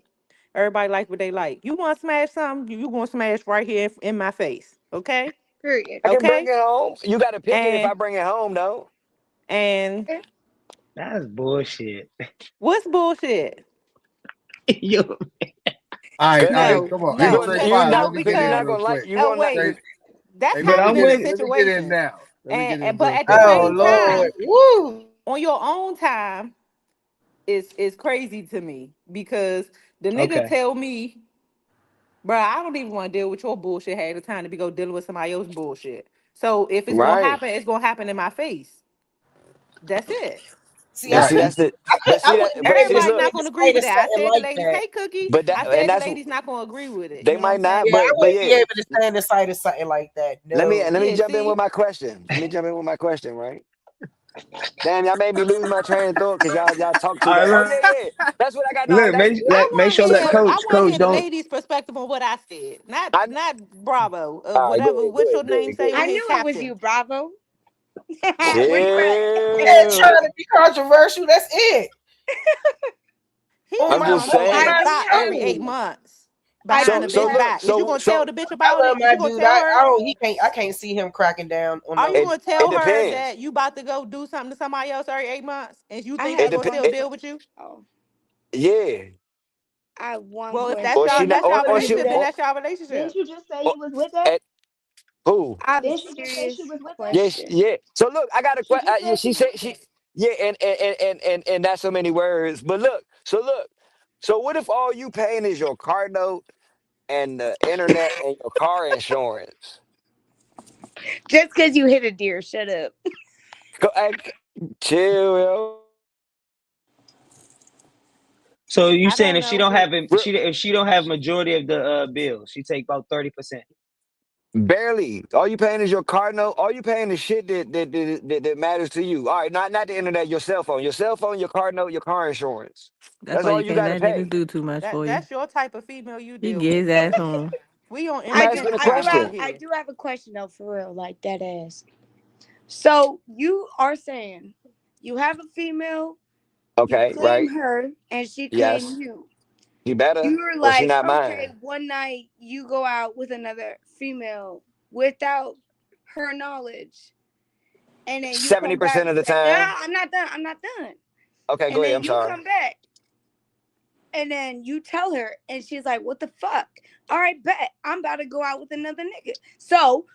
Everybody like what they like. You want to smash something, you going to smash right here in my face, okay? Period. I can bring Okay? it home. You got to pick it if I And bring it home, though. and Okay. That's bullshit. what's bullshit? You All right, Cause No, come on. you Hey, no, gonna Trey because you Five, not no, let me get you in because not real gonna like quick. you oh gonna not. Trey, wait, that's but I'm happening with in it. Let me get in situations, now. Let me get in but real at the quick. Oh same Lord. time, Woo. on your own time is crazy to me because the nigga okay? tell me, bro, I don't even want to deal with your bullshit half the time to be go dealing with somebody else's bullshit. So if it's gonna Right. happen, it's gonna happen in my face. That's it. See, But I Right. see couldn't that's the I, but I see that wouldn't but be able see to Everybody stand look, not in the gonna agree sight with of that. I something said to like ladies, that. hey Cookie. but that I and said to that's ladies not gonna agree with it. they You know what might I'm saying? not, Yeah, I but wouldn't be yeah. able to stand in the sight of something like that. Let No. me Yeah, jump in with see? my question. Let me jump in with my question, right? Damn, y'all made me lose my train of thought because y'all talk too All much. Oh right, yeah, yeah. That's what I got. No, look, that's make sure so let look. I coach want to hear the don't. ladies' perspective on what I said. I Not Bravo. all right, Whatever. What's your go name ahead, go say ahead. on I here? knew it was Captain. you, Bravo. Where you at? And Chill. trying to be controversial, that's it. He On just I'm my just want to on be saying. I my shot every do. eight soul. months I behind So a do so bitch have. look, back. Is you so gonna tell so the bitch I about love it? Is my you gonna dude. tell her? I can't see him cracking down on Are you no it gonna it tell her depends. that you about to go do something to somebody else every 8 months, and you I think It she have gonna depend. still one. It, deal with you? Oh, yeah. I have one Well, if Or she question. not that's Didn't y'all you or agree she with relationship, then that? or, that's y'all Didn't relationship. you just say or you was with that? at who? I have a Didn't Didn't you just say she serious was with that? Yes, question. yeah. So look, I got a She question. just Yeah, said she she was said with she that. yeah, and that's so many words. But look, so look, so what if all you paying is your car note and the internet and your car insurance? Just because you hit a deer, shut up. Go, chill, yo. So you I saying don't if she know, don't but have it, if she don't have majority of the bills, she take about 30%. Barely. All you paying is your car note. All you paying is shit that matters to you. All right, not the internet, your cell phone, your car note, your car insurance. That's That's why all you you can't got to let niggas pay. do too much for you. that's your type of female you He deal get with. his ass home. We on I'm I do, asking internet a I do time have, over question. I here. do have a question though, for real, like that ass. So you are saying you have a female, you Okay, claim right? her, and she claim Yes. you. She better, You're or she like, not okay, mine. one night you go out with another female without her knowledge, and then you come back 70% of the and time. I'm not done. I'm not done. Okay, And go ahead. then I'm you sorry. come back, and then you tell her, and she's like, "What the fuck? All right, bet I'm about to go out with another nigga." So,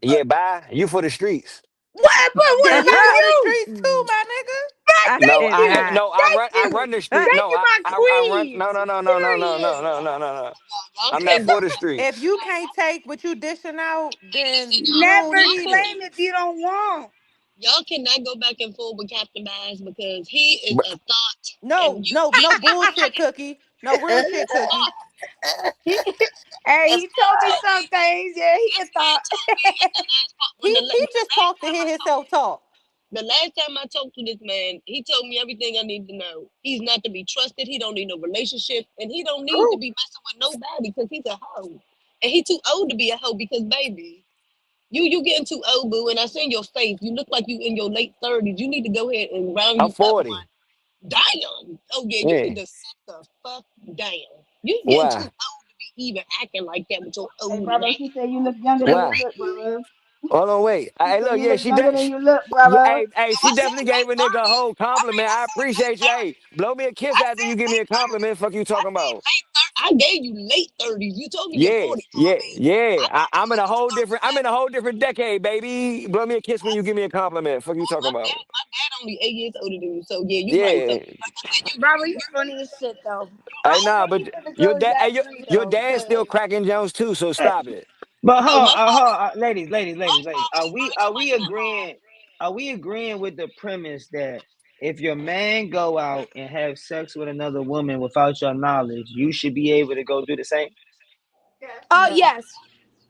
Yeah, bye. You for the streets. what? But what Then you about for the you? streets too, my nigga. But I thank No, said I you, bye. no, thank I you, run the street. thank No, you, my I run. queen. No, Period. no, no, no, no. Y'all I'm not can't for go the If streets. you can't take what you dishing out, then you don't Never need it. claim if you don't want. y'all cannot go back and forth with Captain Bass because he is But a thought and No, you no, no bullshit, Cookie. No real shit, Cookie. He, hey, that's he told me told me some things. Yeah, he a this man thought. told me at the last when He just talked to hear himself talk. the last time I talked to this man, he told me everything I need to know. He's not to be trusted. He don't need no relationship, and he don't need to True. be messing with nobody because he's a hoe, and he too old to be a hoe because baby, you getting too old, boo. And I seen your face. You look like you in your late 30s. You need to go ahead and round I'm you up 40. one. Damn. Oh yeah, you Yeah. need to sit the fuck down. You getting too Why? old to be even acting like that with your Hey, old brother, ass. she said you look younger than you Why? look, brother. Hold on, wait. She Hey, said look, you yeah, look she younger does. than you look, Yeah, brother. hey, If she I said definitely gave late a nigga a 30s, whole I mean compliment. I I said late appreciate you. Hey, 30s. blow me a kiss I after you said give me a late 30s. compliment. Fuck you I talking said about? late 30s. I gave you late 30s. You told me you're Yeah, 40. So I yeah, mean, yeah. I need to I'm in know a if whole you're different. I'm in a 37. whole different decade, baby. Blow me a kiss when you That's give me a compliment. Fuck you boy, talking about? my dad only 8 years older than you. So yeah, you're right. So Yeah. like I said, Brother, you funny as shit though. Hey, I nah, ain't but ready for the your girls dad, hey, that agree your though, dad's still cause cracking Jones too. So stop it. But oh my father, ladies, my ladies. father is very emotional. Are we agreeing with the premise that if your man go out and have sex with another woman without your knowledge, you should be able to go do the same? oh No, yes.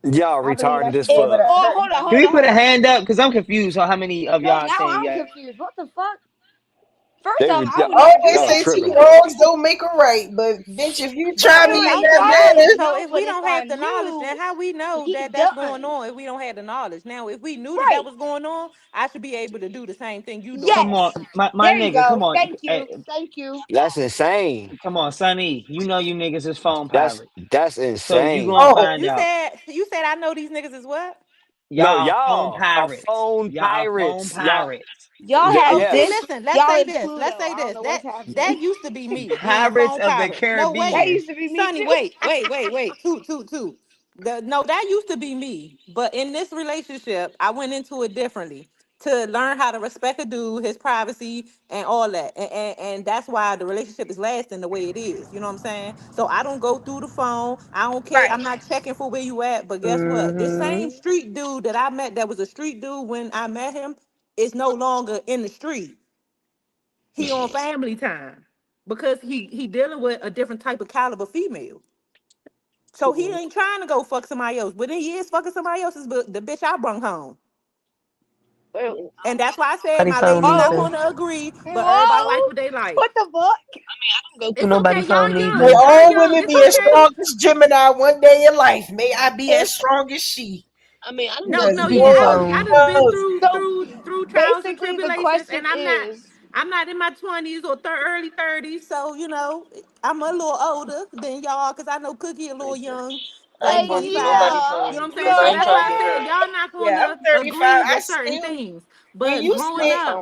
Y'all I believe retarded I as should be If able fuck. to oh hurt hold on, him. Can hold we on, put hold a on. hand up? Because I'm confused on how many of Cause y'all now saying I'm yeah. confused. What the fuck? First They off, re- I y'all, would never do Always y'all that. say two tripping. wrongs don't make a right, but bitch, if you But try I see, me in mean, that okay, I so manner, so know, if but we if don't I have the knowledge, then knew, how we know he that that's going done. on if we don't have the knowledge? Now, if we knew that that Right. was going on, I should be able to do the same thing you Come doing. on, Yes. my There you nigga. Come go. on, Thank you. Thank you. That's insane. come on, Sonny. You know you niggas is phone That's pirates, that's so you insane. gonna oh, find out. You said I know these niggas is what? No, Y'all are phone y'all are pirates. phone Y'all are phone pirates. Y'all, pirates. Y'all have Oh, see, yes. this. listen. Let's Y'all say is this. Let's Pluto. say I don't this. know what's That happening. used to be me being a Pirates phone of the pirate. No, That wait, Caribbean. used to be me Sonny, too. wait. Two. No, that used to be me. But in this relationship, I went into it differently to learn how to respect a dude, his privacy, and all that. And that's why the relationship is lasting the way it is. You know what I'm saying? So I don't go through the phone. I don't care. I'm Right. not checking for where you at. But guess what? This same mm-hmm. street dude that I met, that was a street dude when I met him, is no longer in the street. He on family time because he dealing with a different type of caliber female. So he ain't trying to go fuck somebody else, but then he is fucking somebody else's, but the bitch I brung home. Well, And that's why I said Nobody my phone ladies need not oh, to. gonna agree, but everybody like whoa. what they like. What the fuck? I don't go Who through It's the nobody okay, phone. phone y'all need May young, to. y'all all young. women It's be as okay. strong as Gemini one day in life. May I be as It's strong as she. I mean, I don't No, go Because through no, the yeah. Need phone. I boy, done I phone. done been because so through trials and basically the tribulations, question and is, I'm not in my 20s or early 30s, so I'm a little older than y'all because I know Cookie a little young, I like ain't going through nobody 25. yeah, You know phone what I'm saying? because I So ain't that's trying to why I get yeah. said hurt. y'all not yeah, I'm gonna 35. agree I with certain still things. when But you said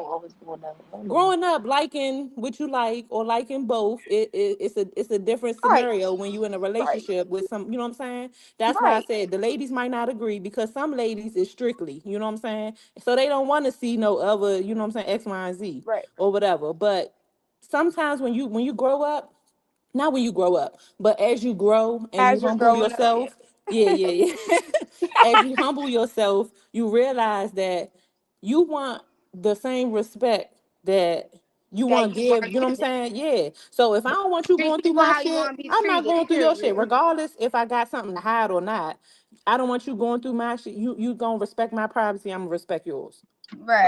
growing up liking what you like or liking both, it's a different Right, scenario when you're in a right, relationship with some, you know what I'm saying? That's why I right, said the ladies might not agree because some ladies is strictly, you know what I'm saying? So they don't want to see no other, you know what I'm saying, X, Y, and Z right. or whatever. But sometimes when you grow up, not when you grow up, but as you grow and you As you're humble growing up, yeah. yourself, Yeah, yeah, yeah. As you humble yourself, you realize that you want the same respect that you that want to you are give. You know what I'm giving. saying? Yeah. So if I don't want you Treat going through people my how you shit, want to be I'm not treated. going through your shit, Period. regardless if I got something to hide or not. I don't want you going through my shit. You gonna respect my privacy. I'm gonna respect yours.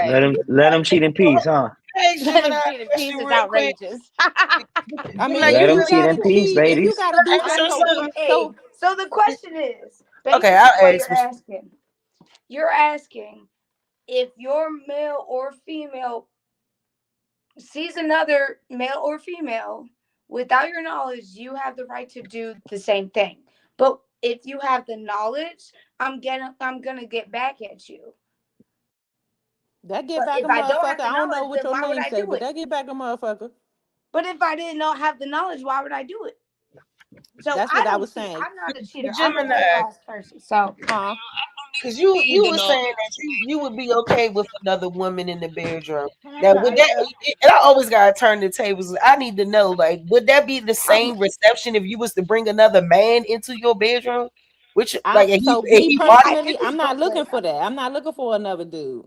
Let Right. him let him cheat in peace, huh? Hey, Let Gemini, him cheat in question peace is real quick. outrageous. I Gemini, mean, you Let if him you would cheat gotta in peace, cheat, if you ladies. gotta do ask something, your Okay, son. hey, so so the question is Okay, basically I'll what ask. you're asking if your male or female sees another male or female without your knowledge, you have the right to do the same thing. But if you have the knowledge, I'm gonna get back at you. that get But back if a I don't motherfucker. have the I don't know knowledge, what then your why would name I say, do but it? that get back a motherfucker. But if I didn't know have the knowledge, why would I do it? So That's I what I don't was cheat. saying. I'm not a cheater. But I'm a Gemini, low ass person. So Huh? because You you need to were know. saying that you would be okay with another woman in the bedroom. Now, would yeah, that? And I always gotta turn the tables. I need to know, like, would that be the I'm same reception if you was to bring another man into your bedroom? Which, I'm like, and so and me he watching I personally, think it's I'm not both looking ways. for that. I'm not looking for another dude.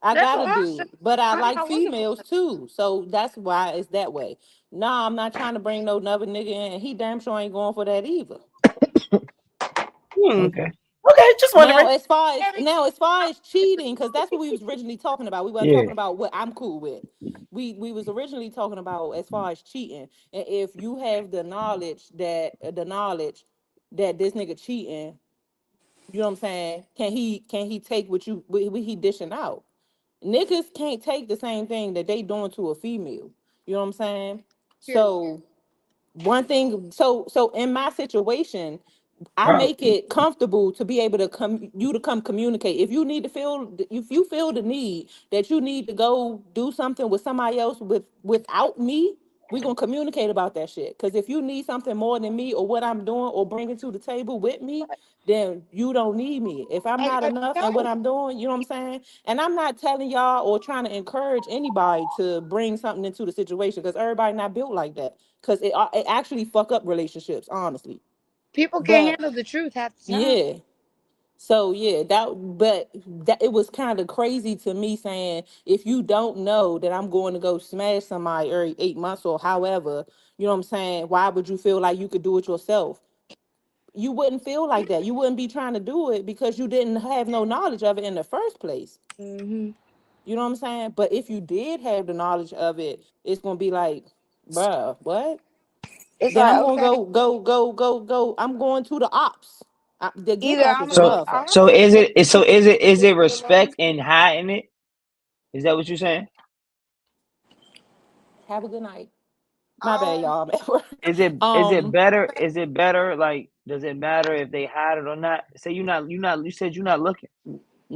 I That's got what a I'm saying. dude, but I I'm like not looking for females too. So that's why it's that way. No, I'm not trying to bring no another nigga in. He damn sure ain't going for that either. Hmm. Okay. Okay, just Now, wondering. as far as cheating, because that's what we was originally talking about. We weren't Yeah. talking about what I'm cool with. We was originally talking about as far as cheating, and if you have the knowledge that this nigga cheating, you know what I'm saying? Can he take what he dishing out? Niggas can't take the same thing that they doing to a female. You know what I'm saying? period. So one thing, so in my situation, I Right. make it comfortable to be able to come communicate. If you feel the need that you need to go do something with somebody else without me, we're gonna communicate about that shit. Cause if you need something more than me or what I'm doing or bringing to the table with me, then you don't need me. If I'm And not there enough you and what go. I'm doing, you know what I'm saying? And I'm not telling y'all or trying to encourage anybody to bring something into the situation because everybody not built like that. Cause it actually fuck up relationships, honestly. People can't But handle the truth half the time. yeah. So yeah, that it was kind of crazy to me saying if you don't know that I'm going to go smash somebody every 8 months or however, you know what I'm saying? Why would you feel like you could do it yourself? You wouldn't feel like that. You wouldn't be trying to do it because you didn't have no knowledge of it in the first place. Hmm. You know what I'm saying? But if you did have the knowledge of it, it's gonna be like, bruh, what? It's Then like I'm gonna okay, go. I'm going to the ops. The get either back I'm is a gonna So go to the motherfucker. so ops is or it so is it leave me alone. respect in hiding it? Is that what you're saying? Have a good night. My bad, Um, y'all. I'm at work. Is it better? Is it better? Like, does it matter if they hide it or not? Say you're not. You said you're not looking.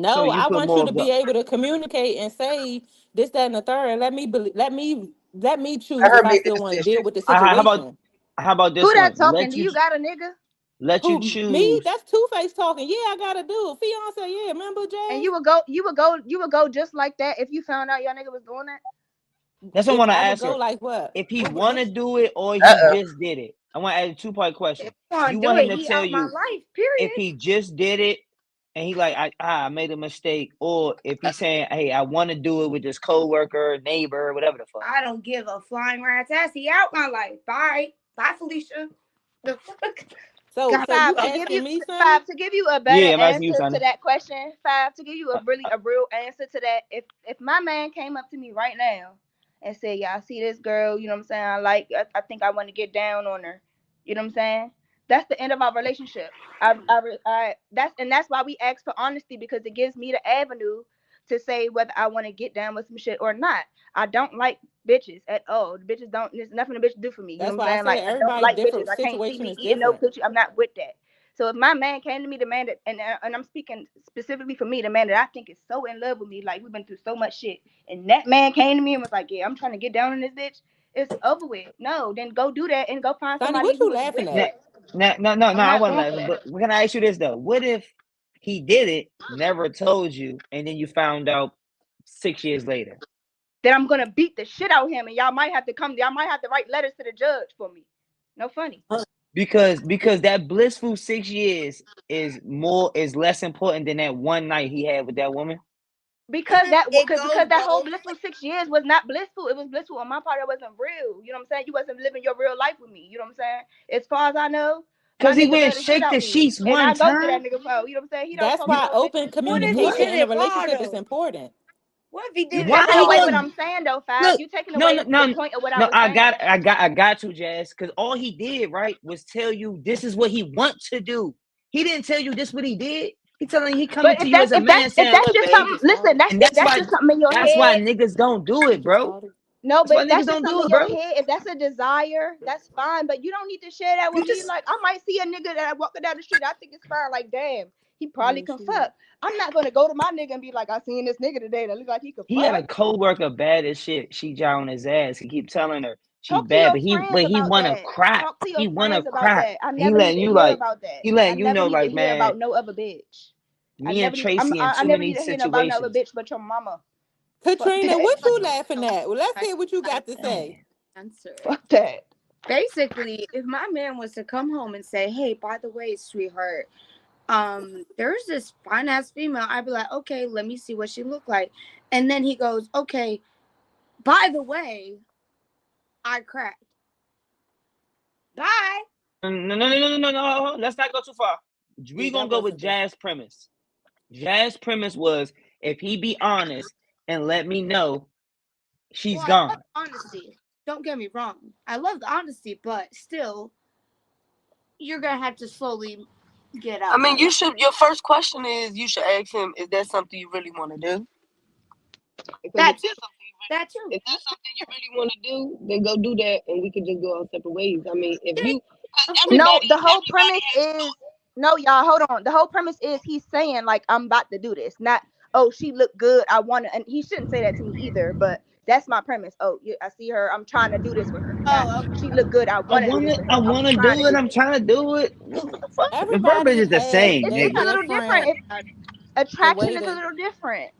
So No, you I put want you more to of the. be able to communicate and say this, that, and the third, and let me I choose if heard I make the still want to deal decision. with the How about situation. this Who that one? talking? Do you got a nigga? Let you Who me? choose. That's Two Face talking. Yeah, I gotta do it. Fiance, yeah. Remember And Jazz? you would go just like that if you found out your nigga was doing that? That's what I If want to I would ask go her. like what? If he want What? to do it or Uh he oh. just did it. I want to add a two-part if question. you want You to do want him it, to he tell out my you life. if Period. he just did it and he like I made a mistake, or if he's saying, hey, I want to do it with this coworker, neighbor, whatever the fuck. I don't give a flying rat's ass. He out my life. Bye, bye, Felicia. The fuck? So God, so you Five to fuck. give you asking me, Sonny? five to give you a better Yeah, I'm asking you, answer to Sonny. that question. Five to give you a real answer to that. If my man came up to me right now and said, "Yeah, I see this girl. You know what I'm saying? I think I want to get down on her. You know what I'm saying? That's the end of our relationship. That's why we ask for honesty because it gives me the avenue to say whether I want to get down with some shit or not. I don't like bitches at all. The bitches don't. There's nothing a bitch do for me. You know That's what I'm why I saying? said Like I don't everybody like bitches. different I can't see situation me is eating no different. coochie. I'm not with that. So if my man came to me, the man that and I'm speaking specifically for me, the man that I think is so in love with me, like we've been through so much shit, and that man came to me and was like, "Yeah, I'm trying to get down on this bitch." It's over with. No, then go do that and go find Sonny, somebody what you who is laughing with No, at? that. no, I'm I not wasn't going for laughing. that. But can I ask you this though? What if he did it, never told you, and then you found out 6 years later? That I'm gonna beat the shit out of him, and y'all might have to write letters to the judge for me. No funny. Because that blissful 6 years is less important than that one night he had with that woman. It Because goes that whole both. blissful 6 years was not blissful. It was blissful on my part. It wasn't real. You know what I'm saying? You wasn't living your real life with me. You know what I'm saying? As far as I know, my Cause he nigga went love the shit shake the out me, sheets and one I go through time. that nigga for. You know what I'm saying? He don't That's told me why no bitch. open What if he communication did in a it relationship is for important. What if he did it Why Taking he away for what gonna I'm saying though, Fab. look? You taking No, away no, the no, point of what I no. was I saying. got, I got, I got to Jazz. Cause all he did right was tell you this is what he wants to do. He didn't tell you this what he did. He telling you he But coming to you as a man if saying, that's "Look, just babe," something, listen, and if that's just something in your that's why head. niggas don't do You it, just bro. started. No, That's but why if that's niggas just don't something do in it, your bro. head, if that's a desire, that's fine. But you don't need to share that You with me. just Like I might see a nigga that I walking down the street, I think it's fine. Like damn, he probably Man, can she was. fuck. I'm not gonna go to my nigga and be like, I seen this nigga today that look like he could he had fuck. a coworker bad as shit. She jaw on his ass. He keep telling her she Talk to bad, your but he friends but he about wanna that. crack. Talk to your He wanna friends about crack. that. I He never need letting to you hear like about that. he I letting you never know need to like hear man, about no other bitch. I me and never need. Tracy in I too never many need to hear about no other situations. bitch but your mama. Fuck Katrina, that. what you laughing at? Well, let's hear what you got to say. answer it? Fuck that. Basically, if my man was to come home and say, "Hey, by the way, sweetheart, there's this fine ass female," I'd be like, "Okay, let me see what she look like," and then he goes, "Okay, by the way, I cracked. Bye." No. Let's not go too far. Yeah, We gonna that go with wasn't the. Jazz premise. Jazz premise was if he be honest and let me know she's Well, I love gone. honesty. Don't get me wrong. I love the honesty, but still, you're gonna have to slowly get I out mean, there. you should. Your first question is you should ask him, "Is that something you really want to do?" Because That too. That too. if that's something you really want to do, then go do that, and we could just go our separate ways. I mean, if you, because Of course. No, the whole everybody premise has is no, y'all. Hold on. The whole premise is he's saying like I'm about to do this, not oh she looked good. I want to, and he shouldn't say that to me either. But that's my premise. Oh, yeah, I see her. I'm trying to do this with her. Not Oh, okay. she looked good. I want to do this with I her. I'm wanna trying do to it. do I'm this. trying to do it. What the fuck? The verbiage Everybody is the has same, a It's a nigga. little different. different the Attraction way is a that. little different.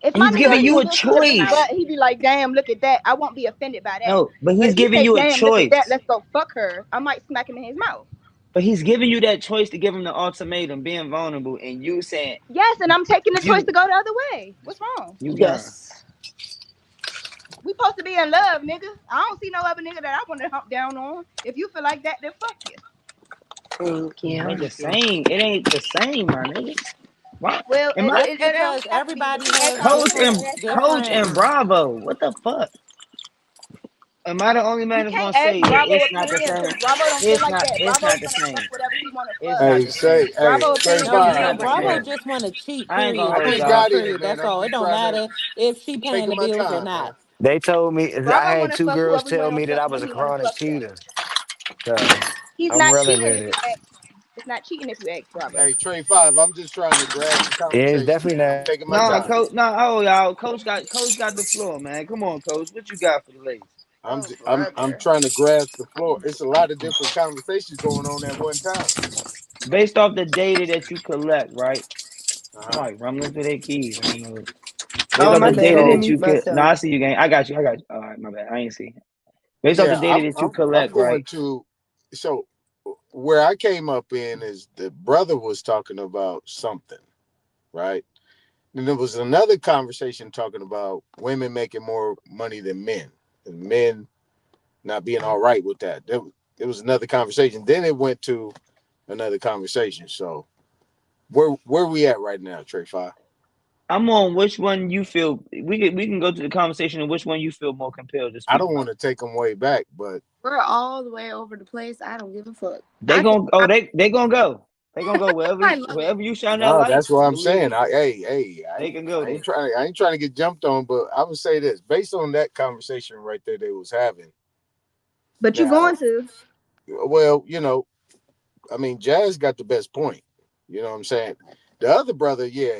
If my He's nigga giving look you too a good for his choice. butt, he be like, damn, look at that. I won't be offended by that. No, but But he's if he giving say, you a damn, look at that, choice. let's go fuck her, I might smack him in his mouth. But he's giving you that choice to give him the ultimatum, being vulnerable, and you saying Yes, and I'm taking the choice you to go the other way. What's wrong? you gone. yes. We supposed to be in love, nigga. I don't see no other nigga that I want to hump down on. If you feel like that, then fuck you. Thank It you. ain't the same. It ain't the same, my nigga. Why? Well, Am I That's it don't because have to be, but everybody you ask has all the women, different and that's fine. Coach and different. Bravo? What the fuck? Am I the only man You that's can't gonna ask say that Bravo it's not the opinion same? because Bravo don't feel like that. It's Bravo not the gonna fuck same. whatever he wanna It's fuck. not Hey, the same. say, hey, Bravo Trey opinion No, don't It's mean yeah, Five, not the nothing. Bravo same. just want to cheat. I ain't gonna Period. I hold just Period. y'all. got in, Period. man. That's I'm all. It just don't trying to matter if she paying taking the my bills or time, not. man. They told me I Bravo had wanna two fuck girls whoever he tell wanna me that fuck I when was a he wanna chronic fuck them. cheater. So He's I'm not running cheating with if you it. ask him. It's not cheating if you ask Bravo. Hey, Trey Five, I'm just trying to grasp the It's conversation, definitely man. I'm not. taking my No, time. coach. No, oh y'all. Coach got the floor, man. Come on, coach. What you got for the ladies? Oh I'm brother. trying to grasp the floor. It's a lot of different conversations going on at one time. Based off the data that you collect, right? Uh-huh. Somebody rumbling through their keys. I don't know. Based Oh, off my the Okay, bad. data Let me so that you mute could. No, myself. I see you, gang. I got you. I got you. All right, my bad. I ain't see. Based off the yeah, data that you I'm collect, going right? to so where I came up in is the brother was talking about something, right? Then there was another conversation talking about women making more money than men, and men not being all right with that. There was another conversation. Then it went to another conversation. So where we at right now, Trey Five? I'm on which one you feel we can go to the conversation and which one you feel more compelled to I speak don't want about. to take them way back, but We're all the way over the place. I don't give a fuck. They gonna they gonna go. They gonna go I love it. wherever you shine that no, light. that's what I'm saying. Believe I they can go there. I ain't trying to get jumped on, but I would say this based on that conversation right there they was having. But you Now, going to. well, I mean, Jazz got the best point. You know what I'm saying? The other brother, yeah,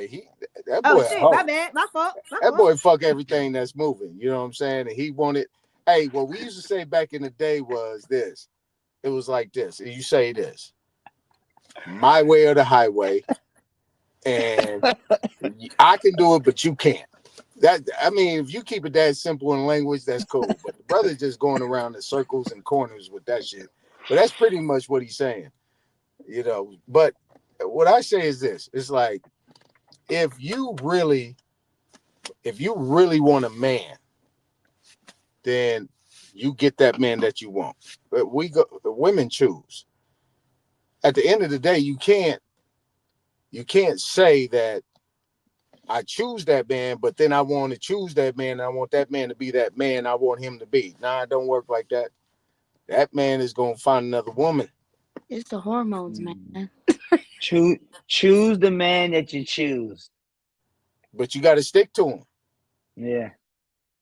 that Oh boy a shit, my hoe. bad. My fault. My That fault. boy fuck everything that's moving. You know what I'm saying? And he wanted. Hey, what we used to say back in the day was this. It was like this. You say this, my way or the highway, and I can do it, but you can't. That I mean, if you keep it that simple in language, that's cool. But the brother's just going around in circles and corners with that shit. But that's pretty much what he's saying, you know. But what I say is this: it's like if you really, if you really want a man, then you get that man that you want. But the women choose. At the end of the day, you can't say that I choose that man, but then I want to choose that man. And I want that man to be that man I want him to be. Nah, it don't work like that. That man is gonna find another woman. It's the hormones, man. Mm. Choose the man that you choose. But you got to stick to him. Yeah.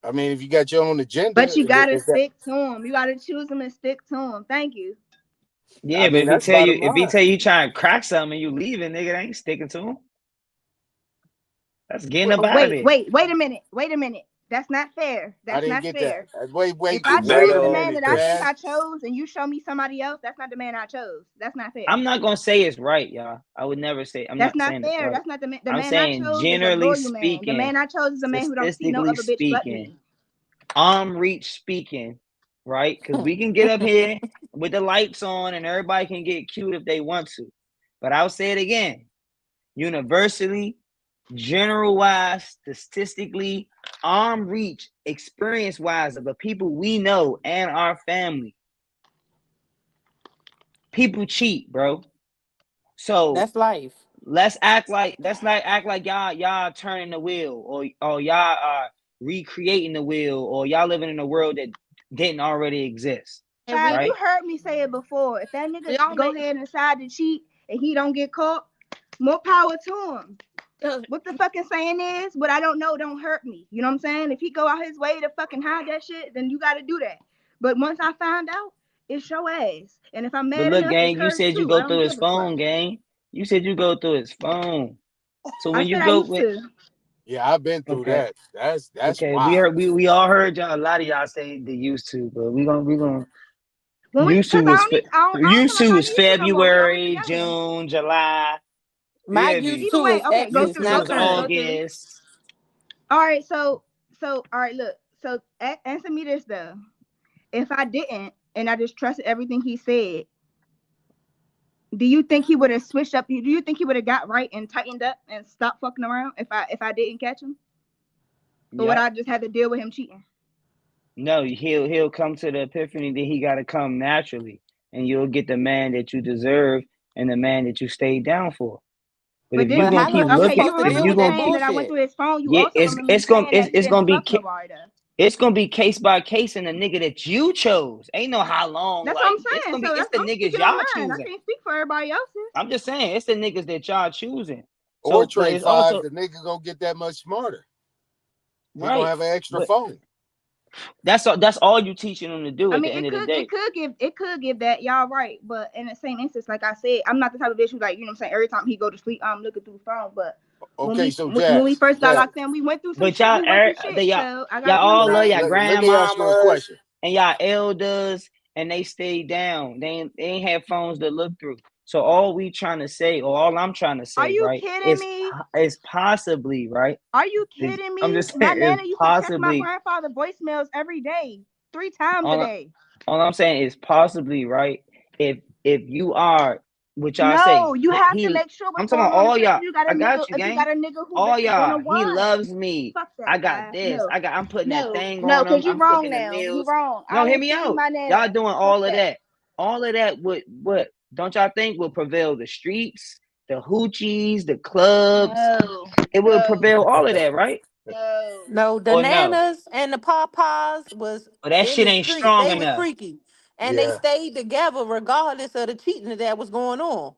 I mean, if you got your own agenda, But you gotta if that, stick to him. You gotta choose him and stick to him. Thank you. I Yeah, but mean, that's bottom if he line. tell you trying to crack something and you leaving, nigga, that ain't sticking to him. That's getting up out of there. Wait a minute. Wait a minute. That's not fair. I That's didn't not get that. fair. Wait, If I wait choose a the Betrayal. man minute, that I think Jazz. I chose and you show me somebody else, that's not the man I chose. That's not fair. I'm not gonna say it's right, y'all. I would never say. I'm That's not not saying it's fair. right. That's not the man. The I'm man I saying chose is a generally loyal man. The speaking, man I chose is a man who don't see no statistically other bitch but speaking, me. arm reach speaking, right? Because we can get up here with the lights on and everybody can get cute if they want to. But I'll say it again. Universally, general wise, statistically, arm reach, experience wise of the people we know and our family. People cheat, bro. So That's life. let's not act like y'all turning the wheel or y'all are recreating the wheel or y'all living in a world that didn't already exist. And Child, we you Right? heard me say it before. If that nigga all go make ahead and decide to cheat and he don't get caught, more power to him. What the fucking saying is, what I don't know don't hurt me. You know what I'm saying? If he go out his way to fucking hide that shit, then you gotta do that. But once I find out, it's your ass. And if I'm But mad look, enough, it's gang, you hers said you too. I go don't through his give a fuck. phone, gang. You said you go through his phone. So I when you said I go used with to. Yeah, I've been through okay, that. That's okay, we wild. heard we all heard y'all a lot of y'all say they used to, but we gonna When we, used to cause I was don't need, I don't feel used like to I was need to no more. We already February, together. June, July. You My hear used me? Either to way, is okay, go exes, Used through, to not go was through, go current. through. August. All right, so all right, look. So answer me this though. If I didn't and I just trusted everything he said, do you think he would have switched up? Do you think he would have got right and tightened up and stopped fucking around if I didn't catch him? Or would Yep. I just have to deal with him cheating? No, he'll come to the epiphany that he gotta come naturally. And you'll get the man that you deserve and the man that you stayed down for. But But if you But didn't gonna how you? keep long you Okay, looking, you supposed to if remember deal you me with gonna that saying that I went bullshit? through his phone. You yeah, also remember me it's gonna saying that he it's didn't gonna be fuck nobody though. it's gonna be case by case in the nigga that you chose. Ain't no how long. That's what Like I'm it's saying. gonna be So it's that's the I'm niggas speaking on y'all mine. I choosing. can't speak for everybody else's. I'm just saying it's the niggas that y'all choosing. Or So, but Trey it's Five, also the nigga gonna get that much smarter. He gonna right. have an extra But phone. that's all you teaching them to do I at the mean, end of the day. it could give that y'all right, but in the same instance, like I said, I'm not the type of bitch who like you know what I'm saying. Every time he go to sleep, I'm looking through the phone. But Okay, so when we Jazz, first got Jazz, locked in, we went through some But shit. y'all, We went through shit, y'all, so I y'all got you know what all I'm love saying. your let me ask you a grandmamas question. and y'all elders, and they stayed down. They ain't have phones to look through. So all we trying to say, or all I'm trying to Are say, you right, kidding me? is possibly right. Are you kidding I'm me? just My saying, is nana used to check my possibly grandfather voicemails every day, 3 times a all. day. All I'm saying is possibly right. If you are what y'all say, No, you have to he. make sure I'm what's talking going about on. all Especially y'all. if you got a I nigga. got you, If you gang. got a nigga who All is gonna y'all. He want. loves me. Fuck I that got guy. this. No, I'm putting that no, thing no, on cause him. you I'm wrong cooking the now. You meals. wrong. No, I hear ain't me seen out. my nana. Y'all doing Fuck all of that. that. All of that would what don't y'all think will prevail the streets, the hoochies, the clubs? No, It will no, prevail all of that, right? no. No, the Or no? nanas and the pawpaws was But that in shit the ain't streets. strong They was enough. freaky. And they Yeah, stayed together regardless of the cheating that was going on.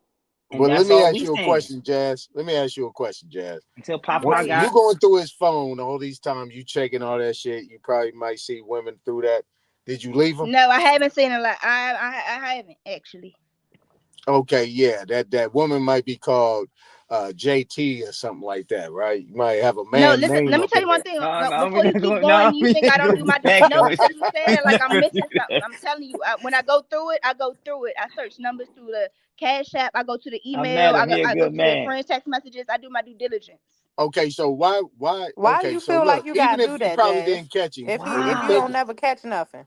And but let that's me all ask we you a saying. question, Jazz. Let me ask you a question, Jazz. Until Papa Okay. You got going through his phone all these times, you checking all that shit. You probably might see women through that. Did you leave him? No, I haven't seen a lot. I haven't actually. Okay, yeah, that woman might be called JT or something like that, right? You might have a No, man listen. name Let me up tell in you one there. thing. no, no, we're Before you not keep going. going, No, you we think I ain't don't gonna do do my that. no? Because you We said like I'm never do missing something. that. I'm telling you. When I go through it, I go through it. I search numbers through the Cash App. I go to the I email. met him. He a I go good to the man. friends text messages. I do my due diligence. Okay, so why Why okay, you so feel like look, you even gotta if do you that, probably Jazz? didn't catch him, If but you you Why? think don't never catch nothing.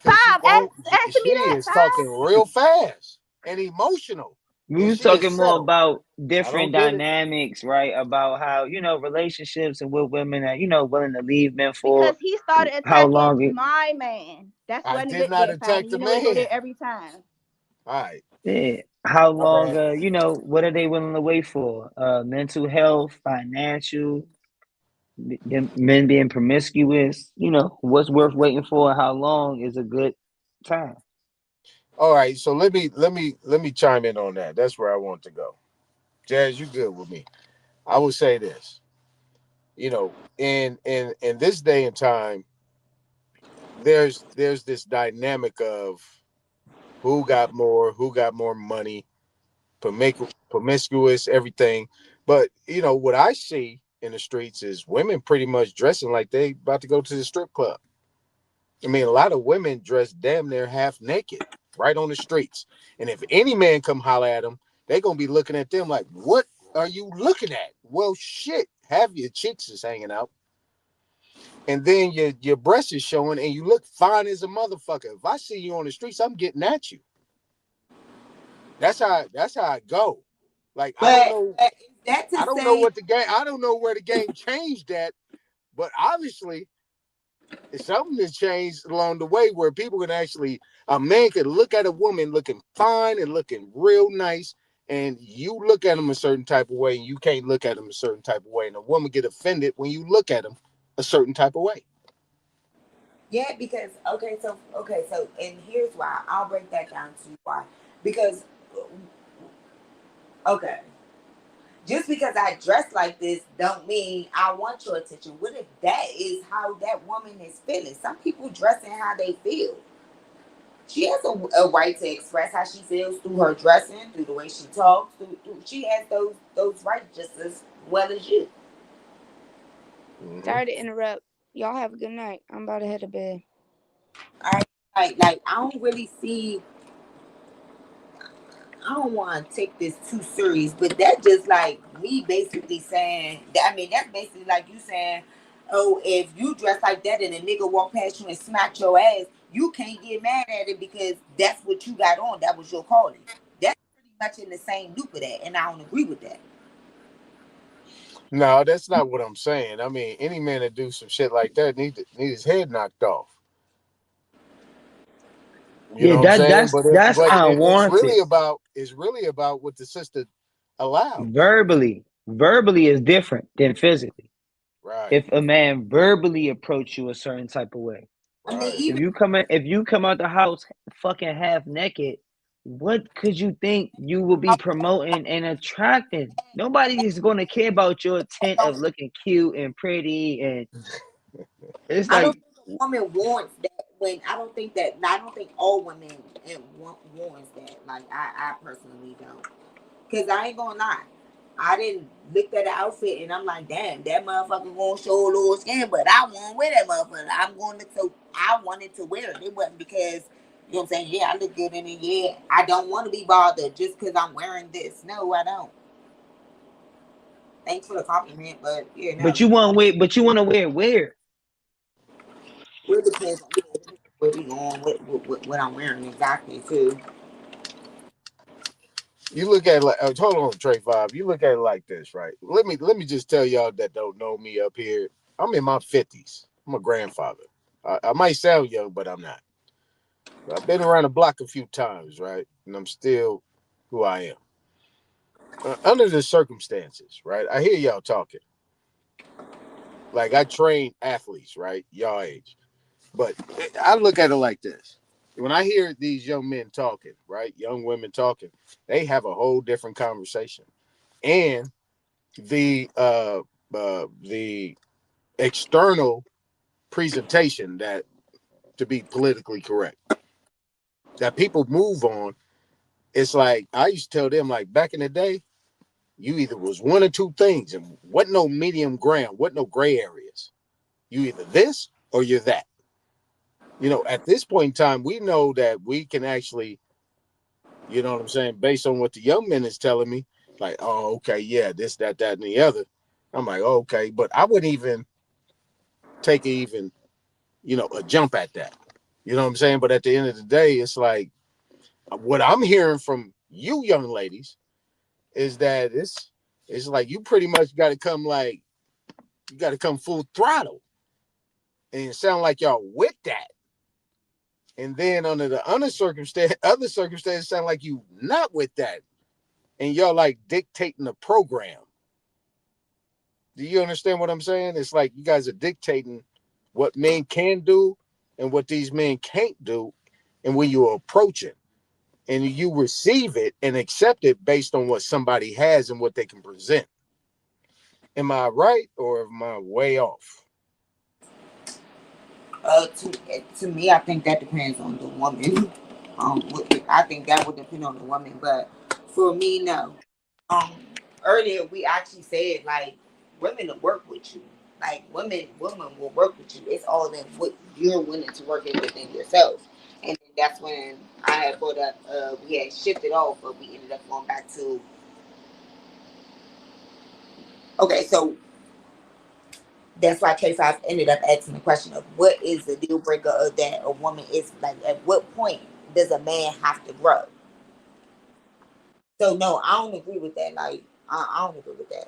because she won't. Answer She me that, is talking Five. real fast and emotional, We and was she is talking more settled. about I different don't get it. dynamics, right? About how, relationships and with women that, willing to leave men Because for he started how attacking long it my man. That's I when it did get not there, attack Five. the You know it go man. there every time. All right, yeah, how my long bad. what are they willing to wait for? Mental health, financial, men being promiscuous, what's worth waiting for and how long is a good time. All right, so let me chime in on that. That's where I want to go. Jazz, you good with me. I would say this. In this day and time, there's this dynamic of who got more money, promiscuous, everything. But what I see in the streets is women pretty much dressing like they about to go to the strip club. I mean, a lot of women dress damn near half naked right on the streets. And if any man come holler at them, they gonna be looking at them like, "What are you looking at?" Well, shit, half your cheeks is hanging out, and then your breast is showing, and you look fine as a motherfucker. If I see you on the streets, I'm getting at you. That's how I go. Like But is that to I don't know say what the game. I don't know where the game changed at, but obviously it's something that's changed along the way where people can actually a man can look at a woman looking fine and looking real nice, and you look at them a certain type of way, and you can't look at them a certain type of way, and a woman get offended when you look at them a certain type of way. yeah, because okay, so and here's why. I'll break that down to you why. Because okay, just because I dress like this don't mean I want your attention. What if that is how that woman is feeling? Some people dressing how they feel. She has a right to express how she feels through her dressing, through the way she talks. She has those rights just as well as you. Mm-hmm. Sorry to interrupt. Y'all have a good night. I'm about to head to bed. All right, like I don't really see. I don't want to take this too serious, but that just like me basically saying that. I mean, that's basically like you saying, "Oh, if you dress like that and a nigga walk past you and smack your ass, you can't get mad at it because that's what you got on. That was your calling." That's pretty much in the same loop of that, and I don't agree with that. No, that's not what I'm saying. I mean, any man that do some shit like that need his head knocked off. You Yeah, know what I'm that saying? that's that's unwarranted. It's really about what the sister allows. Verbally is different than physically. Right, If a man verbally approach you a certain type of way, I mean, right. even if you come out the house fucking half naked, what could you think you will be promoting and attracting? Nobody is going to care about your intent of looking cute and pretty, and it's I don't like, think a woman wants that. When I don't think that. I don't think all women wants that. Like I personally don't. Cause I ain't gonna lie, I didn't look at the outfit and I'm like, damn, that motherfucker gonna show a little skin, but I won't wear that motherfucker. I'm going to, so I wanted to wear it. It wasn't because you know what I'm saying. Yeah, I look good in it. Yeah, I don't want to be bothered just because I'm wearing this. No, I don't. Thanks for the compliment, but yeah, no. but you want to wear where? It depends on where we going, what I'm wearing exactly too. You look at it like hold on, Trey Five. You look at it like this, right? Let me just tell y'all that don't know me up here. I'm in my 50s. I'm a grandfather. I might sound young, but I'm not. I've been around the block a few times, right? And I'm still who I am. Under the circumstances, right? I hear y'all talking. Like I train athletes, right? Y'all age. But I look at it like this. When I hear these young men talking, right? Young women talking, they have a whole different conversation. And the external presentation that to be politically correct that people move on, it's like I used to tell them like back in the day, you either was one or two things and what no medium ground, what no gray areas. You either this or you're that. At this point in time, we know that we can actually, you know what I'm saying, based on what the young men is telling me, like, oh, okay, yeah, this, that, and the other. I'm like, oh, okay, but I wouldn't even take even, a jump at that. You know what I'm saying? But at the end of the day, it's like what I'm hearing from you young ladies is that it's like you pretty much got to come like you got to come full throttle and it sound like y'all with that. And then under the other circumstance, sound like you not with that, and y'all like dictating the program. Do you understand what I'm saying? It's like you guys are dictating what men can do and what these men can't do, and when you approach it. and you receive it and accept it based on what somebody has and what they can present. Am I right or am I way off? To me, I think that depends on the woman. I think that would depend on the woman, but for me, no. Um, Earlier we actually said like women will work with you. Like women will work with you. It's all in what you're willing to work in within yourself. And then that's when I had brought up we had shifted off, but we ended up going back to okay. So that's why K5 ended up asking the question of what is the deal breaker of that a woman is like at what point does a man have to grow? So no, I don't agree with that. Like I don't agree with that.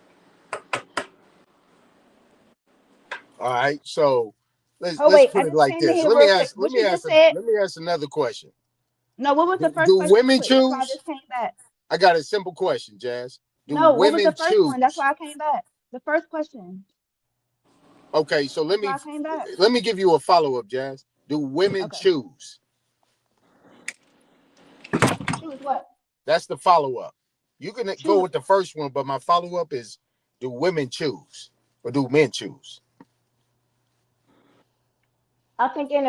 All right. So let's Oh let's wait, put I it just like came in this. here Let me real quick. ask let What me you ask just said? let me ask another question. No, what was the Do first question real women quick? That's why I choose? just came back. I got a simple question, Jazz. Do No, what was the women first one? That's choose? why I came back. The first question. Okay, so That's why I came back. let me give you a follow up, Jazz. Do women Okay. choose? Choose what? That's the follow up. You can go Choose. with the first one, but my follow up is: do women choose or do men choose? I think in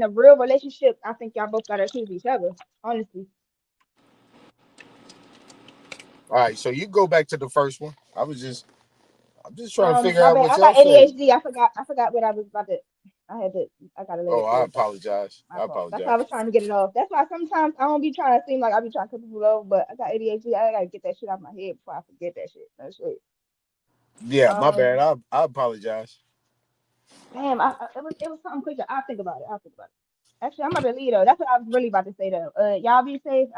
a real relationship, I think y'all both gotta choose each other. Honestly. All right, so you go back to the first one. I'm just trying to figure My out bad. what I y'all got say. ADHD. I forgot what I was about to. I had to. I gotta let Oh, it I cool. That's apologize. my I fault. That's why apologize. I was trying to get it off. That's why sometimes I don't be trying to seem like I be trying to cut people off, but I got ADHD. I gotta get that shit out my head before I forget that shit. That shit. Yeah, my bad. Um. I apologize. Damn. It was something quicker. I'll think about it. I'll think about it. Actually, I'm about to leave though. That's what I was really about to say though. Y'all be safe.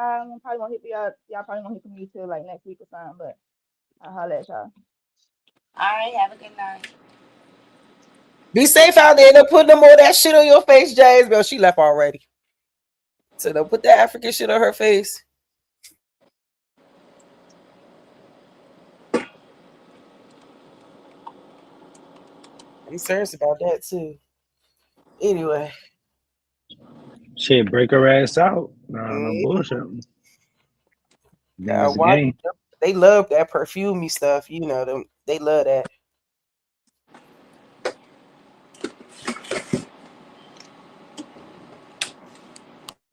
Probably won't hit me up. Y'all probably won't hit from me till like next week or something. But I'll holler at y'all. All right, have a good night. Be safe out there. Don't put no more of that shit on your face, James. Bro, she left already. So don't put that African shit on her face. I'm serious about that too. Anyway, Shit, break her ass out. No, no mm, bullshit. gotta That's the watch. game. They love that perfumey stuff. You know them. They love that.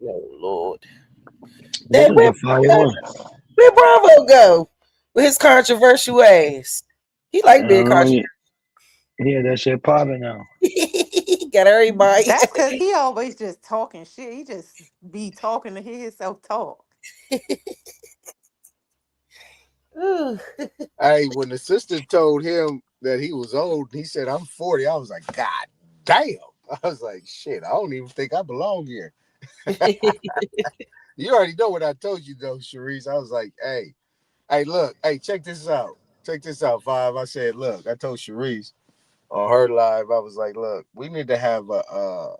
Oh Lord. This Then is a fire one. where Bravo go with his controversial ass? He like being Yeah, controversial. yeah, that shit popping now. He got everybody. That's because he always just talking shit. He just be talking to hear himself talk. Ooh. Hey, when the sister told him that he was old, he said, "I'm 40." I was like, "God damn!" I was like, "Shit, I don't even think I belong here." You already know what I told you though, Sharice. I was like, hey, look, hey, check this out. Check this out, Five. I said, look, I told Sharice on her live, I was like, look, we need to have a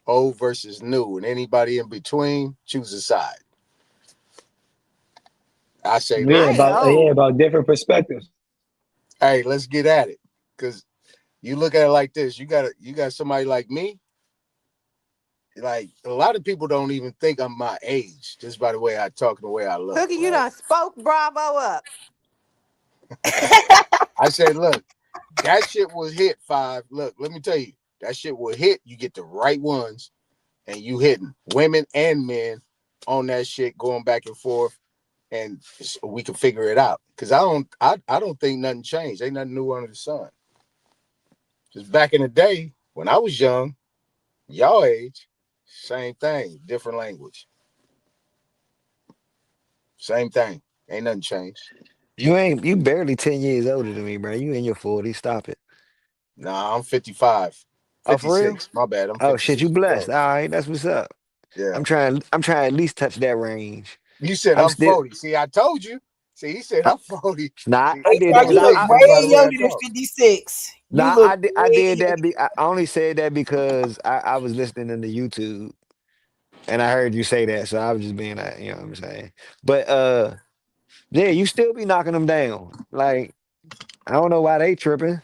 old versus new, and anybody in between, choose a side. I say, Yeah, I let's ain't old. about different perspectives. hey, let's get at it. Cause you look at it like this, you got somebody like me. Like a lot of people don't even think I'm my age just by the way I talk and the way I look, Cookie, you right? done spoke Bravo up. I said, look, that shit was hit Five. Look, let me tell you, that shit will hit. You get the right ones, and you hitting women and men on that shit, going back and forth, and we can figure it out. Cause I don't think nothing changed. Ain't nothing new under the sun. Just back in the day when I was young, y'all age, same thing, different language, same thing. Ain't nothing changed. You barely 10 years older than me, bro. You in your 40s. Stop it. Nah, I'm 55, Oh, for real? 56. My bad, I'm Oh shit, 56 you years blessed. old. All right, that's what's up. Yeah. I'm trying to at least touch that range. You said I'm I'm still 40. See, I told you. See, he said uh, I'm 40. nah, See, I Hey, did bro, that I'm because you look telling you just by way the way I younger than talk. 56. You nah, look I way did that younger. I only said that because I was listening in the YouTube and I heard you say that, so I was just being like, you know what I'm saying? But yeah, you still be knocking them down. Like, I don't know why they tripping.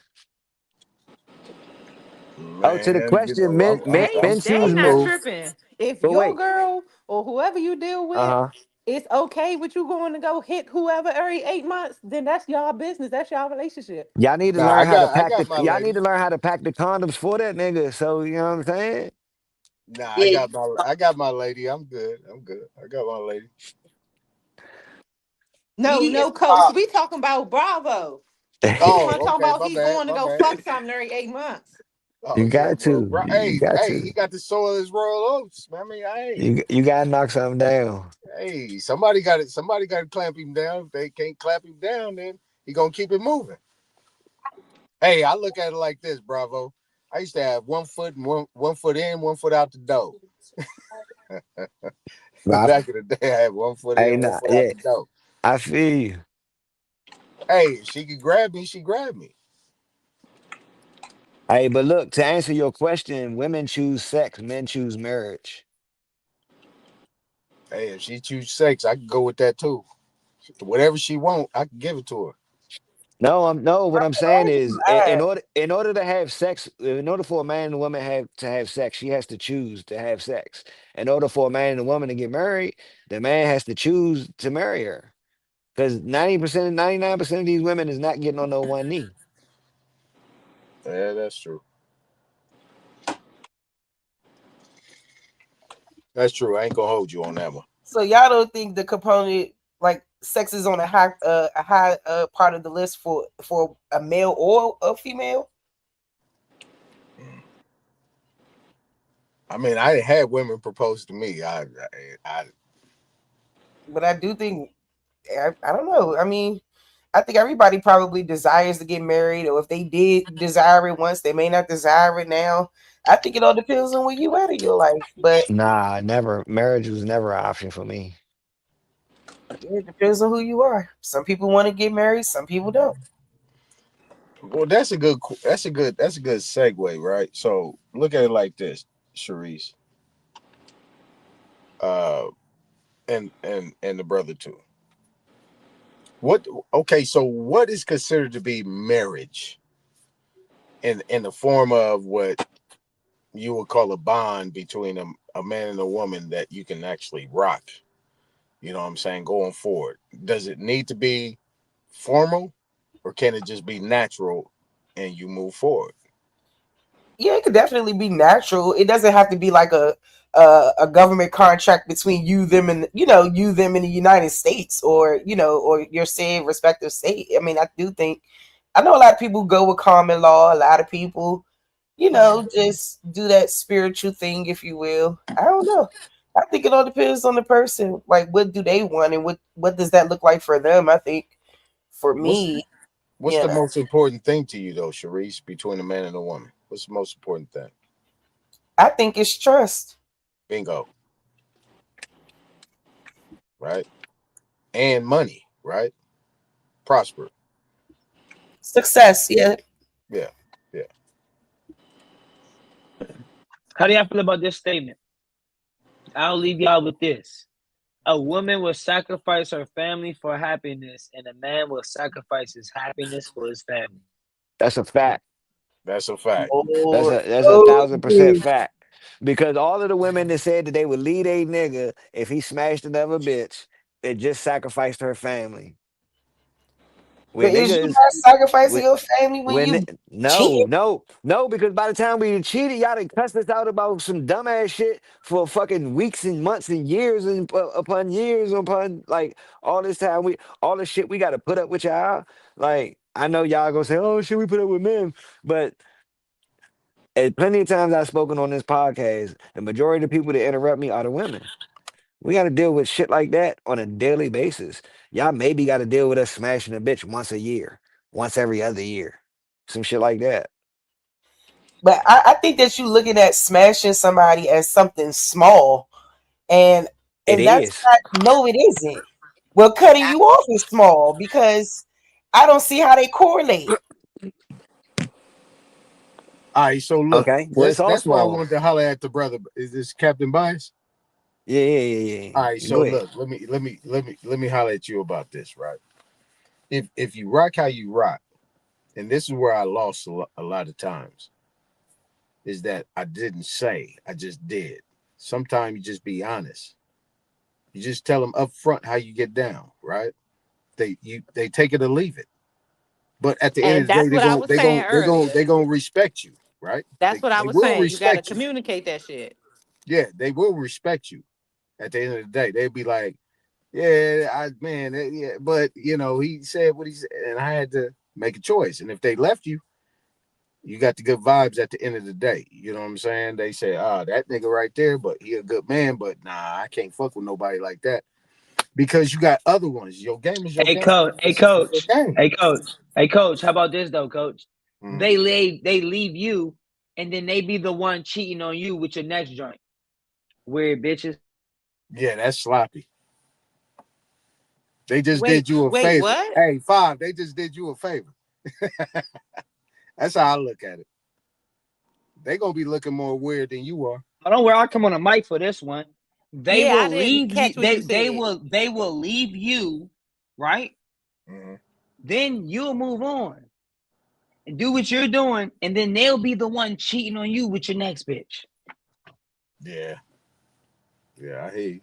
Oh, to the Man, you question, know, men They men they choose not more. smooth. tripping. If But your wait, girl or whoever you deal with, Uh-huh. it's okay with you going to go hit whoever every 8 months, then that's y'all business. That's y'all relationship. Y'all need to Nah, learn how to I pack got the my y'all need lady. to learn how to pack the condoms for that nigga. So you know what I'm saying? Nah, Yeah, I got my lady. I'm good. I'm good. I got my lady. No, he is no, a coach. problem. We talking about Bravo. He the one Oh, talking okay. about My he bad. going to My go bad. fuck something every 8 months. Oh You yeah, got bro. to. Bro, You got hey, he to. got the soil of his royal oats. I mean, You gotta knock something down. hey, somebody got it. Somebody got to clamp him down. If they can't clamp him down, then he gonna keep it moving. Hey, I look at it like this, Bravo. I used to have 1 foot and one foot in, 1 foot out the door. But Back in the day, I had 1 foot I, in, hey, one nah, foot out yeah, the door. I feel you. Hey, if she could grab me, she grabbed me. Hey, but look, to answer your question, women choose sex, men choose marriage. Hey, if she choose sex, I can go with that too. Whatever she want, I can give it to her. No, no. What I'm saying is, Alright. in order to have sex, in order for a man and a woman have sex, she has to choose to have sex. In order for a man and a woman to get married, the man has to choose to marry her. Because 90%, 99% of these women is not getting on no one knee. Yeah, that's true. That's true. I ain't gonna hold you on that one. So y'all don't think the component like sex is on a high part of the list for a male or a female? Mm. I mean, I had women propose to me. But I do think I don't know. I mean, I think everybody probably desires to get married, or if they did desire it once, they may not desire it now. I think it all depends on where you at in your life, but Nah, never. Marriage was never an option for me. yeah, it depends on who you are. Some people want to get married, some people don't. well, that's a good segue, right? So look at it like this, Sharice, uh, and the brother too. What? Okay, so what is considered to be marriage in the form of what you would call a bond between a man and a woman that you can actually rock? You know what I'm saying? Going forward, does it need to be formal, or can it just be natural, and you move forward? Yeah, it could definitely be natural. It doesn't have to be like a government contract between you them and you them in the United States, or or your said respective state. I mean, I do think I know a lot of people go with common law. A lot of people, just do that spiritual thing, if you will. I don't know. I think it all depends on the person. Like, what do they want, and what does that look like for them? I think for What's me, what's you the know, most important thing to you though, Sharice, between a man and a woman? What's the most important thing? I think it's trust, Bingo, right? And money, right? Prosper. success. Yeah, Yeah, yeah. How do y'all feel about this statement? I'll leave y'all with this. A woman will sacrifice her family for happiness, and a man will sacrifice his happiness for his family. That's a fact. That's a fact. more That's a so 1000% fact. Because all of the women that said that they would lead a nigga if he smashed another bitch, they just sacrificed her family. But When is you niggas, not sacrificing when, your family when when you no, cheating? no, no, because by the time we done cheated, y'all done cussed us out about some dumbass shit for fucking weeks and months and years and upon years upon like all this time all the shit we got to put up with y'all. Like I know y'all gonna say, oh shit, we put up with men, but plenty of times I've spoken on this podcast, the majority of the people that interrupt me are the women. We got to deal with shit like that on a daily basis. Y'all maybe got to deal with us smashing a bitch once a year, once every other year, some shit like that. But I think that you looking at smashing somebody as something small, and It that's is. not. No, it isn't. Well, cutting you off is small because I don't see how they correlate. All right, so look, Okay. Well, it's all that's why I small. wanted to holler at the brother. Is this Captain Bias? Yeah, yeah, yeah, All right, yeah. so Go ahead. look, let me holler at you about this, right? If you rock how you rock, and this is where I lost a lot of times, is that I didn't say, I just did. Sometimes you just be honest. You just tell them up front how you get down, right? They take it or leave it. But at the end And of the day, that's they're what I going was they're going saying they're going earlier. they're going to respect you, right? That's They what I they was will saying. You got to respect you. communicate that shit. Yeah, they will respect you. At the end of the day, they'll be like, yeah, I man, yeah, but he said what he said, and I had to make a choice. And if they left you, you got the good vibes at the end of the day. You know what I'm saying? They say, that nigga right there, but he a good man, but nah, I can't fuck with nobody like that because you got other ones. Your game is your Hey game. coach, hey It's your coach, game. hey coach, hey coach. How about this though, coach? Mhm. They leave you, and then they be the one cheating on you with your next joint. Weird bitches. Yeah, that's sloppy. They just Wait, did you a wait, favor. what? Hey, five, they just did you a favor. That's how I look at it. They gonna be looking more weird than you are. I don't know where I come on a mic for this one. They Yeah, I will didn't leave you. catch what you They said. will leave you, right? Mhm. Then you'll move on and do what you're doing, and then they'll be the one cheating on you with your next bitch. Yeah, yeah, I hear you.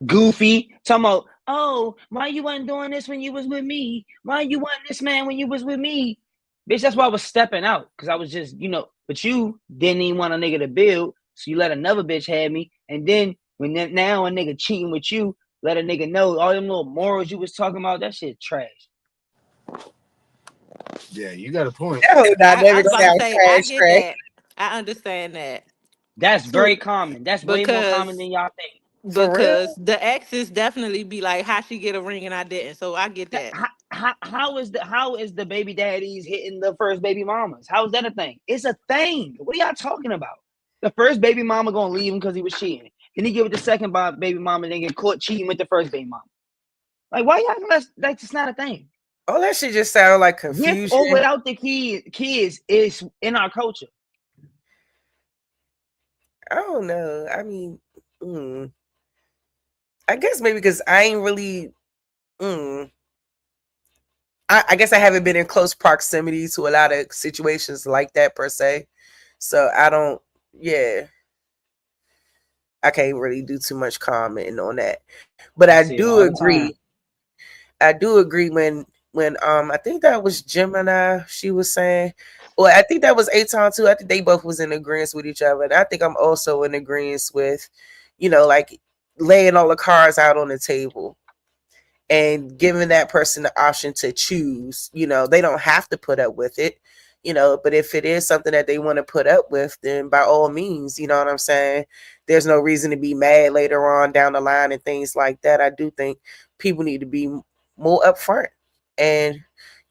Goofy, talking about, oh, why you wasn't doing this when you was with me? Why you wasn't this man when you was with me? Bitch, that's why I was stepping out. Cause I was just, but you didn't even want a nigga to build. So you let another bitch have me. And then now a nigga cheating with you, let a nigga know all them little morals you was talking about, that shit trash. Yeah, you got a point. That whole I dynamic was about to sound say I trash, get Trey. that. I understand that That's too very common. That's way more common because than y'all think. For real? the exes definitely be like, "How she get a ring and I didn't?" So I get that. How is the baby daddies hitting the first baby mamas? How is that a thing? It's a thing. What are y'all talking about? The first baby mama gonna leave him because he was cheating. Then he give it the second baby mama, and then get caught cheating with the first baby mama. Like, why y'all? That's just not a thing. All that shit just sound like With or confusion. without the kids is in our culture. I don't know. I mean, mm, I guess maybe because I ain't really. Mm, I guess I haven't been in close proximity to a lot of situations like that per se. So I don't. Yeah, I can't really do too much commenting on that. But I I see it do all the agree. time. I do agree when I think that was Gemini. She was saying, well, I think that was Aton too. I think they both was in agreement with each other, and I think I'm also in agreement with, like laying all the cards out on the table and giving that person the option to choose. They don't have to put up with it. But if it is something that they want to put up with, then by all means, you know what I'm saying? There's no reason to be mad later on down the line and things like that. I do think people need to be more upfront. And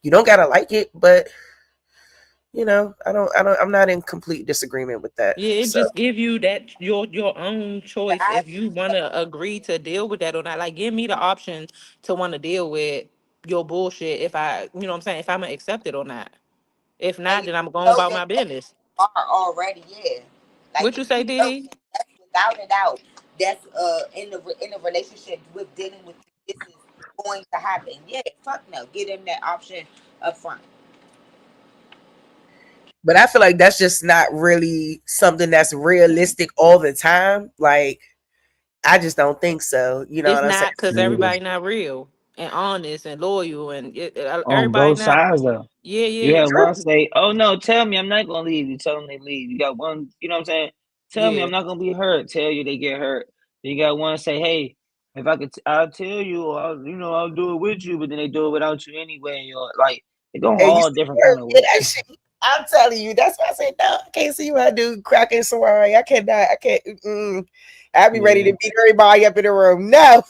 you don't gotta like it, but I'm not in complete disagreement with that. Yeah, it So just give you that your own choice I if you want to agree to deal with that or not. Like, give me the option to want to deal with your bullshit if what I'm saying, if I'm gonna accept it or not. If and not, you then I'm going know about that my business. are already, yeah. Like What if you say, you know Diddy? that, that's without a doubt. That's in the relationship with dealing with you, this is going to happen. Yeah, fuck no. Give them that option up front. but I feel like that's just not really something that's realistic all the time. Like I just don't think so. You know It's what I'm saying? not because Neither. everybody not real and honest and loyal and On everybody both not. sides, though. Yeah, You yeah, had one say, "Oh no, tell me I'm not gonna leave." You tell them they leave. You got one, you know what I'm saying? Tell me yeah. I'm not gonna be hurt. Tell you they get hurt. Then you got one say, "Hey, if I could, I'll tell you, or I'll do it with you," but then they do it without you anyway. Or like they go And you all see different her kind of in ways. that shit. I'm telling you, that's why I said no. I can't see my dude cracking sorry. I cannot. I can't. I'd be ready Yeah. to beat everybody up in the room. No,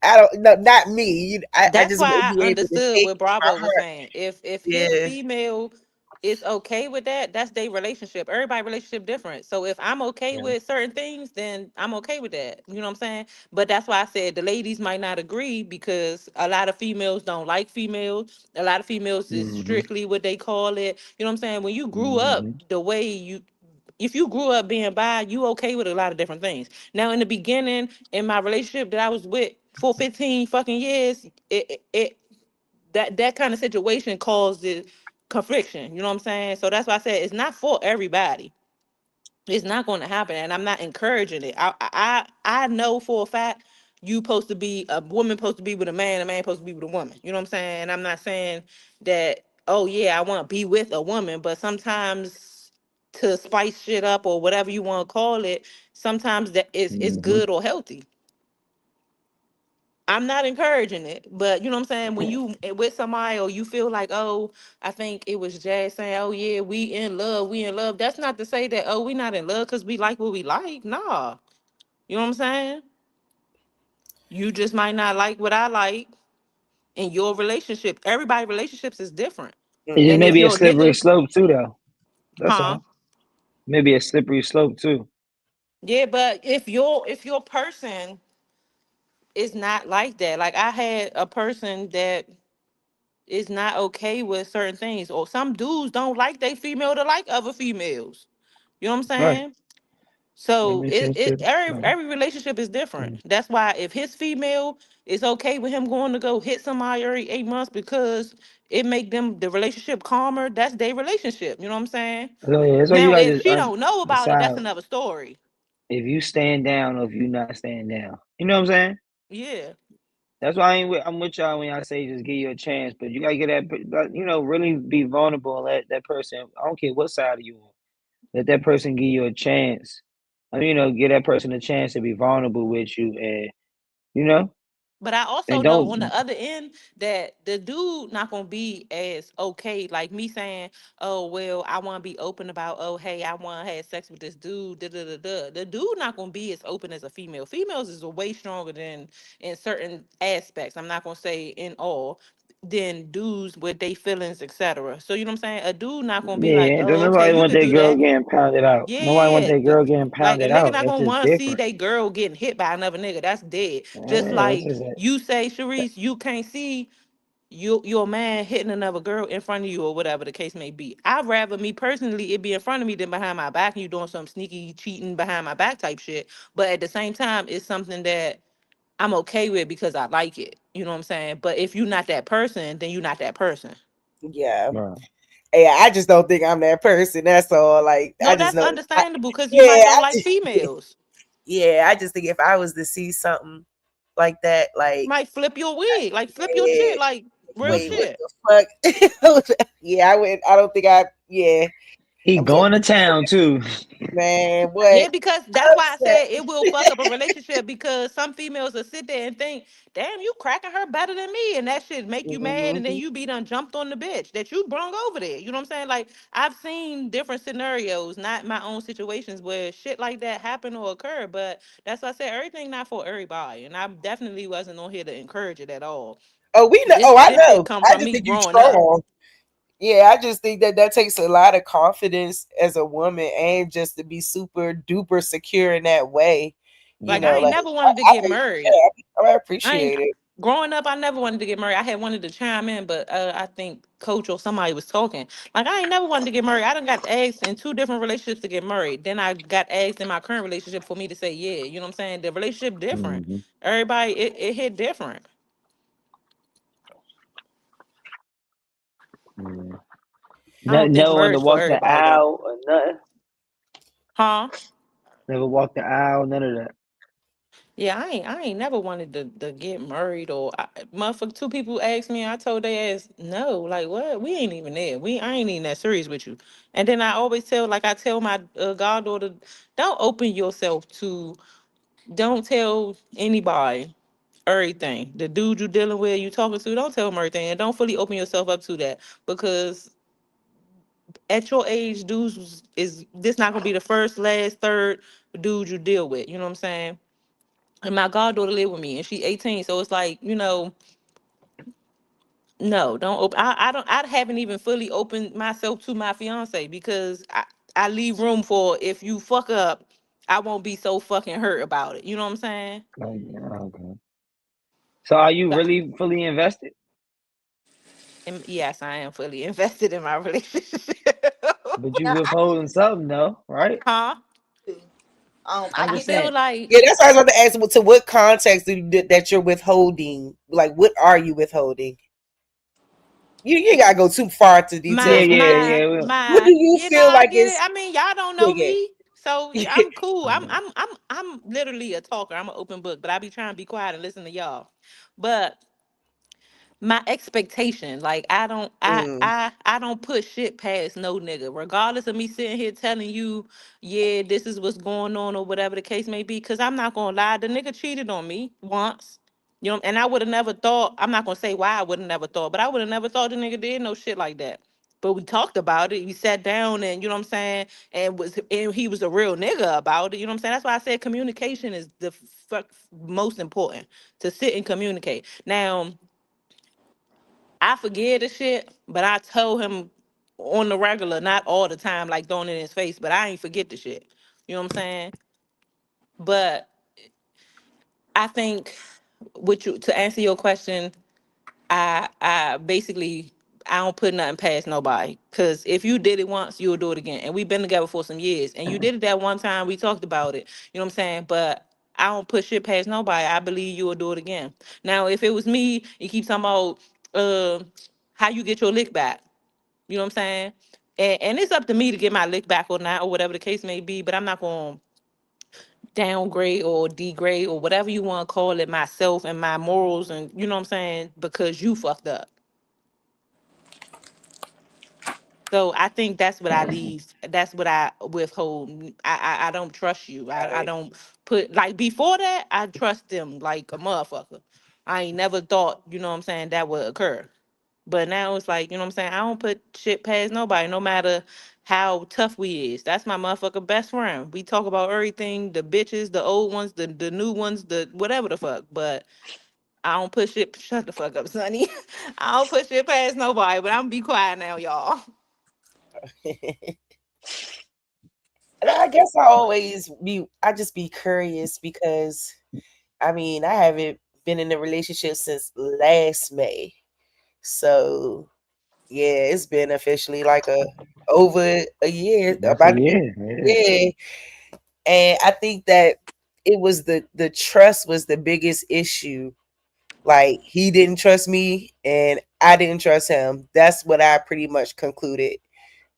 I don't. No, not me. I That's just wouldn't why I be able to understood take what it in my Bravo was heart. saying. If his Yeah, female is okay with that, that's their relationship. Everybody relationship different. So if I'm okay Yeah. with certain things, then I'm okay with that. You know what I'm saying? But that's why I said the ladies might not agree because a lot of females don't like females. A lot of females is Mm-hmm. strictly what they call it. You know what I'm saying? When you grew up Mm-hmm. the way if you grew up being bi, you okay with a lot of different things. Now, in the beginning, in my relationship that I was with for 15 fucking years, that kind of situation caused the confliction. You know what I'm saying? So that's why I said it's not for everybody. It's not going to happen, and I'm not encouraging it. I know for a fact you supposed to be a woman supposed to be with a man supposed to be with a woman. You know what I'm saying? I'm not saying that. Oh yeah, I want to be with a woman, but sometimes to spice shit up or whatever you want to call it, sometimes that is Mm-hmm. good or healthy. I'm not encouraging it, but you know what I'm saying? When you with somebody or you feel like, oh, I think it was Jazz saying, oh yeah, we in love, we in love. That's not to say that, oh, we not in love because we like what we like. Nah. You know what I'm saying? You just might not like what I like in your relationship. Everybody relationships is different. It just And may if be a you're a slippery nigga, slope too, though. That's huh? all. Maybe a slippery slope too. Yeah, but if your person is not like that, like I had a person that is not okay with certain things, or some dudes don't like they female to like other females. You know what I'm Right. saying? So Maybe it, it's it just every relationship is different. That's why if his female is okay with him going to go hit somebody every 8 months because it make them the relationship calmer, that's their relationship. You know what I'm saying? that's why you Now gotta if just she don't know about it, decide that's another story. if you stand down or if you not stand down. You know what I'm saying? Yeah. That's why I'm with y'all when y'all say just give you a chance, but you gotta get really be vulnerable and let that person. I don't care what side of you on. Let that person give you a chance. I mean, give that person a chance to be vulnerable with you, and you know, But I and also know on don't. the other end that the dude not gonna be as okay, like me saying, "Oh well, I want to be open about, oh hey, I want to have sex with this dude." Da, da, da, da. The dude not gonna be as open as a female. Females is way stronger than in certain aspects. I'm not gonna say in all. Than dudes with their feelings, etc. So you know what I'm saying? A dude not gonna be like, Yeah, don't "Oh okay, nobody you want could that do girl that." getting pounded out. Nobody want Yeah, that girl getting like a pounded nigga out. not That's gonna just want to see different. they girl getting hit by another nigga. That's dead. Just Yeah, that's like just you say, Sharice, you can't see your man hitting another girl in front of you or whatever the case may be. I'd rather me personally it be in front of me than behind my back and you doing some sneaky cheating behind my back type shit. But at the same time, it's something that I'm okay with because I like it. You know what I'm saying? But if you're not that person, then you're not that person. Yeah. right. Yeah, I just don't think I'm that person. That's all. Like, I No, just that's know. understandable because you Yeah, might don't like females. yeah. I just think if I was to see something like that, like, Might flip your wig, like flip your yeah, shit, like real wait, what shit. the fuck? Yeah, I would. I don't think I. Yeah, He I'm like, going to town too. man, what? Yeah, because that's why I Upset. said it will fuck up a relationship because some females will sit there and think, damn, you cracking her better than me. And that shit make you mad. And then Mm-hmm. you be done jumped on the bitch that you brung over there. You know what I'm saying? Like, I've seen different scenarios, not my own situations where shit like that happen or occur. But that's why I said everything not for everybody. And I definitely wasn't on here to encourage it at all. Oh, we know. This Oh, I this shit know. come I from just me think you growing up. strong. Yeah, I just think that that takes a lot of confidence as a woman, and just to be super duper secure in that way. You Like know, I ain't like never wanted to get married. I I ain't appreciate it. growing up. I never wanted to get married. I had wanted to chime in, but I think coach or somebody was talking. Like I ain't never wanted to get married. I done got asked in two different relationships to get married. Then I got asked in my current relationship for me to say yeah. You know what I'm saying? The relationship different. Mm-hmm. Everybody it hit different. Yeah. I don't think Never want to marriage for walk the everybody though. aisle or nothing. Huh? Never walk the aisle. None of that. Yeah, I ain't never wanted to get married or motherfucker. Two people asked me, I told they ass no. Like what? We ain't even there. I ain't even that serious with you. And then I always tell, like I tell my goddaughter, don't open yourself to, don't tell anybody everything. The dude you dealing with, you talking to, don't tell him everything, and don't fully open yourself up to that because at your age, dudes is this not gonna be the first, last, third dude you deal with. You know what I'm saying? And my goddaughter live with me and she 18, so it's like, no, don't open. I haven't even fully opened myself to my fiance because I leave room for if you fuck up, I won't be so fucking hurt about it. You know what I'm saying? Like, yeah, okay. So are you But really fully invested? and yes, I am fully invested in my relationship. But you Yeah, I withholding something though, right? Huh? do. I I'm I just get feel saying. like Yeah, that's why I was about to ask. To what context that you're withholding? Like, what are you withholding? You ain't gotta go too far into Yeah, details, but yeah, like, yeah. what do you you know, feel I like get it. is I mean, y'all don't yeah, know yeah. me. So I'm cool. I'm literally a talker. I'm an open book, but I be trying to be quiet and listen to y'all. But my expectation, like I don't Mm. I don't put shit past no nigga, regardless of me sitting here telling you, yeah, this is what's going on or whatever the case may be. Cause I'm not gonna lie, the nigga cheated on me once. You know, and I would have never thought, I'm not gonna say why I would have never thought, but I would have never thought the nigga did no shit like that. But we talked about it. We sat down and you know what I'm saying, and he was a real nigga about it. You know what I'm saying? That's why I said communication is the most important, to sit and communicate. Now I forget the shit, but I told him on the regular, not all the time, like throwing it in his face, but I ain't forget the shit. You know what I'm saying? But I think with you, to answer your question, I basically I don't put nothing past nobody. Cause if you did it once, you'll do it again. And we've been together for some years. And you did it that one time, we talked about it. You know what I'm saying? But I don't put shit past nobody. I believe you will do it again. Now, if it was me, you keep talking about uh how you get your lick back. You know what I'm saying? And it's up to me to get my lick back or not, or whatever the case may be. But I'm not going to downgrade or degrade or whatever you want to call it myself and my morals, and you know what I'm saying, because you fucked up. So I think that's what I leave. That's what I withhold. I don't trust you. I Right. don't put, like, before that, I trust them like a motherfucker. I ain't never thought, you know what I'm saying, that would occur. But now it's like, you know what I'm saying? I don't put shit past nobody, no matter how tough we is. That's my motherfucker best friend. We talk about everything, the bitches, the old ones, the new ones, the whatever the fuck. But I don't put shit, shut the fuck up, Sonny. I don't put shit past nobody, but I'm be quiet now, y'all. And I guess I just be curious because I mean, I haven't been in a relationship since last May. So yeah, it's been officially like over a year, That's a about year. Yeah. yeah. And I think that it was the trust was the biggest issue. Like he didn't trust me and I didn't trust him. That's what I pretty much concluded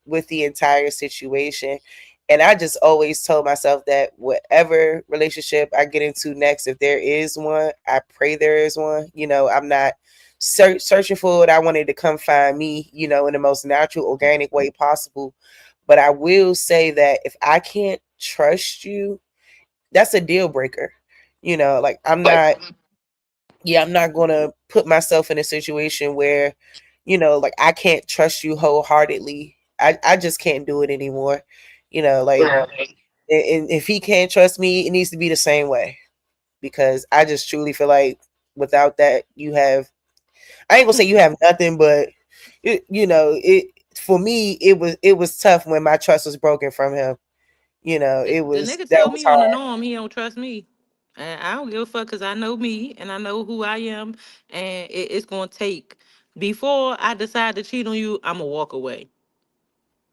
with the entire situation. And I just always told myself that whatever relationship I get into next, if there is one, I pray there is one. You know, I'm not searching for it. I wanted to come find me, you know, in the most natural, organic way possible. But I will say that if I can't trust you, that's a deal breaker. You know, like I'm not going to put myself in a situation where, you know, like I can't trust you wholeheartedly. I just can't do it anymore. You know, like, and if he can't trust me, it needs to be the same way because I just truly feel like without that, I ain't gonna say you have nothing, but you know, for me, it was tough when my trust was broken from him. You know, The nigga that tell was me on the hard. norm he don't trust me. And I don't give a fuck because I know me and I know who I am. And it's going to take, before I decide to cheat on you, I'm going to walk away.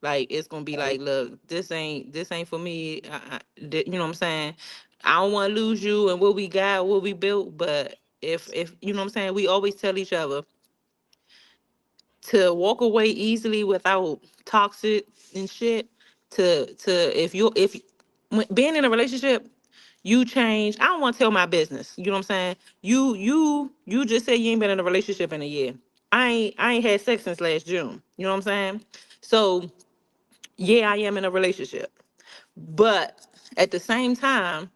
Like, it's going to be like, look, this ain't for me. You know what I'm saying? I don't want to lose you and what we got, what we built. But if, you know what I'm saying, we always tell each other to walk away easily without toxic and shit. To if being in a relationship, you change. I don't want to tell my business. You know what I'm saying? You just said you ain't been in a relationship in a year. I ain't had sex since last June. You know what I'm saying? So yeah, I am in a relationship. But at the same time,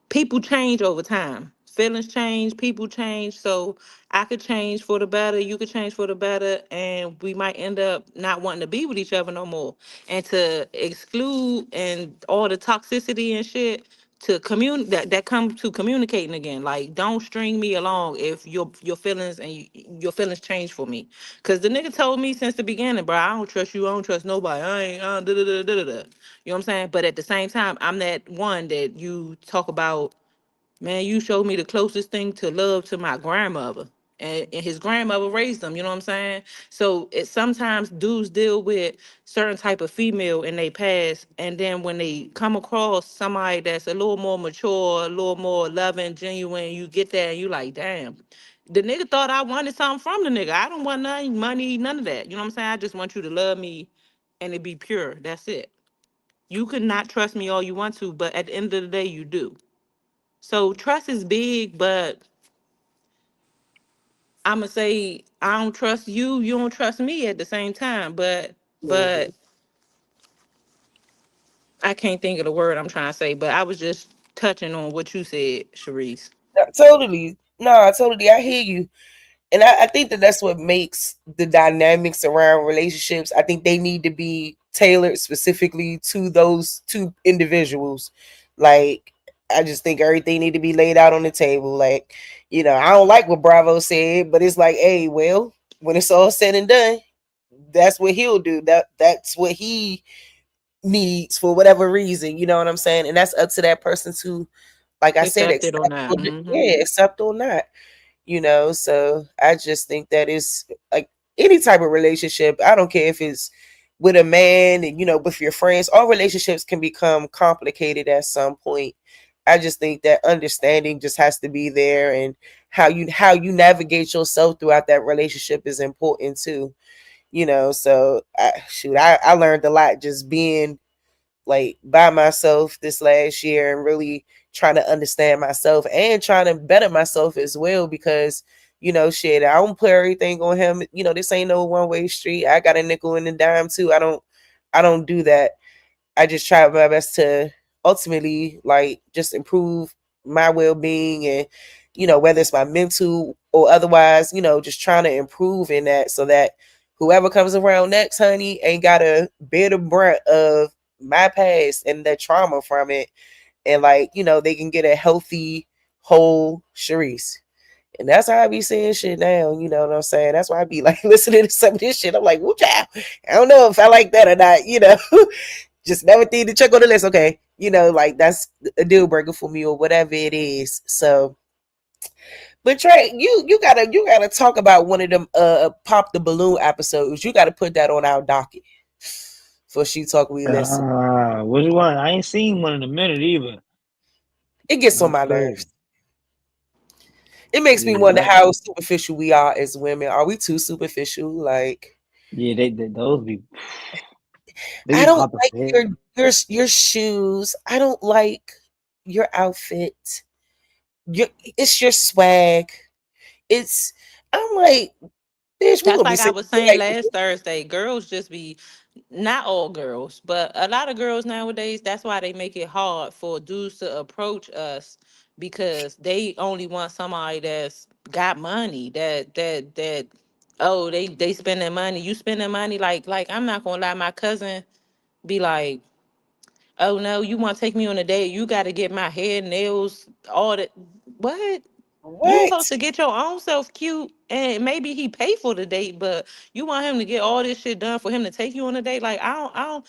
people change over time. Feelings change, people change. So I could change for the better, you could change for the better, and we might end up not wanting to be with each other no more. And to exclude and all the toxicity and shit, to that comes to communicating again. Like, don't string me along if your feelings and your feelings change for me. Cause the nigga told me since the beginning, bro, I don't trust you, I don't trust nobody. I ain't da da da da da. You know what I'm saying? But at the same time, I'm that one that you talk about, man, you showed me the closest thing to love to my grandmother. And his grandmother raised him, you know what I'm saying? So it sometimes dudes deal with certain type of female in their past, and then when they come across somebody that's a little more mature, a little more loving, genuine, you get that and you like, damn. The nigga thought I wanted something from the nigga. I don't want nothing, money, none of that. You know what I'm saying? I just want you to love me and it be pure. That's it. You could not trust me all you want to, but at the end of the day, you do. So trust is big, but I'ma say I don't trust you. You don't trust me at the same time. But Mhm. I can't think of the word I'm trying to say. But I was just touching on what you said, Sharice. Totally. No, totally. I hear you. And I think that that's what makes the dynamics around relationships. I think they need to be tailored specifically to those two individuals. Like, I just think everything need to be laid out on the table. Like, I don't like what Bravo said, but it's like, hey, well, when it's all said and done, that's what he'll do. That's what he needs for whatever reason. You know what I'm saying? And that's up to that person to, like I said, Accept it or accept. not. Hmm. Yeah, accept or not. So I just think that is like any type of relationship. I don't care if it's with a man and with your friends. All relationships can become complicated at some point. I just think that understanding just has to be there, and how you navigate yourself throughout that relationship is important too. So I learned a lot just being like by myself this last year, and really trying to understand myself and trying to better myself as well, because shit, I don't put everything on him. This ain't no one-way street. I got a nickel and a dime too. I don't do that. I just try my best to ultimately like just improve my well-being, and whether it's my mental or otherwise, just trying to improve in that, so that whoever comes around next, honey, ain't got to bear the brunt of my past and the trauma from it, and like they can get a healthy whole Sharice. And that's how I be saying shit now. You know what I'm saying? That's why I be like listening to some of this shit. I'm like, woo child. I don't know if I like that or not. Just never think to check on the list. Okay. Like that's a deal breaker for me or whatever it is. So, but Trey, you gotta talk about one of them pop the balloon episodes. You gotta put that on our docket for She Talk We Listen. Which one? I ain't seen one in a minute either. It gets on That's my crazy. nerves. It makes me Yeah, wonder how superficial we are as women. Are we too superficial? Like, yeah. Those be they I be don't popping like for your head. your shoes. I don't like your outfit. Your It's your swag. It's I'm like, bitch, we That's gonna be like I sitting was here saying like, last Thursday. Girls just be, not all girls, but a lot of girls nowadays. That's why they make it hard for dudes to approach us, because they only want somebody that's got money. That oh, they spending money. You spending money, like I'm not gonna lie. My cousin be like, oh no, you want to take me on a date? You got to get my hair, nails, all that. What? You supposed what? to get your own self cute, and maybe he pay for the date, but you want him to get all this shit done for him to take you on a date? Like I don't.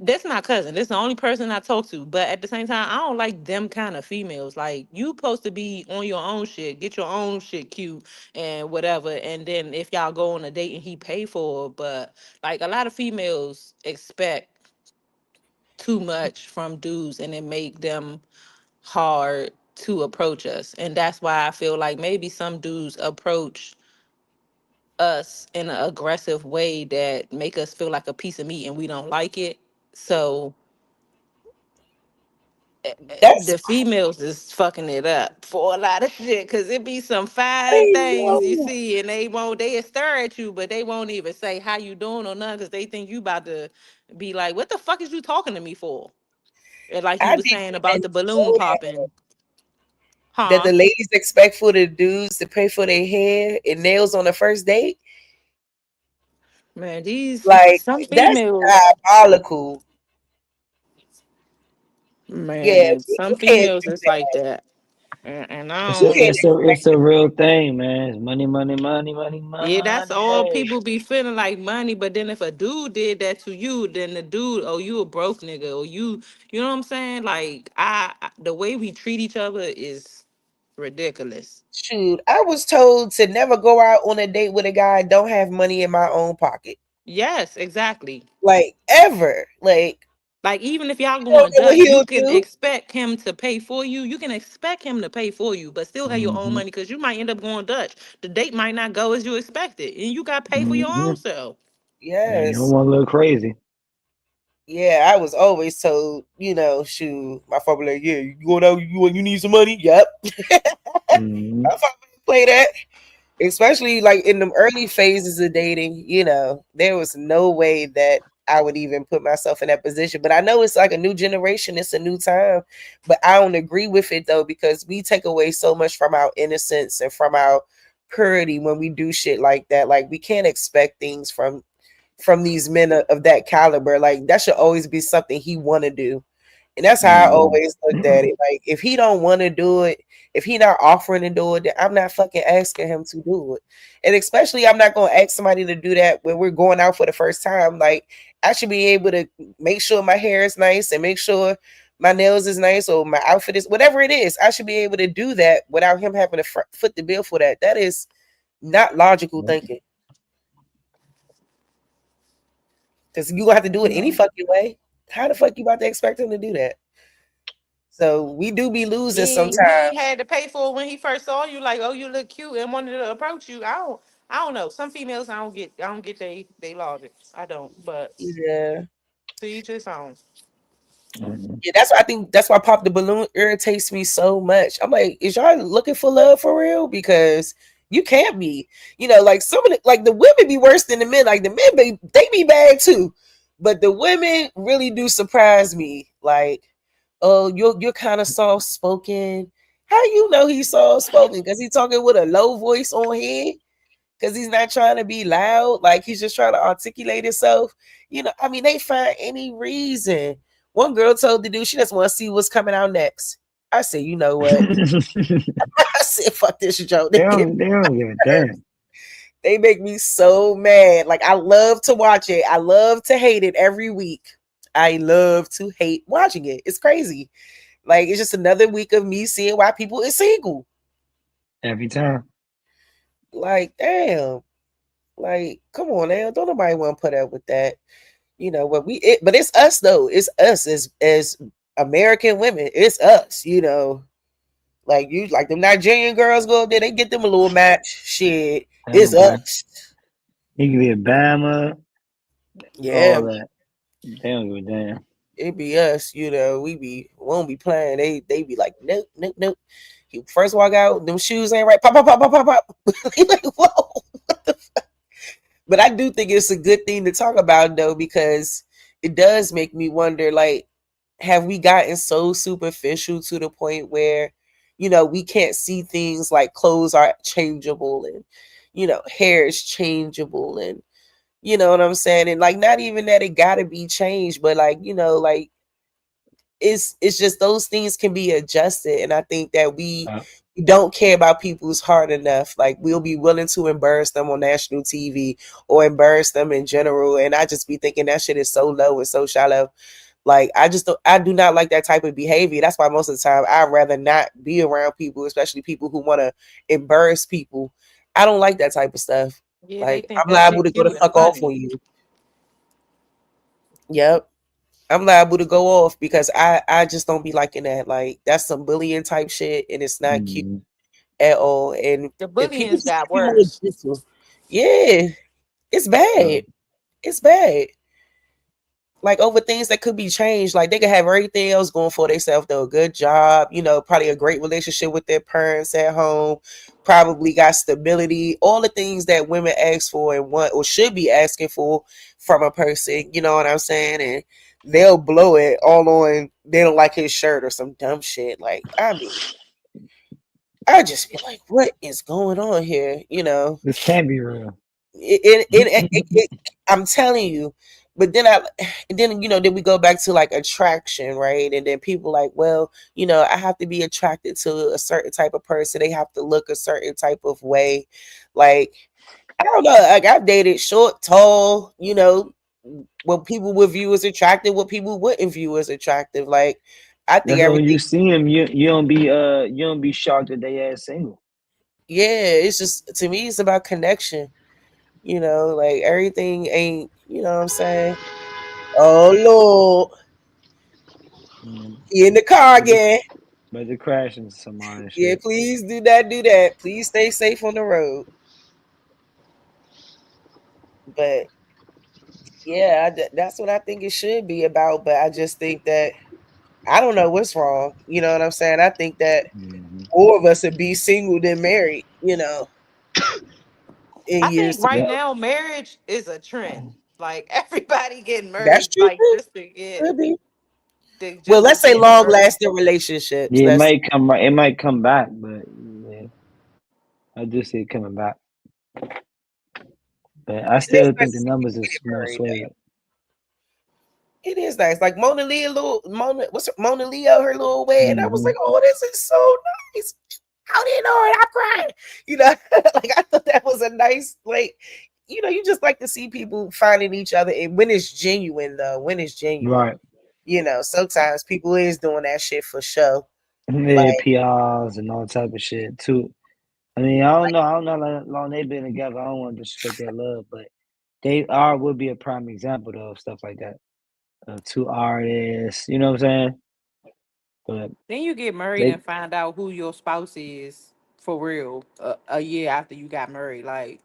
That's my cousin. That's the only person I talk to. But at the same time, I don't like them kind of females. Like, you supposed to be on your own shit, get your own shit cute and whatever. And then if y'all go on a date and he pay for it, but like a lot of females expect too much from dudes, and it make them hard to approach us. And that's why I feel like maybe some dudes approach us in an aggressive way that make us feel like a piece of meat and we don't like it. So That's the females is fucking it up for a lot of shit, because it be some fine I things you know. see, and they stare at you, but they won't even say how you doing or nothing, because they think you about to be like, what the fuck is you talking to me for? And like you I was didn't saying about even the balloon know that. popping. That Huh? the ladies expect for the dudes to pay for their hair and nails on the first date. Man, these Like, some that's females, diabolical. Yeah, man, some you can't females do is like that. that. And I It's You a don't. can't it's a expect it's a real thing, man. It's money, money, money, money, Yeah, that's all money. people be feeling, like money. But then if a dude did that to you, then the dude, oh, you a broke nigga, or you know what I'm saying? Like, the way we treat each other is ridiculous. shoot. I was told to never go out on a date with a guy I don't have money in my own pocket. Yes, exactly. Like, ever. Like, Like, even if y'all you don't going know what Dutch, you he'll can do. expect him to pay for you. You can expect him to pay for you, but still have your own Mm-hmm. money, because you might end up going Dutch. The date might not go as you expected, and you got to pay for your Mm-hmm. own self. And you don't Yes. want to look crazy. Yeah, I was always told, shoot, my father like, yeah, you going out, you need some money? Yep. Mm-hmm. My father play that. Especially like in the early phases of dating, there was no way that I would even put myself in that position. But I know it's like a new generation, it's a new time. But I don't agree with it though, because we take away so much from our innocence and from our purity when we do shit like that. Like we can't expect things from these men of that caliber. Like that should always be something he want to do. And that's how I always looked at it. Like if he don't want to do it, if he not offering to do it, then I'm not fucking asking him to do it. And especially I'm not gonna ask somebody to do that when we're going out for the first time. Like I should be able to make sure my hair is nice and make sure my nails is nice or my outfit is whatever it is. I should be able to do that without him having to foot the bill for that. That is not logical thinking. Because you gonna have to do it any No. fucking way. How the fuck you about to expect him to do that? So we do be losing He ain't sometimes. had to pay for it when he first saw you. Like, oh, you look cute and wanted to approach you. I don't know. Some females I don't get they logic. I don't. But Yeah. to each his own. Mhm. Yeah, that's why I think that's why Pop the Balloon irritates me so much. I'm like, is y'all looking for love for real? Because you can't be. Like some of the women be worse than the men. Like the men they be bad too. But the women really do surprise me. Like, oh, you're kind of soft spoken. How you know he's soft spoken? Because he's talking with a low voice on here. Because he's not trying to be loud. Like he's just trying to articulate himself. I mean, they find any reason. One girl told the dude she doesn't want to see what's coming out next. I said, you know what? I said, fuck this joke. they don't give a damn. They make me so mad. Like I love to watch it. I love to hate it every week. I love to hate watching it. It's crazy. Like it's just another week of me seeing why people is single. Every time. Like, damn. Like, come on now. Don't nobody want to put up with that. But it's us though. It's us as American women. It's us. Like you, like them Nigerian girls go up there. They get them a little match. Shit, it's Damn, boy. us. He could be a Bama, Yeah, all that. They don't give a damn. it be us. We won't be playing. They be like, nope, nope, nope. He first walk out, them shoes ain't right. Pop, pop, pop, pop, pop, pop. Like, whoa. But I do think it's a good thing to talk about though, because it does make me wonder, like, have we gotten so superficial to the point where, we can't see things like clothes are changeable and, hair is changeable and you know what I'm saying? And like not even that it gotta be changed, but like, like it's just those things can be adjusted. And I think that we Uh, don't care about people's heart enough. Like we'll be willing to embarrass them on national TV or embarrass them in general. And I just be thinking that shit is so low and so shallow. Like I do not like that type of behavior. That's why most of the time I'd rather not be around people, especially people who want to embarrass people. I don't like that type of stuff. Yeah, they Like think I'm that liable shit to go cute to and fuck off funny. on you. Yep. I'm liable to go off because I just don't be liking that. Like that's some bullying type shit, and it's not cute mm, at all. And The if people bullying's just got be more worse. gentle, yeah, it's uh, bad. It's bad. Like over things that could be changed. Like they could have everything else going for themselves, though. Good job, probably a great relationship with their parents at home, probably got stability, all the things that women ask for and want or should be asking for from a person. You know what I'm saying? And they'll blow it all on they don't like his shirt or some dumb shit. Like, I mean, I just be like, what is going on here? this can't be real. I'm telling you. But then we go back to like attraction, right? And then people like, well, I have to be attracted to a certain type of person. They have to look a certain type of way. Like, I don't know. Like I've dated short, tall, what people would view as attractive, what people wouldn't view as attractive. Like, I think That's why when everything, you see him, you don't be shocked that they ass single. yeah, it's just to me, it's about connection. Like everything ain't, you know what I'm saying? Oh Lord, Mm, he in the car but the again. but the crashing some other Yeah, shit. please do that, do that. Please stay safe on the road. But Yeah, that's what I think it should be about. But I just think that I don't know what's wrong. You know what I'm saying? I think that Mm-hmm. more of us would be single than married. In I years think to right come. now marriage is a trend. Like everybody getting That's married, true like too. just to get Could be. Well, just to let's say get long married. lasting relationships. Yeah, it Let's. might come. It might come back, but yeah, I do see it coming back. But I It is still nice think to the see numbers people is get more married though. swayed. It is nice. Like what's her, Mona Leo, her little wedding. I was Mm-hmm. like, oh, this is so nice. I didn't know it. I cried. Like I thought that was a nice, like, you just like to see people finding each other and when it's genuine though. When it's genuine. Right. Sometimes people is doing that shit for show. Yeah, Like, PRs and all type of shit too. I mean, I don't know. I don't know how long they've been together. I don't want to disrespect their love, but they are would be a prime example though of stuff like that. Two artists, you know what I'm saying? But Then you get married they, and find out who your spouse is for real a year after you got married. Like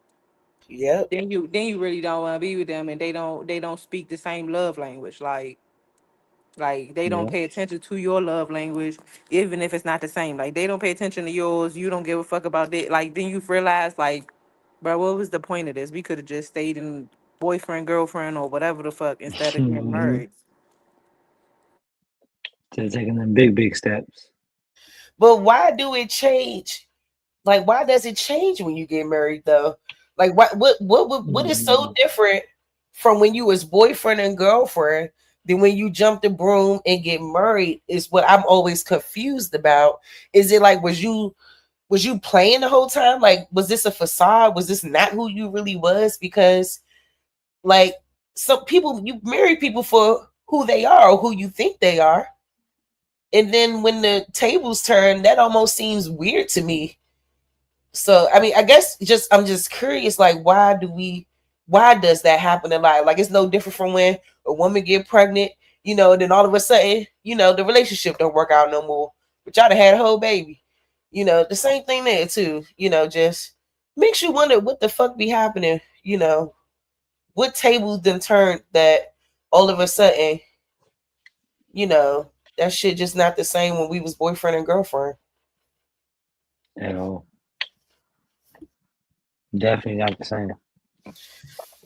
yep. then you really don't want to be with them, and they don't speak the same love language. Like they don't yeah. pay attention to your love language, even if it's not the same. Like they don't pay attention to yours. You don't give a fuck about it. Like then you realize, like, bro, what was the point of this? We could have just stayed in boyfriend, girlfriend, or whatever the fuck instead of getting Hmm. married. They're taking them big steps. But why do it change? Like, why does it change when you get married though? Like, what is so Mm, different from when you was boyfriend and girlfriend than when you jump the broom and get married? Is what I'm always confused about. Is it like was you playing the whole time? Like, was this a facade? Was this not who you really was? Because like some people, you marry people for who they are or who you think they are, and then when the tables turn, that almost seems weird to me. So I mean, I guess I'm just curious, like why does that happen in life? Like it's no different from when a woman get pregnant, and then all of a sudden, the relationship don't work out no more. But y'all done had a whole baby. The same thing there too. Just makes you wonder what the fuck be happening. What tables then turned that all of a sudden, you know, that shit just not the same when we was boyfriend and girlfriend. you know, definitely not the same.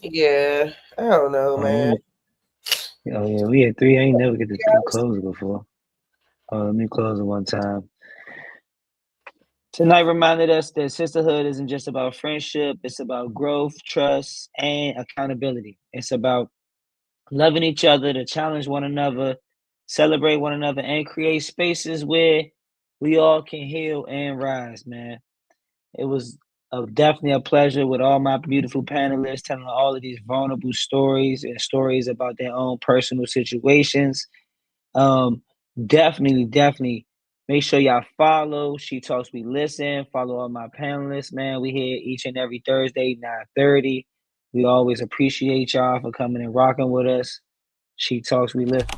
Yeah, I don't know, Oh, man. yeah, we had three. I ain't never get to close it before. Oh, let me close it one time. Tonight reminded us that sisterhood isn't just about friendship, it's about growth, trust, and accountability. It's about loving each other, to challenge one another, celebrate one another, and create spaces where we all can heal and rise, man. It was definitely a pleasure with all my beautiful panelists telling all of these vulnerable stories and stories about their own personal situations. Um, definitely make sure y'all follow She Talks We Listen. Follow all my panelists, man. We here each and every Thursday, 9:30. We always appreciate y'all for coming and rocking with us. She Talks We Listen.